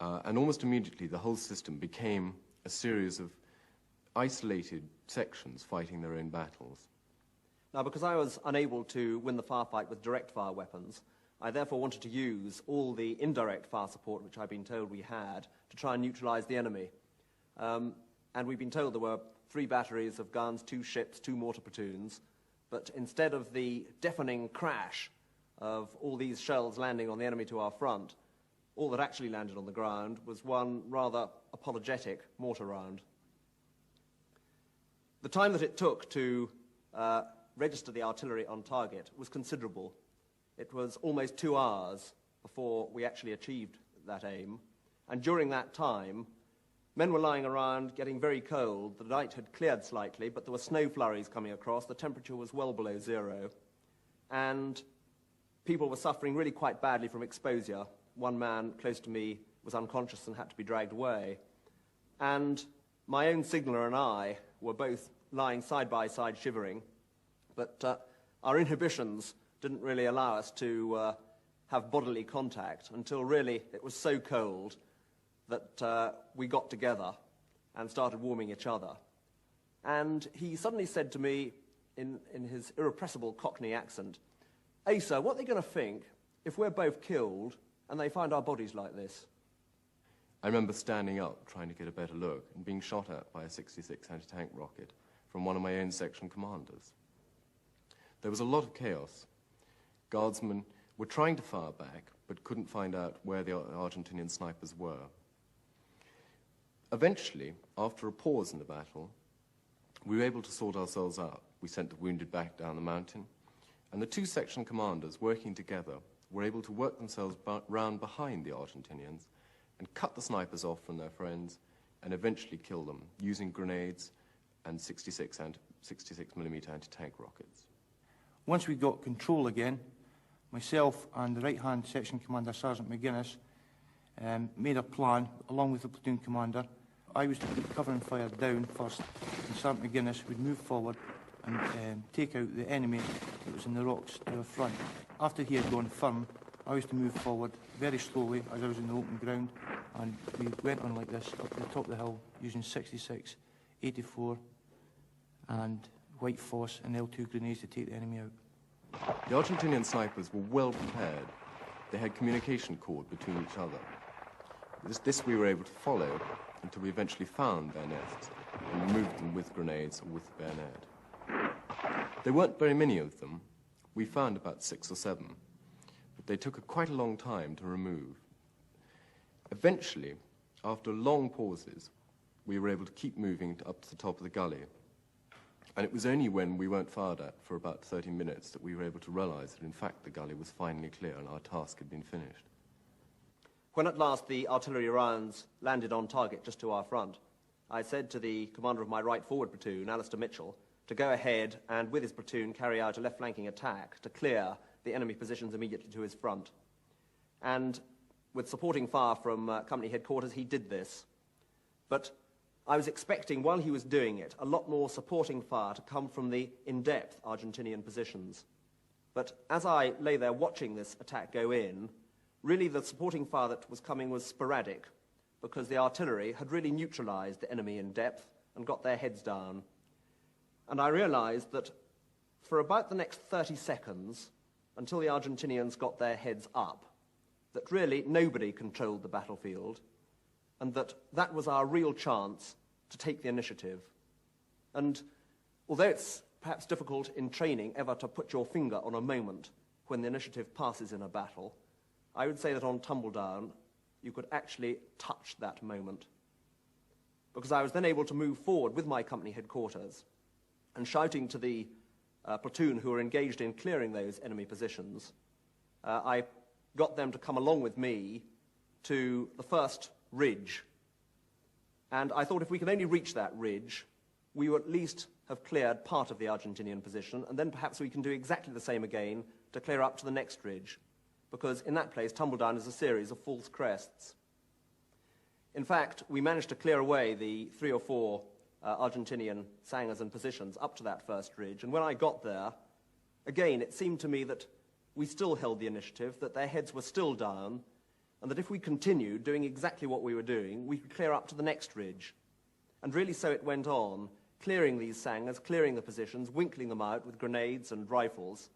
Speaker 21: And almost immediately, the whole system became a series of isolated sections fighting their own battles.
Speaker 20: Now, because I was unable to win the firefight with direct fire weapons, I therefore wanted to use all the indirect fire support which I'd been told we had to try and neutralize the enemy. And we've been told there were 3 batteries of guns, 2 ships, 2 mortar platoons, but instead of the deafening crash of all these shells landing on the enemy to our front, all that actually landed on the ground was one rather apologetic mortar round. The time that it took to register the artillery on target was considerable. It was almost 2 hours before we actually achieved that aim, and during that time, men were lying around getting very cold. The night had cleared slightly, but there were snow flurries coming across. The temperature was well below 0, and people were suffering really quite badly from exposure. One man close to me was unconscious and had to be dragged away. And my own signaller and I were both lying side by side shivering, but our inhibitions didn't really allow us to have bodily contact until really it was so cold that we got together and started warming each other. And he suddenly said to me in his irrepressible Cockney accent, "Hey, sir, what are they going to think if we're both killed and they find our bodies like this?"
Speaker 21: I remember standing up, trying to get a better look, and being shot at by a 66 anti-tank rocket from one of my own section commanders. There was a lot of chaos. Guardsmen were trying to fire back, but couldn't find out where the Argentinian snipers were. Eventually, after a pause in the battle, we were able to sort ourselves out. We sent the wounded back down the mountain, and the 2 section commanders, working together, were able to work themselves round behind the Argentinians and cut the snipers off from their friends and eventually kill them using grenades and 66mm anti-tank rockets.
Speaker 23: Once we got control again,
Speaker 5: myself and the right-hand section commander, Sergeant McGuinness, made a plan along with the platoon commander. I was to keep covering fire down first, and Sergeant McGuinness would move forward and take out the enemy that was in the rocks to our front. After he had gone firm, I was to move forward very slowly as I was in the open ground, and we went on like this up to the top of the hill using 66, 84 and white phos and L2 grenades to take the enemy out.
Speaker 21: The Argentinian snipers were well prepared. They had communication cord between each other. This we were able to follow until we eventually found their nests and removed them with grenades or with the bayonet. There weren't very many of them. We found about 6 or 7, but they took quite a long time to remove. Eventually, after long pauses, we were able to keep moving up to the top of the gully. And it was only when we weren't fired at for about 30 minutes that we were able to realize that, in fact, the gully was finally clear and our task had been finished.
Speaker 20: When at last the artillery rounds landed on target just to our front, I said to the commander of my right forward platoon, Alistair Mitchell, to go ahead and, with his platoon, carry out a left-flanking attack to clear the enemy positions immediately to his front. And with supporting fire from company headquarters, he did this. But I was expecting, while he was doing it, a lot more supporting fire to come from the in-depth Argentinian positions. But as I lay there watching this attack go in, really the supporting fire that was coming was sporadic, because the artillery had really neutralized the enemy in depth and got their heads down. And I realized that for about the next 30 seconds, until the Argentinians got their heads up, that really nobody controlled the battlefield, and that was our real chance to take the initiative. And although it's perhaps difficult in training ever to put your finger on a moment when the initiative passes in a battle, I would say that on Tumbledown, you could actually touch that moment. Because I was then able to move forward with my company headquarters and shouting to the platoon who were engaged in clearing those enemy positions, I got them to come along with me to the first ridge. And I thought if we could only reach that ridge, we would at least have cleared part of the Argentinian position, and then perhaps we can do exactly the same again to clear up to the next ridge, because in that place, Tumbledown is a series of false crests. In fact, we managed to clear away the 3 or 4 Argentinian sangers and positions up to that first ridge, and when I got there, again, it seemed to me that we still held the initiative, that their heads were still down, and that if we continued doing exactly what we were doing, we could clear up to the next ridge. And really so it went on, clearing these sangers, clearing the positions, winkling them out with grenades and rifles.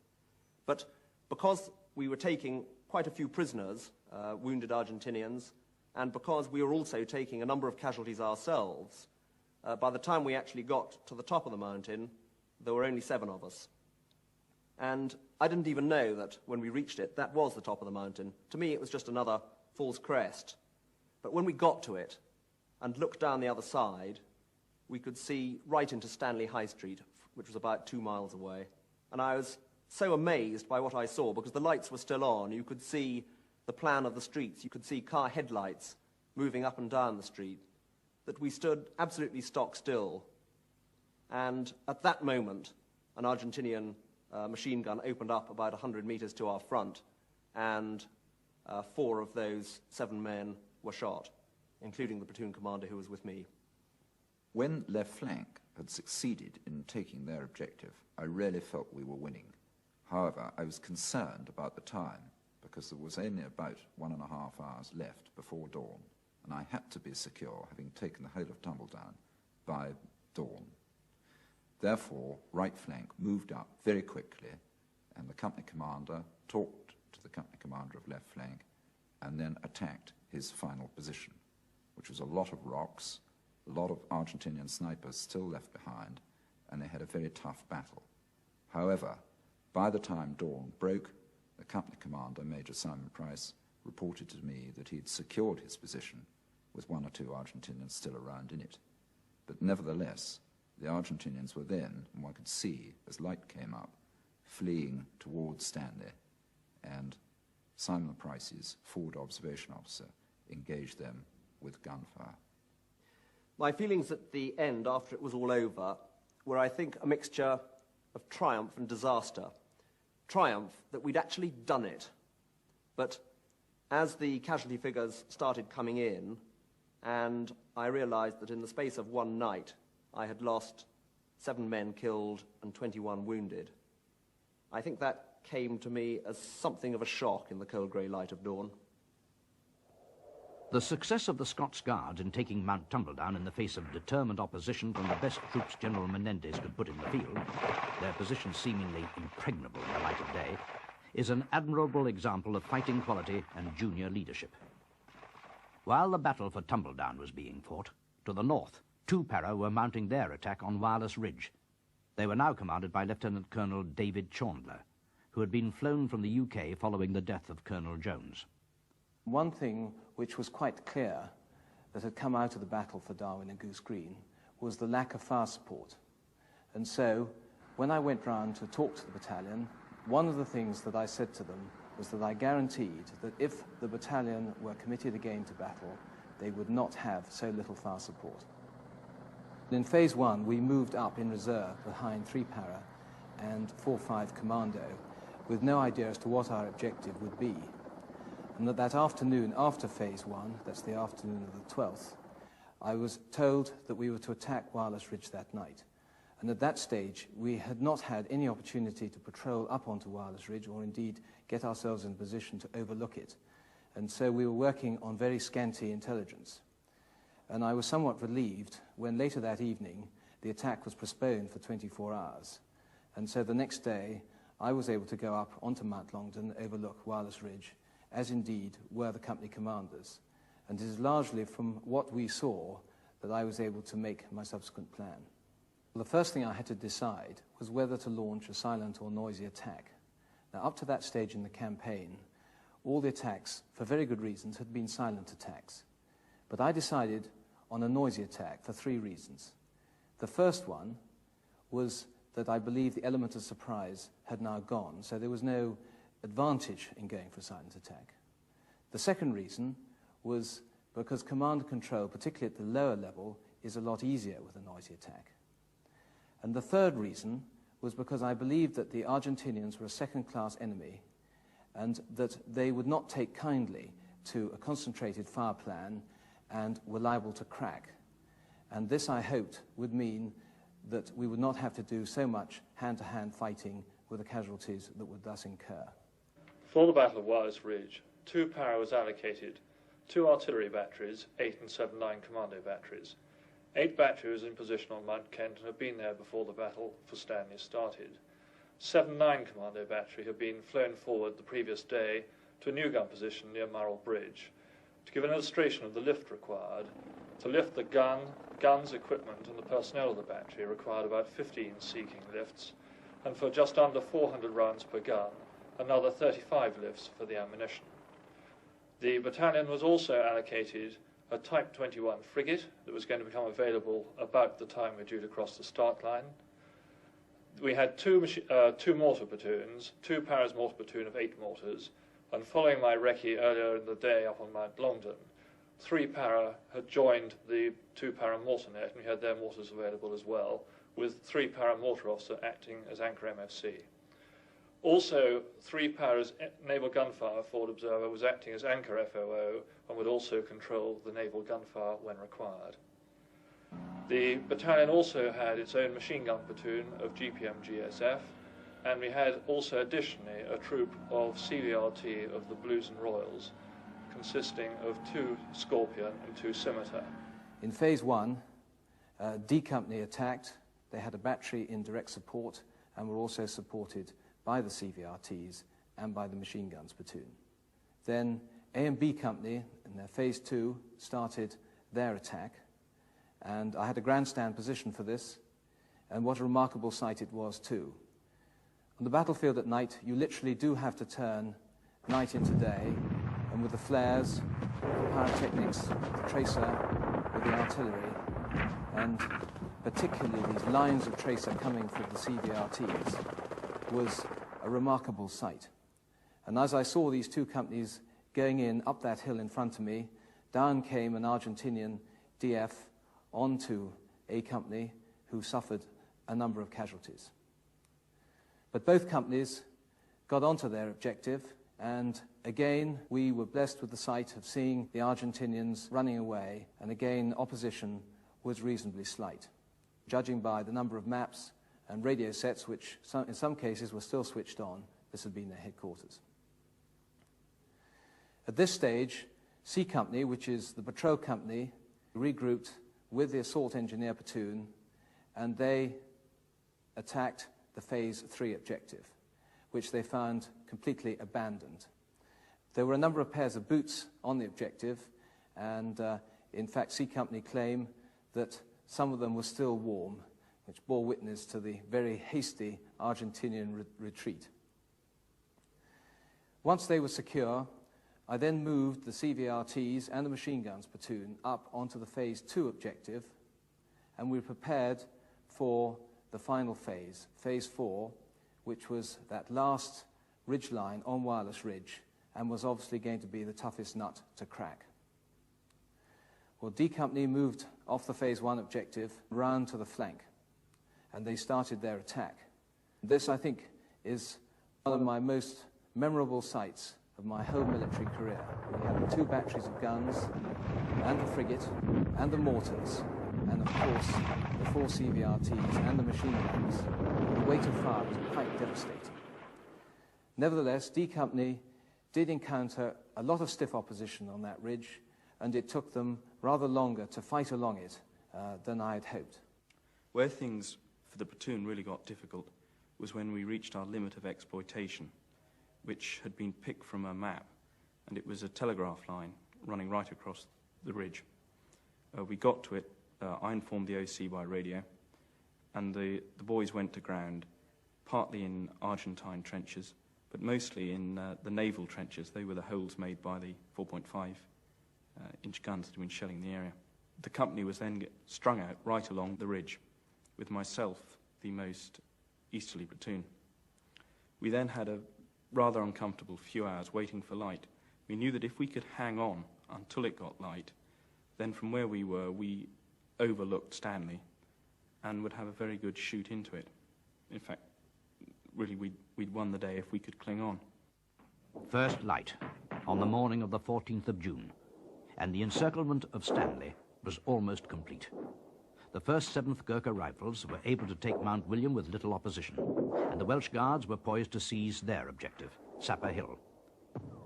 Speaker 20: But because we were taking quite a few prisoners, wounded Argentinians, and because we were also taking a number of casualties ourselves, by the time we actually got to the top of the mountain, there were only 7 of us. And I didn't even know that when we reached it, that was the top of the mountain. To me, it was just another false crest. But when we got to it and looked down the other side, we could see right into Stanley High Street, which was about 2 miles away. And I was so amazed by what I saw, because the lights were still on. You could see the plan of the streets. You could see car headlights moving up and down the street, that we stood absolutely stock still. And at that moment, an Argentinian machine gun opened up about 100 meters to our front, and 4 of those 7 men were shot, including the platoon commander who was with me.
Speaker 19: When left flank had succeeded in taking their objective, I really felt we were winning. However, I was concerned about the time, because there was only about 1.5 hours left before dawn, and I had to be secure, having taken the whole of Tumbledown, by dawn. Therefore, right flank moved up very quickly, and the company commander talked to the company commander of left flank, and then attacked his final position, which was a lot of rocks, a lot of Argentinian snipers still left behind, and they had a very tough battle. However, by the time dawn broke, the company commander, Major Simon Price, reported to me that he had secured his position with 1 or 2 Argentinians still around in it. But nevertheless, the Argentinians were then, and one could see as light came up, fleeing towards Stanley, and Simon Price's forward observation officer engaged them with gunfire.
Speaker 20: My feelings at the end, after it was all over, were, I think, a mixture of triumph and disaster. triumph that we'd actually done it. But as the casualty figures started coming in, and I realized that in the space of one night I had lost 7 men killed and 21 wounded, I think that came to me as something of a shock in the cold grey light of dawn.
Speaker 1: The success of the Scots Guards in taking Mount Tumbledown in the face of determined opposition from the best troops General Menendez could put in the field, their position seemingly impregnable in the light of day, is an admirable example of fighting quality and junior leadership. While the battle for Tumbledown was being fought, to the north, 2 para were mounting their attack on Wireless Ridge. They were now commanded by Lieutenant Colonel David Chandler, who had been flown from the UK following the death of Colonel Jones.
Speaker 7: One thing which was quite clear that had come out of the battle for Darwin and Goose Green was the lack of fire support. And so, when I went round to talk to the battalion, one of the things that I said to them was that I guaranteed that if the battalion were committed again to battle, they would not have so little fire support. In Phase 1, we moved up in reserve behind 3 para and 4-5 commando, with no idea as to what our objective would be. And that afternoon after Phase 1, that's the afternoon of the 12th, I was told that we were to attack Wireless Ridge that night. And at that stage, we had not had any opportunity to patrol up onto Wireless Ridge or indeed get ourselves in a position to overlook it. And so we were working on very scanty intelligence. And I was somewhat relieved when later that evening the attack was postponed for 24 hours. And so the next day I was able to go up onto Mount Longdon, overlook Wireless Ridge, as indeed were the company commanders. And it is largely from what we saw that I was able to make my subsequent plan. The first thing I had to decide was whether to launch a silent or noisy attack. Now, up to that stage in the campaign, all the attacks, for very good reasons, had been silent attacks. But I decided on a noisy attack for 3 reasons. The first one was that I believed the element of surprise had now gone, so there was no advantage in going for a silent attack. The second reason was because command and control, particularly at the lower level, is a lot easier with a noisy attack. And the third reason was because I believed that the Argentinians were a second-class enemy and that they would not take kindly to a concentrated fire plan and were liable to crack. And this, I hoped, would mean that we would not have to do so much hand-to-hand fighting with the casualties that would thus incur.
Speaker 10: For the Battle of Wireless Ridge, 2 para was allocated, 2 artillery batteries, 8 and 7-9 commando batteries. 8 batteries in position on Mount Kent and had been there before the battle for Stanley started. 7-9 commando battery had been flown forward the previous day to a new gun position near Murrell Bridge. To give an illustration of the lift required, to lift the guns, equipment and the personnel of the battery required about 15 Sea King lifts, and for just under 400 rounds per gun, another 35 lifts for the ammunition. The battalion was also allocated a Type 21 frigate that was going to become available about the time we're due to cross the start line. We had 2 mortar platoons, 2 paras mortar platoon of 8 mortars, and following my recce earlier in the day up on Mount Longdon, 3 para had joined the 2 para mortar net, and we had their mortars available as well, with 3 para mortar officer acting as anchor MFC. Also, 3 paras naval gunfire forward observer was acting as anchor FOO and would also control the naval gunfire when required. The battalion also had its own machine gun platoon of GPM GSF, and we had also additionally a troop of CVRT of the Blues and Royals, consisting of 2 Scorpion and 2 Scimitar.
Speaker 7: In Phase 1, D Company attacked. They had a battery in direct support and were also supported by the CVRTs and by the machine guns platoon. Then A and B Company, in their Phase 2, started their attack, and I had a grandstand position for this, and what a remarkable sight it was too. On the battlefield at night, you literally do have to turn night into day, and with the flares, the pyrotechnics, the tracer, with the artillery, and particularly these lines of tracer coming from the CVRTs, was a remarkable sight. And as I saw these 2 companies going in up that hill in front of me, down came an Argentinian DF onto A Company who suffered a number of casualties. But both companies got onto their objective, and again we were blessed with the sight of seeing the Argentinians running away, and again opposition was reasonably slight. Judging by the number of maps and radio sets, which in some cases were still switched on, this had been their headquarters. At this stage, C Company, which is the patrol company, regrouped with the assault engineer platoon, and they attacked the Phase 3 objective, which they found completely abandoned. There were a number of pairs of boots on the objective, and in fact C Company claim that some of them were still warm, which bore witness to the very hasty Argentinian retreat. Once they were secure, I then moved the CVRTs and the machine guns platoon up onto the Phase 2 objective, and we were prepared for the final phase, Phase 4, which was that last ridge line on Wireless Ridge, and was obviously going to be the toughest nut to crack. Well, D Company moved off the Phase 1 objective round to the flank, and they started their attack. This, I think, is one of my most memorable sights of my whole military career. We had the 2 batteries of guns, and the frigate, and the mortars, and of course the 4 CVRTs and the machine guns. The weight of fire was quite devastating. Nevertheless, D Company did encounter a lot of stiff opposition on that ridge, and it took them rather longer to fight along it than I had hoped.
Speaker 11: Where things for the platoon really got difficult was when we reached our limit of exploitation, which had been picked from a map, and it was a telegraph line running right across the ridge. We got to it, I informed the OC by radio, and the boys went to ground, partly in Argentine trenches, but mostly in the naval trenches. They were the holes made by the 4.5-inch guns that had been shelling the area. The company was then strung out right along the ridge, with myself the most easterly platoon. We then had a rather uncomfortable few hours waiting for light. We knew that if we could hang on until it got light, then from where we were, we overlooked Stanley and would have a very good shoot into it. In fact, really, we'd won the day if we could cling on.
Speaker 1: First light on the morning of the 14th of June, and the encirclement of Stanley was almost complete. The 1st 7th Gurkha Rifles were able to take Mount William with little opposition, and the Welsh Guards were poised to seize their objective, Sapper Hill.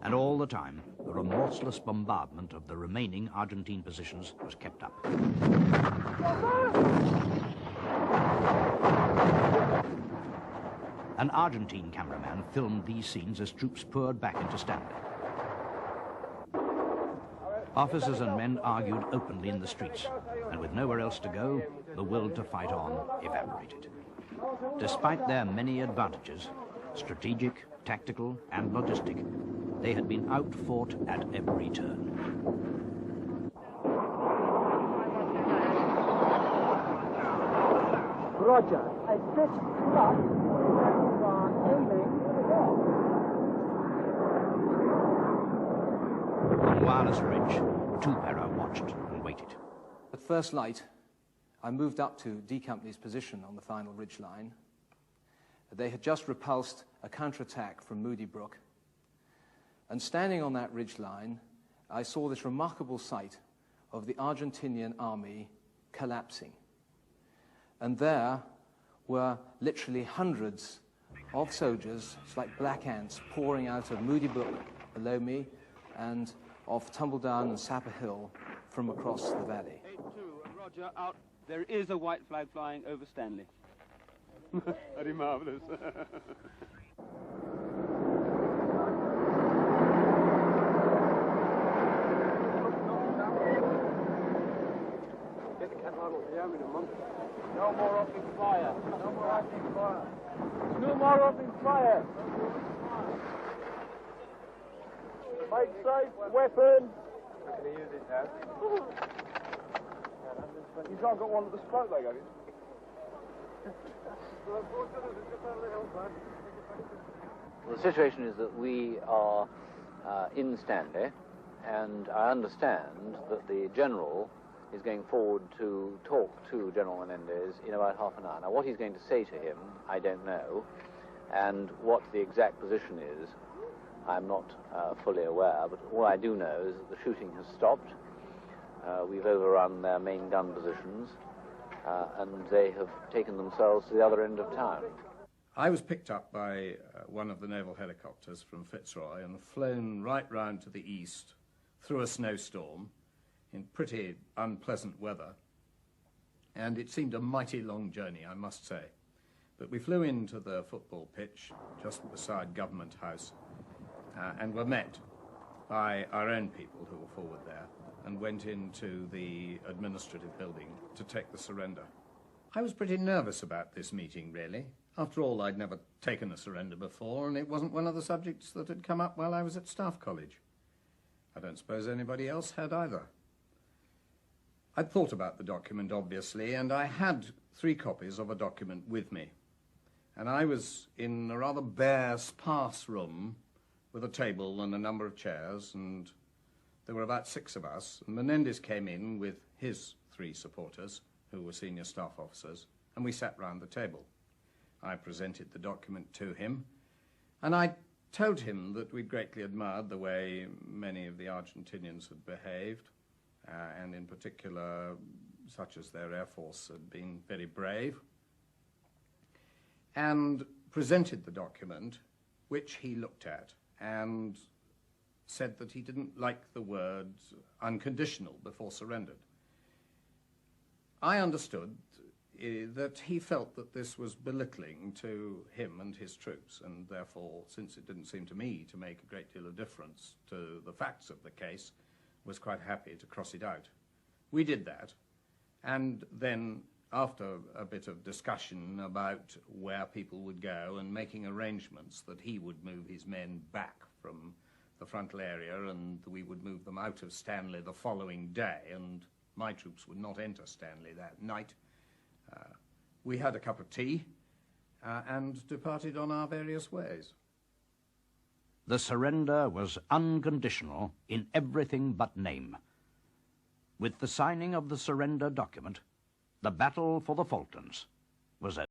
Speaker 1: And all the time, the remorseless bombardment of the remaining Argentine positions was kept up. An Argentine cameraman filmed these scenes as troops poured back into Stanley. Officers and men argued openly in the streets, and with nowhere else to go, the will to fight on evaporated. Despite their many advantages, strategic, tactical, and logistic, they had been outfought at every turn.
Speaker 18: Roger. At this spot, we are aiming.
Speaker 1: On Wireless Ridge, 2 Para watched and waited.
Speaker 7: At first light, I moved up to D Company's position on the final ridge line. They had just repulsed a counterattack from Moody Brook. And standing on that ridge line, I saw this remarkable sight of the Argentinian army collapsing. And there were literally hundreds of soldiers, it's like black ants, pouring out of Moody Brook below me and of Tumbledown and Sapper Hill from across the valley.
Speaker 23: 8-2, Roger, out. There is a white flag flying over Stanley. Very marvellous.
Speaker 18: Get the catalog of the army, monk. No more opening fire. No more opening fire. No more opening fire. Make safe, weapon. Can you use it now?
Speaker 2: You've not got one at the spoke leg, have you?
Speaker 24: The situation is that we are in Stanley, and I understand that the General is going forward to talk to General Menendez in about half an hour. Now, what he's going to say to him, I don't know, And what the exact position is, I'm not fully aware, but all I do know is that the shooting has stopped. We've overrun their main gun positions, and they have taken themselves to the other end of town.
Speaker 6: I was picked up by one of the naval helicopters from Fitzroy and flown right round to the east through a snowstorm in pretty unpleasant weather. And it seemed a mighty long journey, I must say. But we flew into the football pitch just beside Government House and were met by our own people who were forward there and went into the administrative building to take the surrender. I was pretty nervous about this meeting, really. After all, I'd never taken a surrender before, and it wasn't one of the subjects that had come up while I was at Staff College. I don't suppose anybody else had either. I'd thought about the document, obviously, and I had 3 copies of a document with me. And I was in a rather bare, sparse room with a table and a number of chairs, and there were about 6 of us. And Menendez came in with his 3 supporters, who were senior staff officers, and we sat round the table. I presented the document to him, and I told him that we'd greatly admired the way many of the Argentinians had behaved, and in particular, such as their Air Force had been very brave, and presented the document, which he looked at, and said that he didn't like the word unconditional before surrendered. I understood that he felt that this was belittling to him and his troops, and therefore, since it didn't seem to me to make a great deal of difference to the facts of the case, was quite happy to cross it out. We did that, and then after a bit of discussion about where people would go and making arrangements that he would move his men back from the frontal area and we would move them out of Stanley the following day, and my troops would not enter Stanley that night, we had a cup of tea and departed on our various ways.
Speaker 1: The surrender was unconditional in everything but name. With the signing of the surrender document, the battle for the Falklands was over.